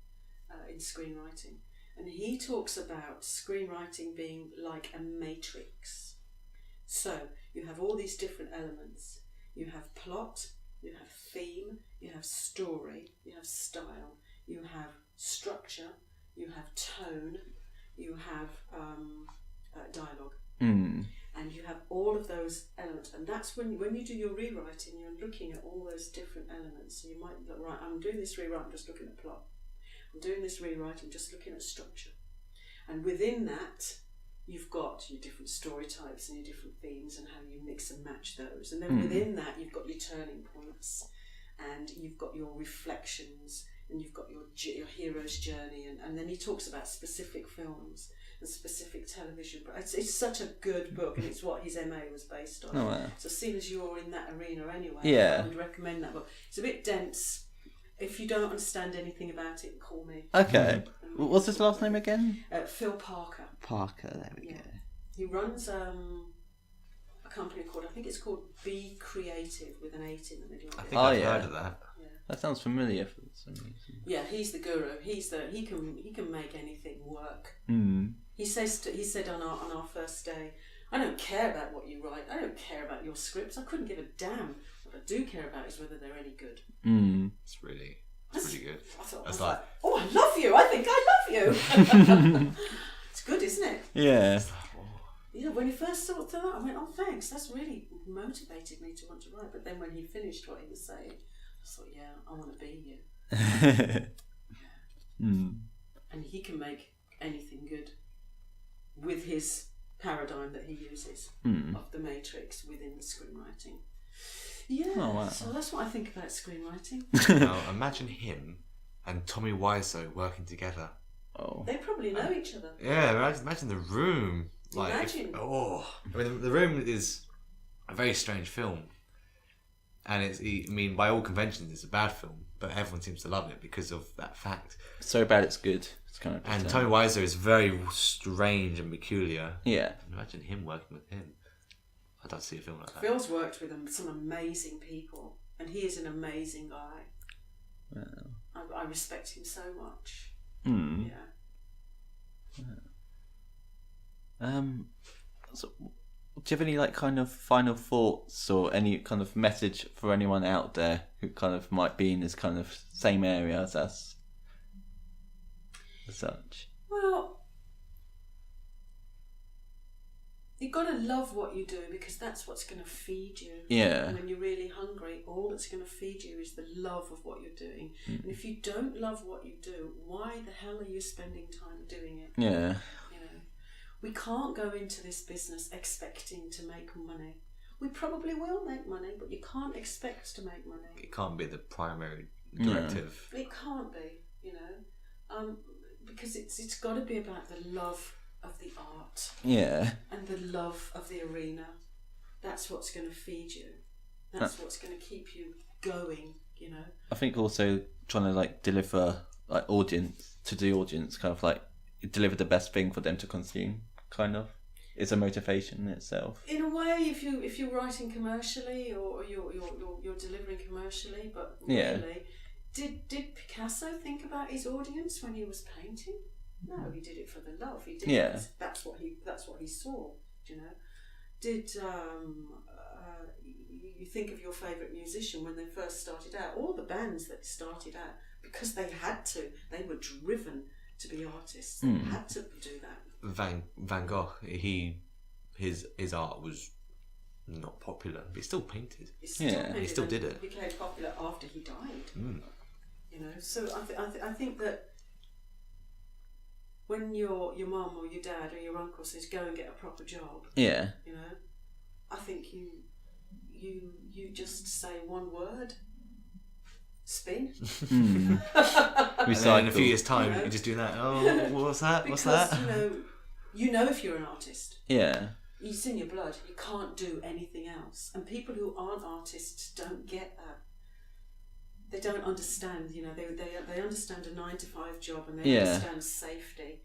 in screenwriting. And he talks about screenwriting being like a matrix. So you have all these different elements. You have plot, you have theme, you have story, you have style, you have structure, you have tone, you have dialogue. Mm. And you have all of those elements. And that's when you do your rewriting, you're looking at all those different elements. So you might look, right, I'm doing this rewrite, I'm just looking at plot. I'm doing this rewrite, I'm just looking at structure. And within that, you've got your different story types and your different themes and how you mix and match those. And then within that, you've got your turning points and you've got your reflections and you've got your hero's journey. And then he talks about specific films and specific television. But it's such a good book, and it's what his MA was based on. Oh, wow. So seeing as you're in that arena anyway, Yeah. I would recommend that book. It's a bit dense. If you don't understand anything about it, call me. Okay. What's his last name again? Phil Parker. Parker. There we Yeah. go. He runs a company called, I think it's called Be Creative with an 8 in the middle. I Of it. think Oh, I've yeah. heard of that. That sounds familiar for some reason. Yeah, he's the guru. He can make anything work. Mm. He said on our first day, I don't care about what you write. I don't care about your scripts. I couldn't give a damn. What I do care about is whether they're any good. Mm. It's pretty good. I thought, That's I was like- like, oh, I love you. I think I love you. It's good, isn't it? Yeah. You know, when he first thought that, I went, oh, thanks. That's really motivated me to want to write. But then when he finished what he was saying, I thought, yeah, I want to be you. Mm. And he can make anything good with his paradigm that he uses of the matrix within the screenwriting. Yeah, Oh, wow. so that's what I think about screenwriting. Now, imagine him and Tommy Wiseau working together. Oh. They probably know each other. Yeah, imagine the room. Like, Imagine. I mean, the room is a very strange film, and by all conventions, it's a bad film, but everyone seems to love it because of that fact. So bad it's good. It's kind of. And Tommy Wiseau is very strange and peculiar. Yeah. Imagine him working with him. I'd like to see a film like that. Phil's worked with some amazing people, and he is an amazing guy. Wow. I respect him so much. Mm. Yeah. So, do you have any kind of final thoughts or any kind of message for anyone out there who kind of might be in this kind of same area as us? As such. Well, you've got to love what you do because that's what's going to feed you. Yeah. And when you're really hungry, all that's going to feed you is the love of what you're doing. And if you don't love what you do, why the hell are you spending time doing it? Yeah. You know, we can't go into this business expecting to make money. We probably will make money, but you can't expect to make money. It can't be the primary directive. It can't be, you know, because it's got to be about the love of the art Yeah. and the love of the arena. That's what's going to feed you. That's what's going to keep you going, you know. I think also trying to like deliver like audience to the audience, kind of like deliver the best thing for them to consume, kind of. It's a motivation in itself. In a way, if you're writing commercially or you're delivering commercially, but really, did Picasso think about his audience when he was painting? No, he did it for the love. He did it. That's what he saw. You know, did you think of your favourite musician when they first started out? All the bands that started out because they had to. They were driven to be artists. They had to do that. Van Gogh, his art was not popular, but he still painted. He still did it. He became popular after he died. You know, so I think that when your mum or your dad or your uncle says go and get a proper job, you know, I think you just say one word. Spin. And then in a few years' time, you just do that. Oh, what's that? Because, What's that? You know if you're an artist. Yeah. It's in your blood. You can't do anything else. And people who aren't artists don't get that. They don't understand. You know, they understand a 9-to-5 job and they understand safety.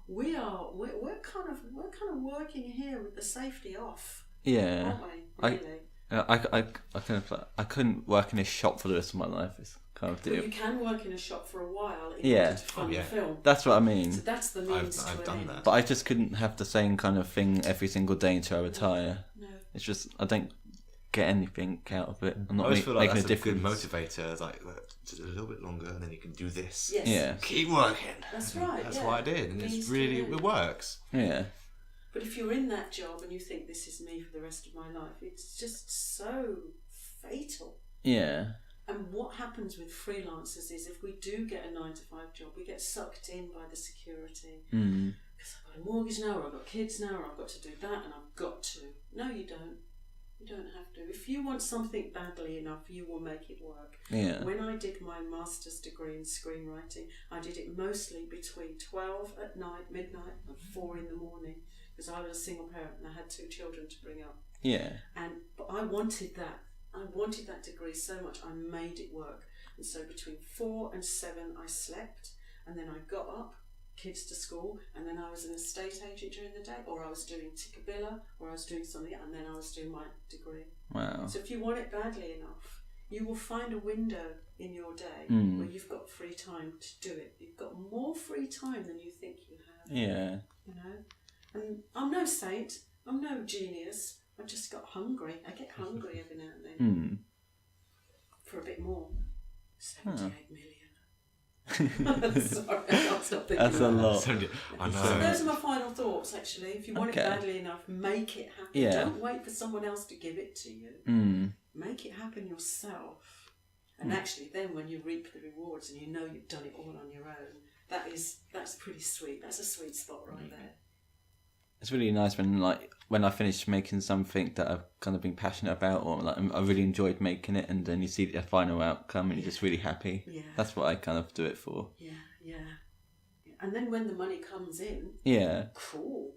We're kind of working here with the safety off. Yeah. Aren't we? Really? I couldn't work in a shop for the rest of my life. It's kind of Well, you can work in a shop for a while in order to fund the film. That's what I mean. So that's the means I've to done an that. end. But I just couldn't have the same kind of thing every single day until I retire. No. It's just I don't get anything out of it. I'm I not always feel like making that's a difference. good motivator. It's like just a little bit longer, and then you can do this. Yes. Yeah. Keep working. That's right. That's yeah. what I did, and Means it's to really an end. it works. Yeah. But if you're in that job and you think this is me for the rest of my life, it's just so fatal. Yeah. And what happens with freelancers is if we do get a 9-to-5 job, we get sucked in by the security. Because I've got a mortgage now, or I've got kids now, or I've got to do that, and I've got to. No, you don't. You don't have to. If you want something badly enough, you will make it work. Yeah. When I did my master's degree in screenwriting, I did it mostly between 12 at night, midnight, and 4 in the morning, because I was a single parent and I had 2 children to bring up. Yeah. But I wanted that. I wanted that degree so much I made it work. And so between 4 and 7 I slept, and then I got up, kids to school, and then I was an estate agent during the day, or I was doing Tikkabilla, or I was doing something, and then I was doing my degree. Wow. So if you want it badly enough, you will find a window in your day where you've got free time to do it. You've got more free time than you think you have. Yeah. You know? And I'm no saint, I'm no genius, I just got hungry. I get hungry every now and then. For a bit more. 78 million. Sorry, I can't stop thinking That's a about lot. I know. So those are my final thoughts, actually. If you want it badly enough, make it happen. Yeah. Don't wait for someone else to give it to you. Make it happen yourself. And actually, then when you reap the rewards and you know you've done it all on your own, that's pretty sweet. That's a sweet spot right there. It's really nice when I finish making something that I've kind of been passionate about, or like I really enjoyed making it, and then you see the final outcome and you're just really happy. Yeah. That's what I kind of do it for. Yeah. And then when the money comes in, Yeah. cool.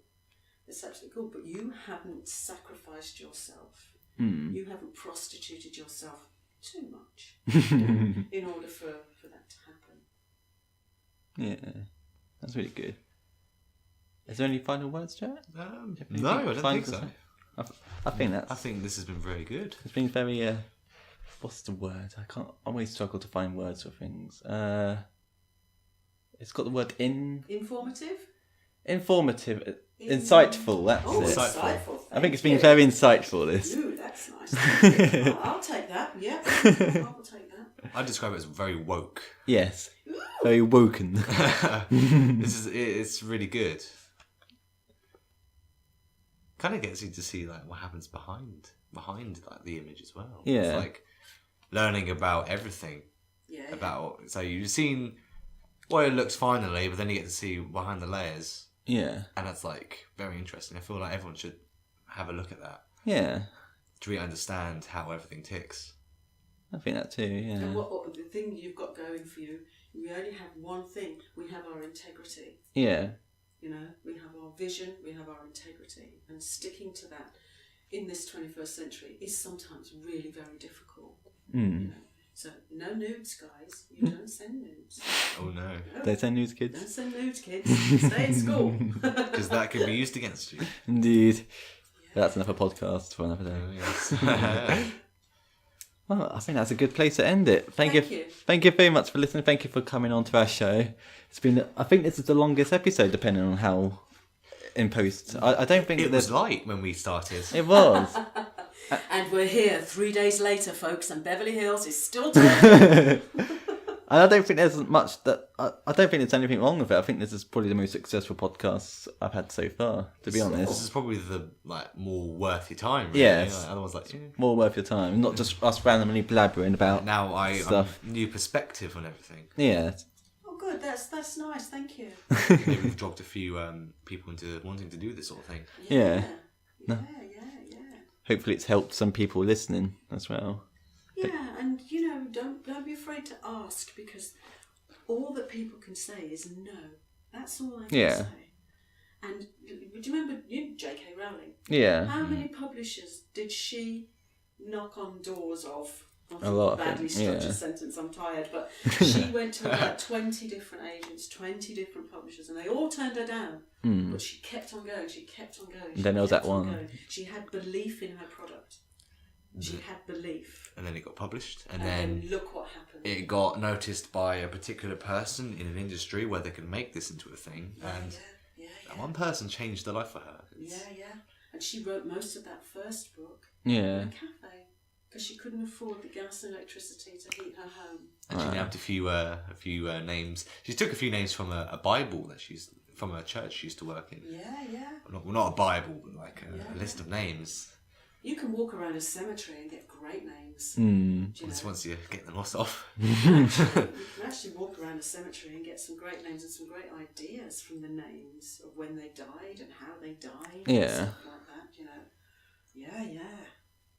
It's absolutely cool. But you haven't sacrificed yourself. You haven't prostituted yourself too much in order for that to happen. Yeah. That's really good. Is there any final words, Jack? No, I don't think so. I think this has been very good. it's been very. What's the word? I always struggle to find words for things. It's got the word informative, insightful. That's Oh, it. insightful. I think it's been very insightful. This. Ooh, that's nice. I'll take that. Yeah, I will take that. I describe it as very woke. Yes, very woken. It's really good. Kind of gets you to see like what happens behind like the image as well. Yeah. It's like learning about everything. Yeah. So you've seen what it looks finally, but then you get to see behind the layers, Yeah, and that's like very interesting. I feel like everyone should have a look at that yeah. to really understand how everything ticks. I think that too. Yeah. And what the thing you've got going for you, we only have one thing. We have our integrity. Yeah. You know, we have our vision, we have our integrity, and sticking to that. in this 21st century is sometimes really very difficult. Mm. You know? So no nudes, guys. You don't send nudes. Oh no. Don't send news, Don't kids. send nudes, kids. Stay in school. Because that could be used against you. Indeed. That's another podcast for another day. Yes. Well, I think that's a good place to end it. Thank Thank you. you. Thank you very much for listening. Thank you for coming on to our show. It's been. I think this is the longest episode, depending on how in post. I don't think It that was there's. light when we started. It was. And we're here 3 days later, folks, and Beverly Hills is still talking. And I don't think there's much that. I don't think there's anything wrong with it. I think this is probably the most successful podcast I've had so far, to be This honest. is probably the more worth your time. Really. Yes. Like, otherwise, like More worth your time, not just us randomly blabbering about. now I'm Stuff. new perspective on everything. Yeah. Oh, good. That's nice. Thank you. Maybe we've dropped a few people into wanting to do this sort of thing. Yeah. Yeah. Hopefully, it's helped some people listening as well. Yeah, and don't be afraid to ask, because all that people can say is no. That's all they can Yeah. say. And do you remember J.K. Rowling? Yeah. How many publishers did she knock on doors of? A lot of badly them, structured yeah. sentence, I'm tired, but she went to about 20 different agents, 20 different publishers, and they all turned her down. But she kept on going, she kept on going. And then there was that kept on one. going. She had belief in her product. She had belief. And then it got published, and And then then look what happened. it got noticed by a particular person in an industry where they could make this into a thing, and that one person changed the life for her. Yeah. And she wrote most of that first book Yeah. in a cafe because she couldn't afford the gas and electricity to heat her home. And she nabbed a few names. She took a few names from a Bible that she's from a church she used to work in. Yeah. Not a Bible, but like a list of names. You can walk around a cemetery and get great names. Mm. Do you know? Just once you get the loss off. You can actually walk around a cemetery and get some great names and some great ideas from the names of when they died and how they died. Yeah. And stuff like that, you know. Yeah.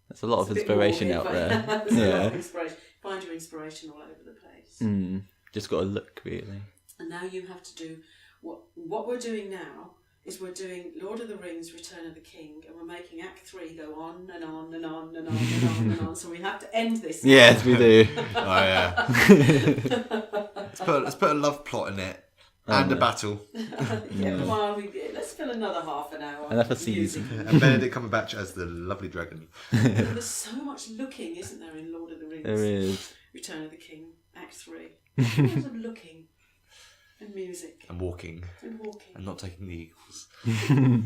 There's a lot of It's a bit inspiration morbid, out but there. there's a lot Yeah. of inspiration. Find your inspiration all over the place. Mm. Just got to look, really. And now you have to do what we're doing now is we're doing Lord of the Rings, Return of the King, and we're making Act 3 go on and on and on and on and on and on. So we have to end this. Yes, we do. Oh yeah. let's put a love plot in it and a battle. Come on, let's fill another half an hour. Another with season. music. And Benedict Cumberbatch as the lovely dragon. There's so much looking, isn't there, in Lord of the Rings? There is. Return of the King, Act 3. Lots of looking and music And walking. and walking. And not taking the eagles.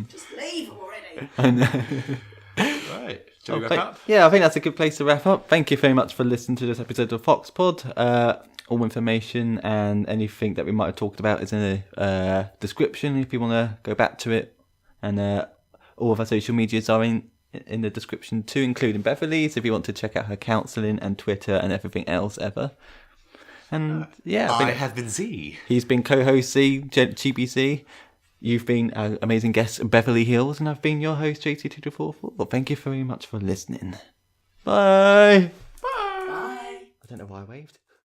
Just leave already. I know. Right. Shall we wrap up? Yeah, I think that's a good place to wrap up. Thank you very much for listening to this episode of FoxPod. All information and anything that we might have talked about is in the description if you want to go back to it. And all of our social medias are in the description too, including Beverley's if you want to check out her counselling and Twitter and everything else ever. And yeah, I have been Z. he's been co-host Z, Chibi Ze. You've been our amazing guest, Beverly Hills, and I've been your host, JT2244. Well, thank you very much for listening. Bye. Bye. I don't know why I waved.